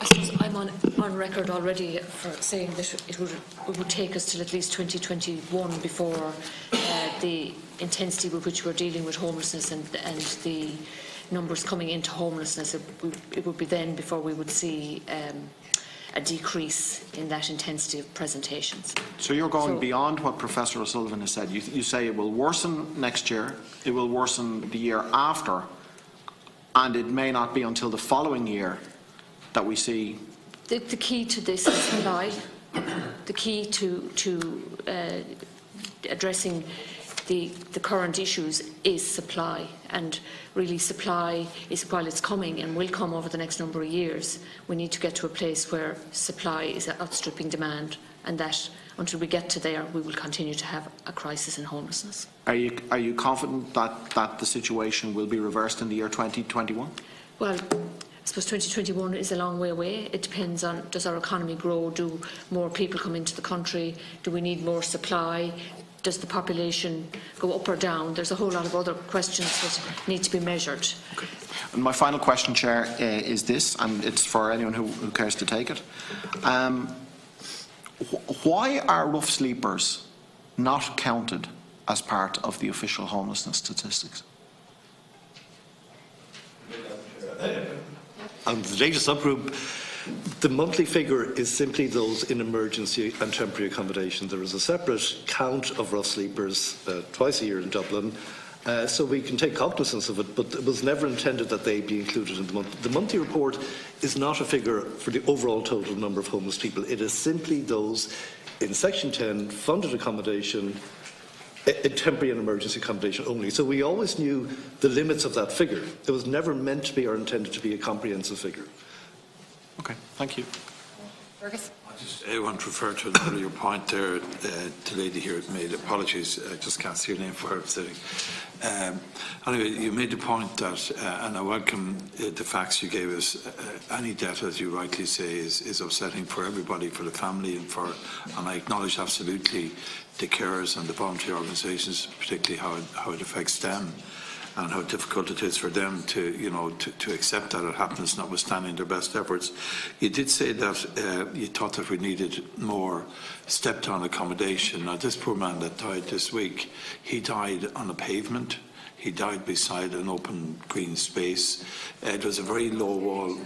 I suppose I'm on record already for saying that it would take us till at least 2021 before the intensity with which we're dealing with homelessness and the numbers coming into homelessness, it would be then before we would see a decrease in that intensity of presentations. So you're going beyond what Professor O'Sullivan has said. You say it will worsen next year, it will worsen the year after, and it may not be until the following year that we see... The key to this is supply. The key to addressing the current issues is supply, and really supply is, while it's coming and will come over the next number of years, we need to get to a place where supply is outstripping demand, and that until we get to there, we will continue to have a crisis in homelessness. Are you confident that the situation will be reversed in the year 2021? Well, I suppose 2021 is a long way away. It depends on, does our economy grow? Do more people come into the country? Do we need more supply? Does the population go up or down? There's a whole lot of other questions that need to be measured. Okay. And my final question, Chair, is this, and it's for anyone who cares to take it. Why are rough sleepers not counted as part of the official homelessness statistics? And the data subgroup, the monthly figure is simply those in emergency and temporary accommodation. There is a separate count of rough sleepers twice a year in Dublin, so we can take cognizance of it, but it was never intended that they be included in the month. The monthly report is not a figure for the overall total number of homeless people. It is simply those in Section 10, funded accommodation, temporary and emergency accommodation only. So we always knew the limits of that figure. It was never meant to be or intended to be a comprehensive figure. Okay, thank you. Fergus? I want to refer to an earlier point there. The lady here made apologies. I just can't see her name for her sitting. Anyway, you made the point that, and I welcome the facts you gave us. Any debt, as you rightly say, is upsetting for everybody, for the family, and I acknowledge absolutely the carers and the voluntary organisations, particularly how it affects them, and how difficult it is for them to accept that it happens, notwithstanding their best efforts. You did say that you thought that we needed more step-down accommodation. Now, this poor man that died this week, he died on a pavement. He died beside an open green space. It was a very low wall.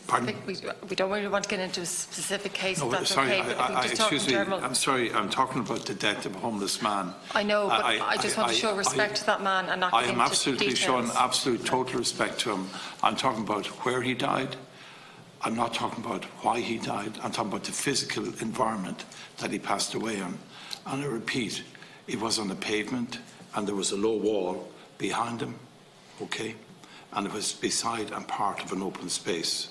Pardon? I think we don't really want to get into a specific case, No, if that's sorry, okay, but we just talk in excuse me, general. I'm sorry, I'm talking about the death of a homeless man. I know, but I just want to show respect to that man and not get I am into absolutely details. showing absolute total respect to him. I'm talking about where he died. I'm not talking about why he died. I'm talking about the physical environment that he passed away on. And I repeat, it was on the pavement and there was a low wall behind him, okay? And it was beside and part of an open space.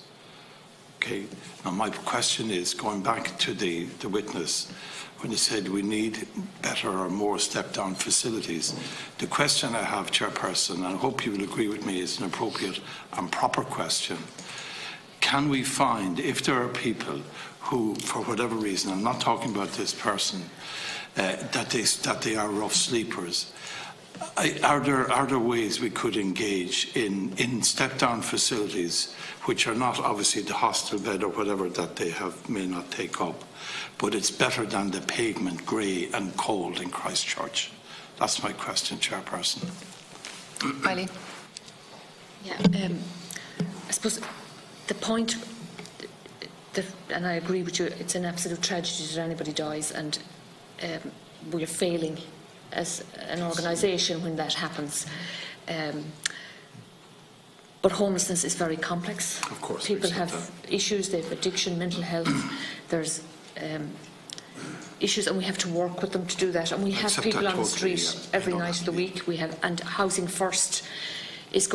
Okay. Now my question is, going back to the witness, when he said we need better or more step-down facilities, the question I have, Chairperson, and I hope you will agree with me, is an appropriate and proper question. Can we find, if there are people who, for whatever reason, I'm not talking about this person, that they are rough sleepers, are there ways we could engage in step-down facilities which are not obviously the hostel bed or whatever that they may not take up, but it's better than the pavement, grey and cold in Christchurch? That's my question, Chairperson. Eileen? Yeah, I suppose the point, and I agree with you, it's an absolute tragedy that anybody dies, and we're failing as an organisation when that happens. But homelessness is very complex. Of course. People have issues, they have addiction, mental health, there's issues, and we have to work with them to do that. And we have people on the street every night of the week. We have, and Housing First is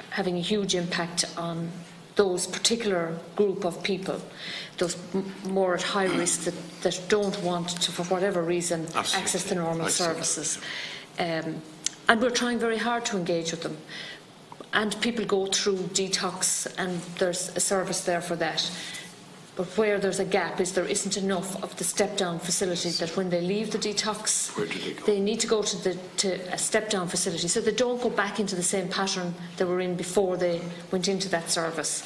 having a huge impact on those particular group of people, those more at high risk that don't want to, for whatever reason, access the normal services. And we're trying very hard to engage with them. And people go through detox, and there's a service there for that. But where there's a gap is there isn't enough of the step-down facility that when they leave the detox, they need to go to a step-down facility, so they don't go back into the same pattern they were in before they went into that service.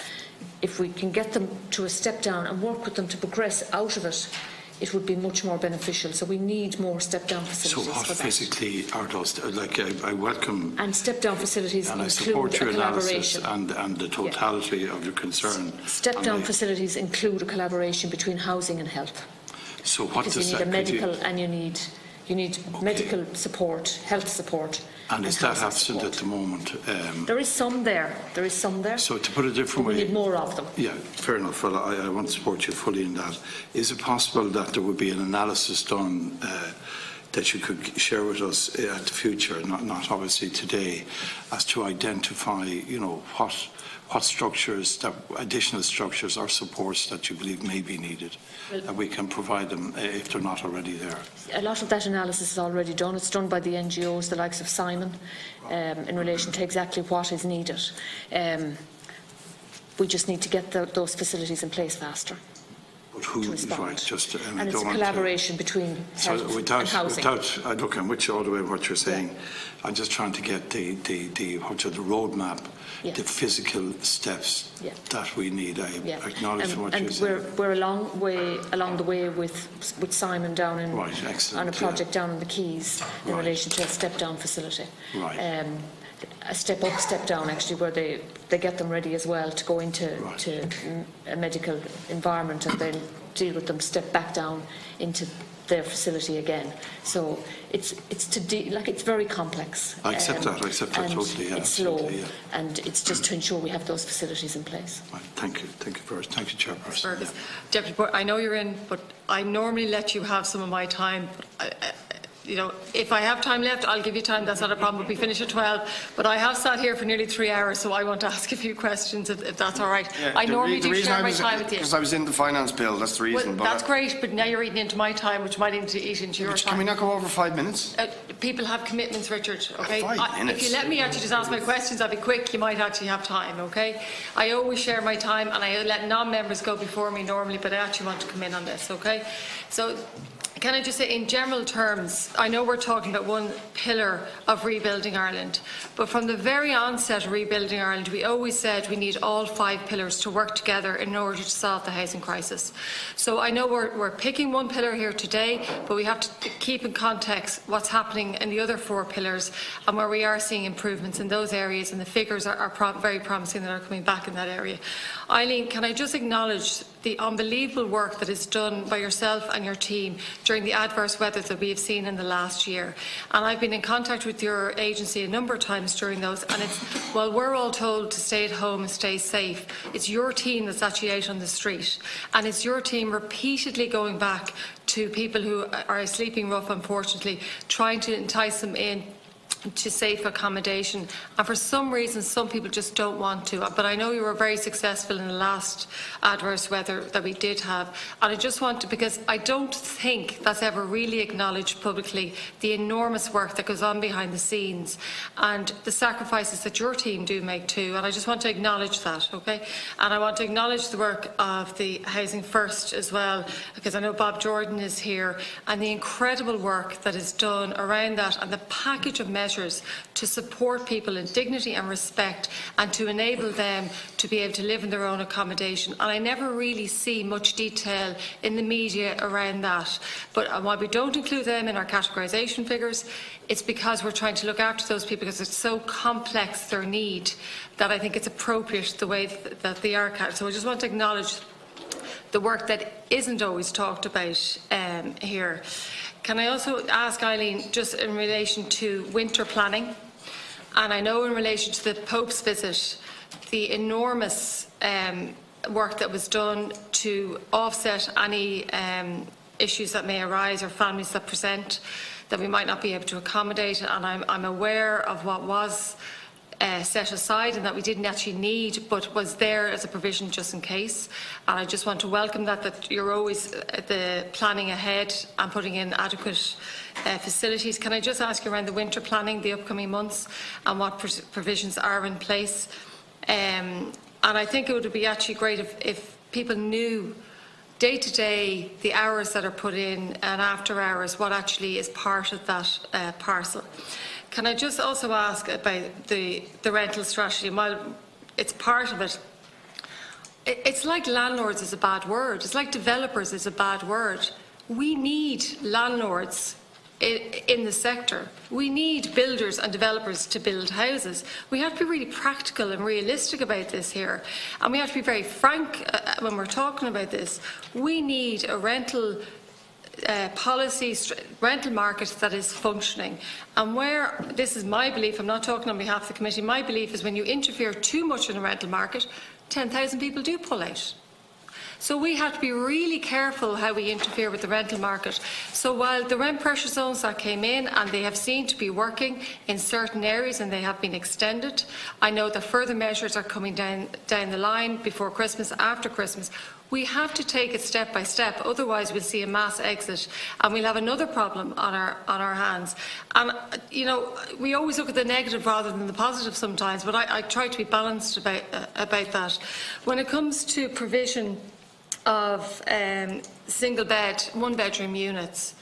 If we can get them to a step-down and work with them to progress out of it, it would be much more beneficial. So we need more step-down facilities. So what physically are those? Like I welcome and step-down facilities and I include support your a analysis collaboration and the totality of your concern. Step-down facilities include a collaboration between housing and health. So what because does you need that a medical and you need medical support, health support. And is that absent at the moment? There is some there. There is some there. So to put it a different way, we need more of them. Yeah, fair enough. Well, I want to support you fully in that. Is it possible that there would be an analysis done that you could share with us at the future, not obviously today, as to identify, you know, what structures, that additional structures or supports that you believe may be needed, that we can provide them if they're not already there. A lot of that analysis is already done. It's done by the NGOs, the likes of Simon, in relation to exactly what is needed. We just need to get those facilities in place faster. But who is right? Just and it's a collaboration between health and housing. I look, I'm with you all the way what you're saying. Yeah. I'm just trying to get the roadmap, the physical steps that we need. I acknowledge what you're saying. We're a long way along the way with Simon down in on a project down in the Keys in relation to a step-down facility. Right. A step-up, step-down, actually, where they get them ready as well to go into to a medical environment and then deal with them, step back down into their facility again. So it's very complex. I accept that. I accept that totally. Yeah, it's slow, and it's just to ensure we have those facilities in place. Right. Thank you. Thank you, Fergus. Thank you, Chairperson. Fergus. Deputy Board, I know you're in, but I normally let you have some of my time. But you know, if I have time left, I'll give you time. That's not a problem. We finish at 12. But I have sat here for nearly 3 hours, so I want to ask a few questions, if that's all right. Yeah, I normally do share my time with you. Because I was in the finance bill, that's the reason. Well, but that's great, but now you're eating into my time, which might eat into your time. Can we not go over 5 minutes? People have commitments, Richard, okay? 5 minutes. If you let me actually just ask my questions, I'll be quick. You might actually have time, okay? I always share my time, and I let non-members go before me normally, but I actually want to come in on this, okay? So, can I just say, in general terms, I know we're talking about one pillar of rebuilding Ireland, but from the very onset of rebuilding Ireland, we always said we need all 5 pillars to work together in order to solve the housing crisis. So I know we're picking one pillar here today, but we have to keep in context what's happening in the other 4 pillars and where we are seeing improvements in those areas, and the figures are very promising that are coming back in that area. Eileen, can I just acknowledge the unbelievable work that is done by yourself and your team during the adverse weather that we have seen in the last year. And I've been in contact with your agency a number of times during those, and while we're all told to stay at home and stay safe, it's your team that's actually out on the street, and it's your team repeatedly going back to people who are sleeping rough, unfortunately, trying to entice them in to safe accommodation, and for some reason some people just don't want to. But I know you were very successful in the last adverse weather that we did have, and I just want to, because I don't think that's ever really acknowledged publicly, the enormous work that goes on behind the scenes and the sacrifices that your team do make too, and I just want to acknowledge that, okay? And I want to acknowledge the work of the Housing First as well, because I know Bob Jordan is here, and the incredible work that is done around that, and the package of measures to support people in dignity and respect, and to enable them to be able to live in their own accommodation. And I never really see much detail in the media around that. But while we don't include them in our categorisation figures, it's because we're trying to look after those people, because it's so complex, their need, that I think it's appropriate the way that they are. So I just want to acknowledge the work that isn't always talked about here. Can I also ask Eileen, just in relation to winter planning, and I know in relation to the Pope's visit, the enormous work that was done to offset any issues that may arise or families that present that we might not be able to accommodate, and I'm aware of what was set aside and that we didn't actually need, but was there as a provision just in case. And I just want to welcome that you're always the planning ahead and putting in adequate facilities. Can I just ask you around the winter planning, the upcoming months, and what provisions are in place? And I think it would be actually great if people knew day to day the hours that are put in, and after hours what actually is part of that parcel. Can I just also ask about the rental strategy? And while it's part of it, it's like landlords is a bad word. It's like developers is a bad word. We need landlords in the sector. We need builders and developers to build houses. We have to be really practical and realistic about this here. And we have to be very frank when we're talking about this. We need a rental policy, rental market that is functioning. And where, this is my belief, I'm not talking on behalf of the committee, my belief is when you interfere too much in a rental market, 10,000 people do pull out. So we have to be really careful how we interfere with the rental market. So while the rent pressure zones that came in, and they have seemed to be working in certain areas and they have been extended, I know that further measures are coming down the line before Christmas, after Christmas. We have to take it step by step, otherwise we'll see a mass exit and we'll have another problem on our hands. And, you know, we always look at the negative rather than the positive sometimes, but I try to be balanced about that. When it comes to provision of single bed, one bedroom units,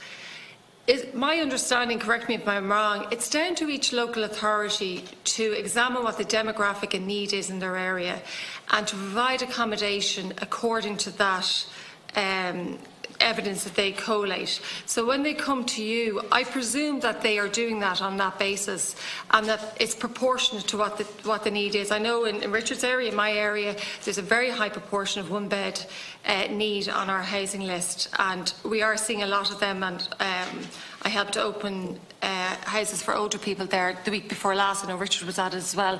my understanding, correct me if I'm wrong, it's down to each local authority to examine what the demographic and need is in their area and to provide accommodation according to that evidence that they collate. So when they come to you, I presume that they are doing that on that basis and that it's proportionate to what the need is. I know in Richard's area, in my area, there's a very high proportion of one bed need on our housing list, and we are seeing a lot of them, and I helped to open houses for older people there the week before last. I know Richard was at it as well.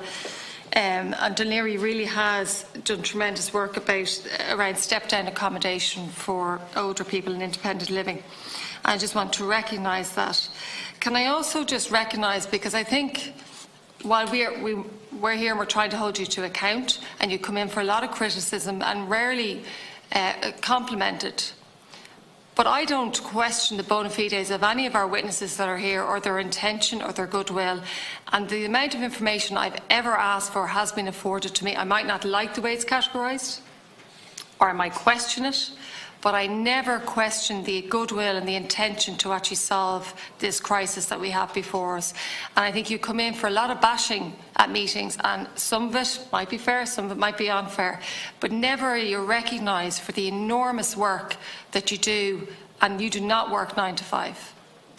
And Dún Laoghaire really has done tremendous work around step-down accommodation for older people and independent living. I just want to recognise that. Can I also just recognise, because I think while we're here and we're trying to hold you to account, and you come in for a lot of criticism and rarely complimented, but I don't question the bona fides of any of our witnesses that are here, or their intention or their goodwill. And the amount of information I've ever asked for has been afforded to me. I might not like the way it's categorised, or I might question it, but I never question the goodwill and the intention to actually solve this crisis that we have before us. And I think you come in for a lot of bashing at meetings, and some of it might be fair, some of it might be unfair, but never are you recognised for the enormous work that you do, and you do not work 9 to 5.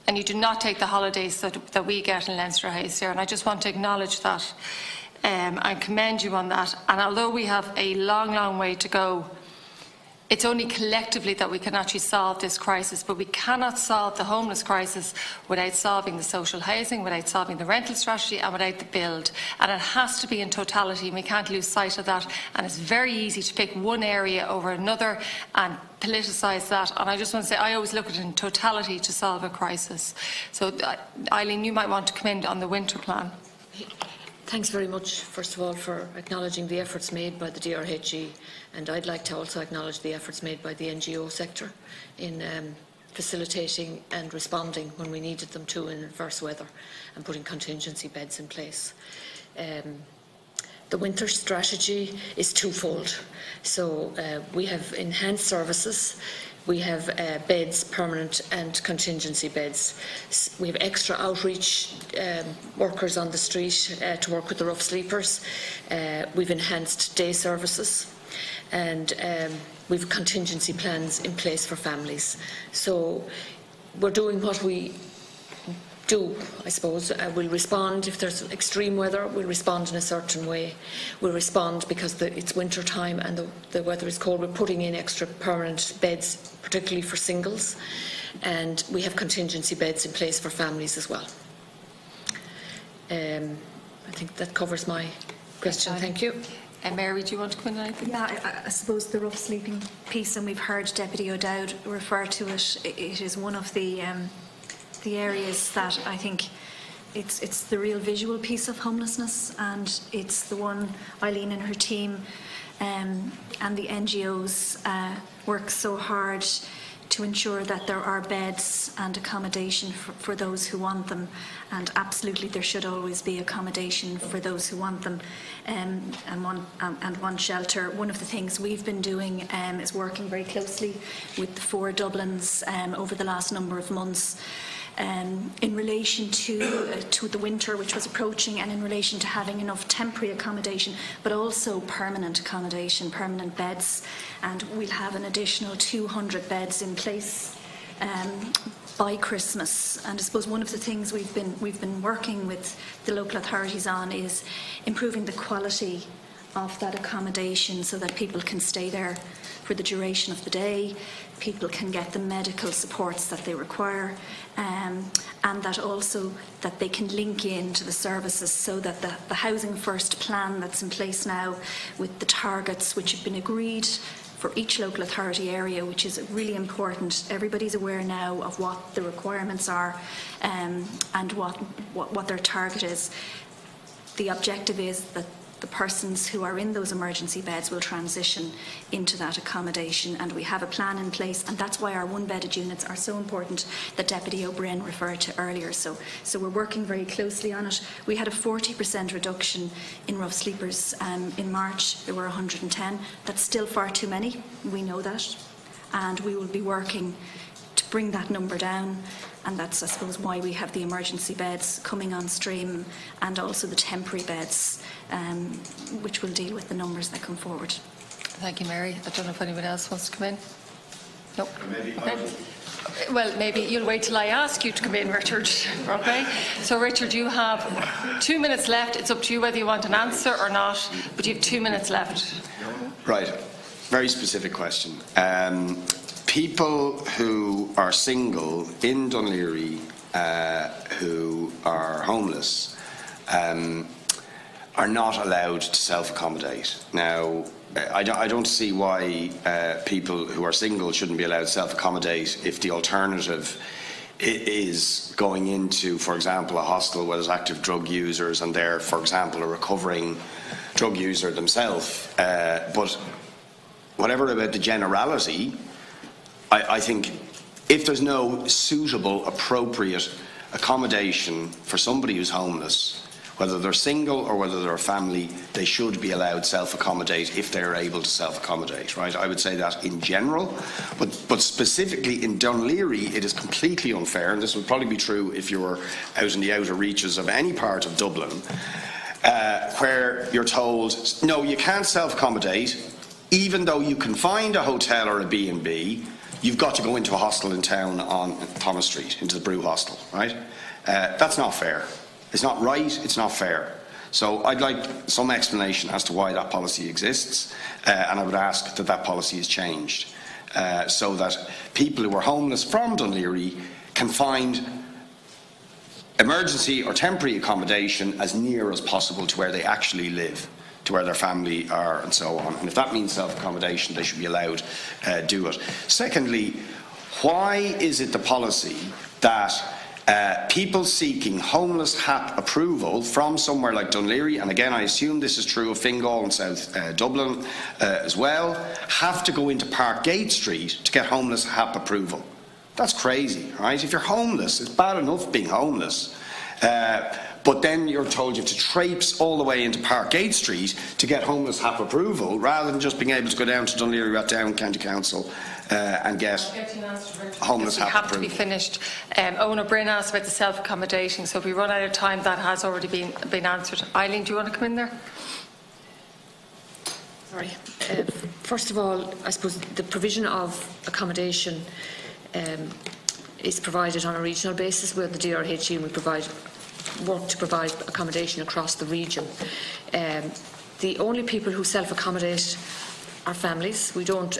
And you do not take the holidays that we get in Leinster House here, and I just want to acknowledge that and commend you on that. And although we have a long, long way to go, it's only collectively that we can actually solve this crisis, but we cannot solve the homeless crisis without solving the social housing, without solving the rental strategy, and without the build. And it has to be in totality, and we can't lose sight of that. And it's very easy to pick one area over another and politicise that. And I just want to say, I always look at it in totality to solve a crisis. So, Eileen, you might want to come in on the winter plan. Thanks very much, first of all, for acknowledging the efforts made by the DRHE, and I'd like to also acknowledge the efforts made by the NGO sector in facilitating and responding when we needed them to in adverse weather and putting contingency beds in place. The winter strategy is twofold. So we have enhanced services. We have beds, permanent and contingency beds. We have extra outreach workers on the street to work with the rough sleepers. We've enhanced day services, and we've contingency plans in place for families. So we're doing what we do, I suppose. We'll respond if there's extreme weather. We'll respond in a certain way. We'll respond because it's winter time and the weather is cold. We're putting in extra permanent beds, particularly for singles, and we have contingency beds in place for families as well. I think that covers my question. Thank you. And Mary, do you want to come in on anything? Yeah, I suppose the rough sleeping piece, and we've heard Deputy O'Dowd refer to it. It is one of the areas that I think it's the real visual piece of homelessness, and it's the one Eileen and her team and the NGOs work so hard to ensure that there are beds and accommodation for those who want them, and absolutely there should always be accommodation for those who want them, and one shelter. One of the things we've been doing is working very closely with the 4 Dublins over the last number of months in relation to the winter which was approaching, and in relation to having enough temporary accommodation but also permanent accommodation, permanent beds, and we'll have an additional 200 beds in place by Christmas. And I suppose one of the things we've been working with the local authorities on is improving the quality of that accommodation so that people can stay there for the duration of the day, people can get the medical supports that they require, and that also that they can link in to the services, so that the Housing First plan that's in place now, with the targets which have been agreed for each local authority area, which is really important. Everybody's aware now of what the requirements are and what their target is. The objective is that the persons who are in those emergency beds will transition into that accommodation, and we have a plan in place, and that's why our one-bedded units are so important that Deputy O'Brien referred to earlier. So we're working very closely on it. We had a 40% reduction in rough sleepers in March. There were 110. That's still far too many. We know that, and we will be working to bring that number down. And that's, I suppose, why we have the emergency beds coming on stream, and also the temporary beds, which will deal with the numbers that come forward. Thank you, Mary. I don't know if anyone else wants to come in. No. Okay. Well, maybe you'll wait till I ask you to come in, Richard. Okay. So, Richard, you have 2 minutes left. It's up to you whether you want an answer or not, but you have 2 minutes left. Right. Very specific question. People who are single in Dún Laoghaire who are homeless are not allowed to self-accommodate. Now, I don't see why people who are single shouldn't be allowed to self-accommodate if the alternative is going into, for example, a hostel where there's active drug users and they're, for example, a recovering drug user themselves. But whatever about the generality, I think if there's no suitable, appropriate accommodation for somebody who's homeless, whether they're single or whether they're a family, they should be allowed self-accommodate if they're able to self-accommodate, right? I would say that in general, but specifically in Dún Laoghaire, it is completely unfair, and this would probably be true if you were out in the outer reaches of any part of Dublin, where you're told, no, you can't self-accommodate, even though you can find a hotel or a B&B, you've got to go into a hostel in town on Thomas Street, into the Brew Hostel, right? That's not fair. It's not right, it's not fair. So I'd like some explanation as to why that policy exists, and I would ask that that policy is changed, so that people who are homeless from Dún Laoghaire can find emergency or temporary accommodation as near as possible to where they actually live, to where their family are, and so on. And if that means self-accommodation, they should be allowed do it. Secondly, why is it the policy that people seeking homeless HAP approval from somewhere like Dún Laoghaire, and again I assume this is true of Fingal and South Dublin as well, have to go into Parkgate Street to get homeless HAP approval? That's crazy, right? If you're homeless, it's bad enough being homeless. But then you're told you have to traipse all the way into Parkgate Street to get homeless HAP approval, rather than just being able to go down to Dún Laoghaire at Down County Council and get homeless HAP approval. Have to be finished. Eoin Ó Broin asked about the self-accommodating, so if we run out of time, that has already been answered. Eileen, do you want to come in there? Sorry. First of all, I suppose the provision of accommodation is provided on a regional basis, where the DRHE will work to provide accommodation across the region. The only people who self-accommodate are families. We don't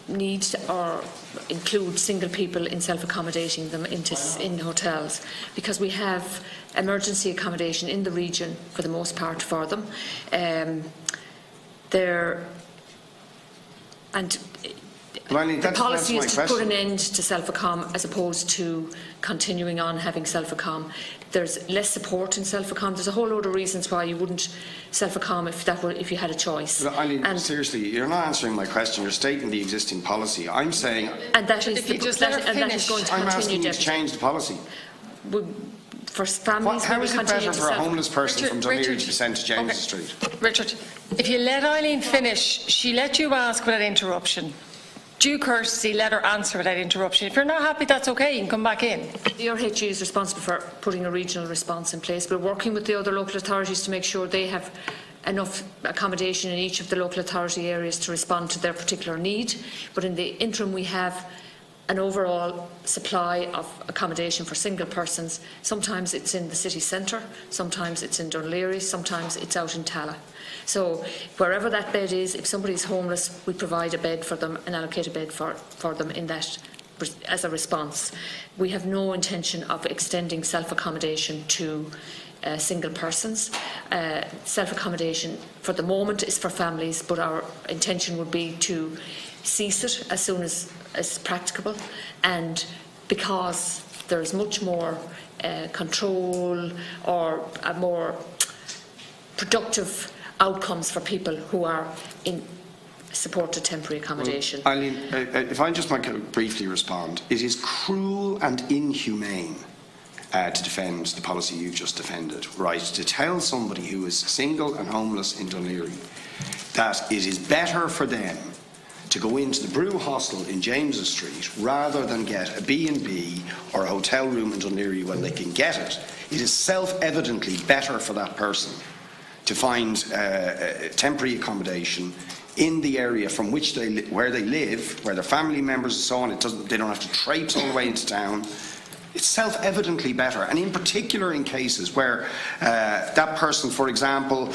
need or include single people in self-accommodating them in hotels, because we have emergency accommodation in the region for the most part for them. The policy is to put an end to self-accom as opposed to continuing on having self-accom. There's less support in self-accom. There's a whole load of reasons why you wouldn't self-accom if you had a choice. But Eileen, seriously, you're not answering my question. You're stating the existing policy. I'm saying, and that is going to continue. I'm asking you to change the policy. For families, how is it better for a homeless person from Dún Laoghaire to be sent to James Street? Richard, if you let Eileen finish, she let you ask without interruption. Due courtesy, let her answer without interruption. If you're not happy, that's okay, you can come back in. The DRHE is responsible for putting a regional response in place. We're working with the other local authorities to make sure they have enough accommodation in each of the local authority areas to respond to their particular need. But in the interim, we have an overall supply of accommodation for single persons. Sometimes it's in the city centre, sometimes it's in Dún Laoghaire, sometimes it's out in Tala. So wherever that bed is, if somebody's homeless, we provide a bed for them and allocate a bed for them in that as a response. We have no intention of extending self-accommodation to single persons. Self-accommodation for the moment is for families, but our intention would be to cease it as soon as practicable, and because there is much more control or a more productive outcomes for people who are in supported temporary accommodation. Well, Eileen, if I just might briefly respond, it is cruel and inhumane to defend the policy you've just defended, right? To tell somebody who is single and homeless in Dún Laoghaire that it is better for them to go into the Brew Hostel in James's Street rather than get a B&B or a hotel room in Dún Laoghaire when they can get it. It is self-evidently better for that person to find temporary accommodation in the area from which where they live, where their family members and so on. They don't have to traipse all the way into town. It's self-evidently better, and in particular in cases where that person, for example,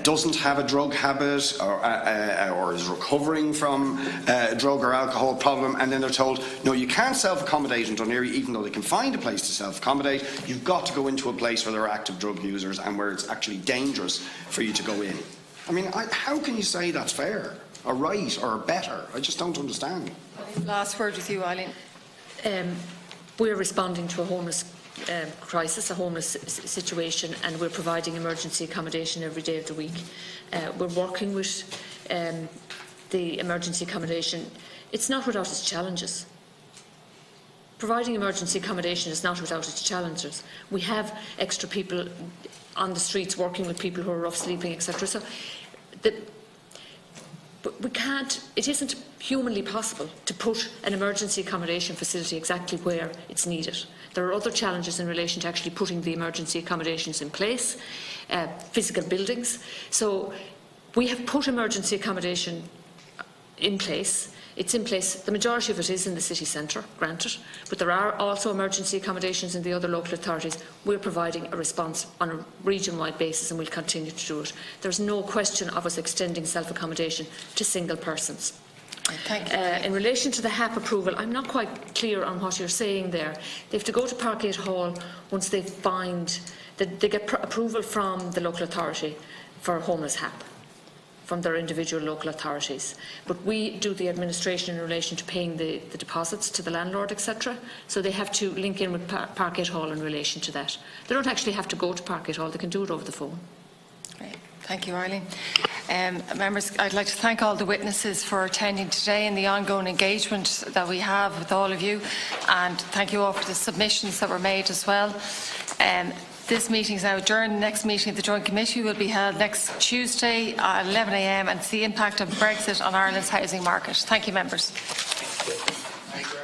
doesn't have a drug habit or is recovering from a drug or alcohol problem, and then they're told, no, you can't self-accommodate in Dún Laoghaire, even though they can find a place to self-accommodate. You've got to go into a place where there are active drug users and where it's actually dangerous for you to go in. I mean, how can you say that's fair or right or better? I just don't understand. Last word with you, Eileen. We're responding to a homeless crisis, a homeless situation, and we're providing emergency accommodation every day of the week. We're working with the emergency accommodation. It's not without its challenges. Providing emergency accommodation is not without its challenges. We have extra people on the streets working with people who are rough sleeping, etc. So, but we can't, it isn't humanly possible to put an emergency accommodation facility exactly where it's needed. There are other challenges in relation to actually putting the emergency accommodations in place, physical buildings. So we have put emergency accommodation in place. It's in place. The majority of it is in the city centre, granted, but there are also emergency accommodations in the other local authorities. We're providing a response on a region-wide basis, and we'll continue to do it. There's no question of us extending self-accommodation to single persons. Thank you. In relation to the HAP approval, I'm not quite clear on what you're saying there. They have to go to Parkgate Hall once they find that they get approval from the local authority for homeless HAP, from their individual local authorities. But we do the administration in relation to paying the deposits to the landlord, etc. So they have to link in with Parkgate Hall in relation to that. They don't actually have to go to Parkgate Hall, they can do it over the phone. Great. Thank you, Eileen. Members, I'd like to thank all the witnesses for attending today and the ongoing engagement that we have with all of you, and thank you all for the submissions that were made as well. This meeting is now adjourned. The next meeting of the Joint Committee will be held next Tuesday at 11 a.m. and it's the impact of Brexit on Ireland's housing market. Thank you, members. Thank you.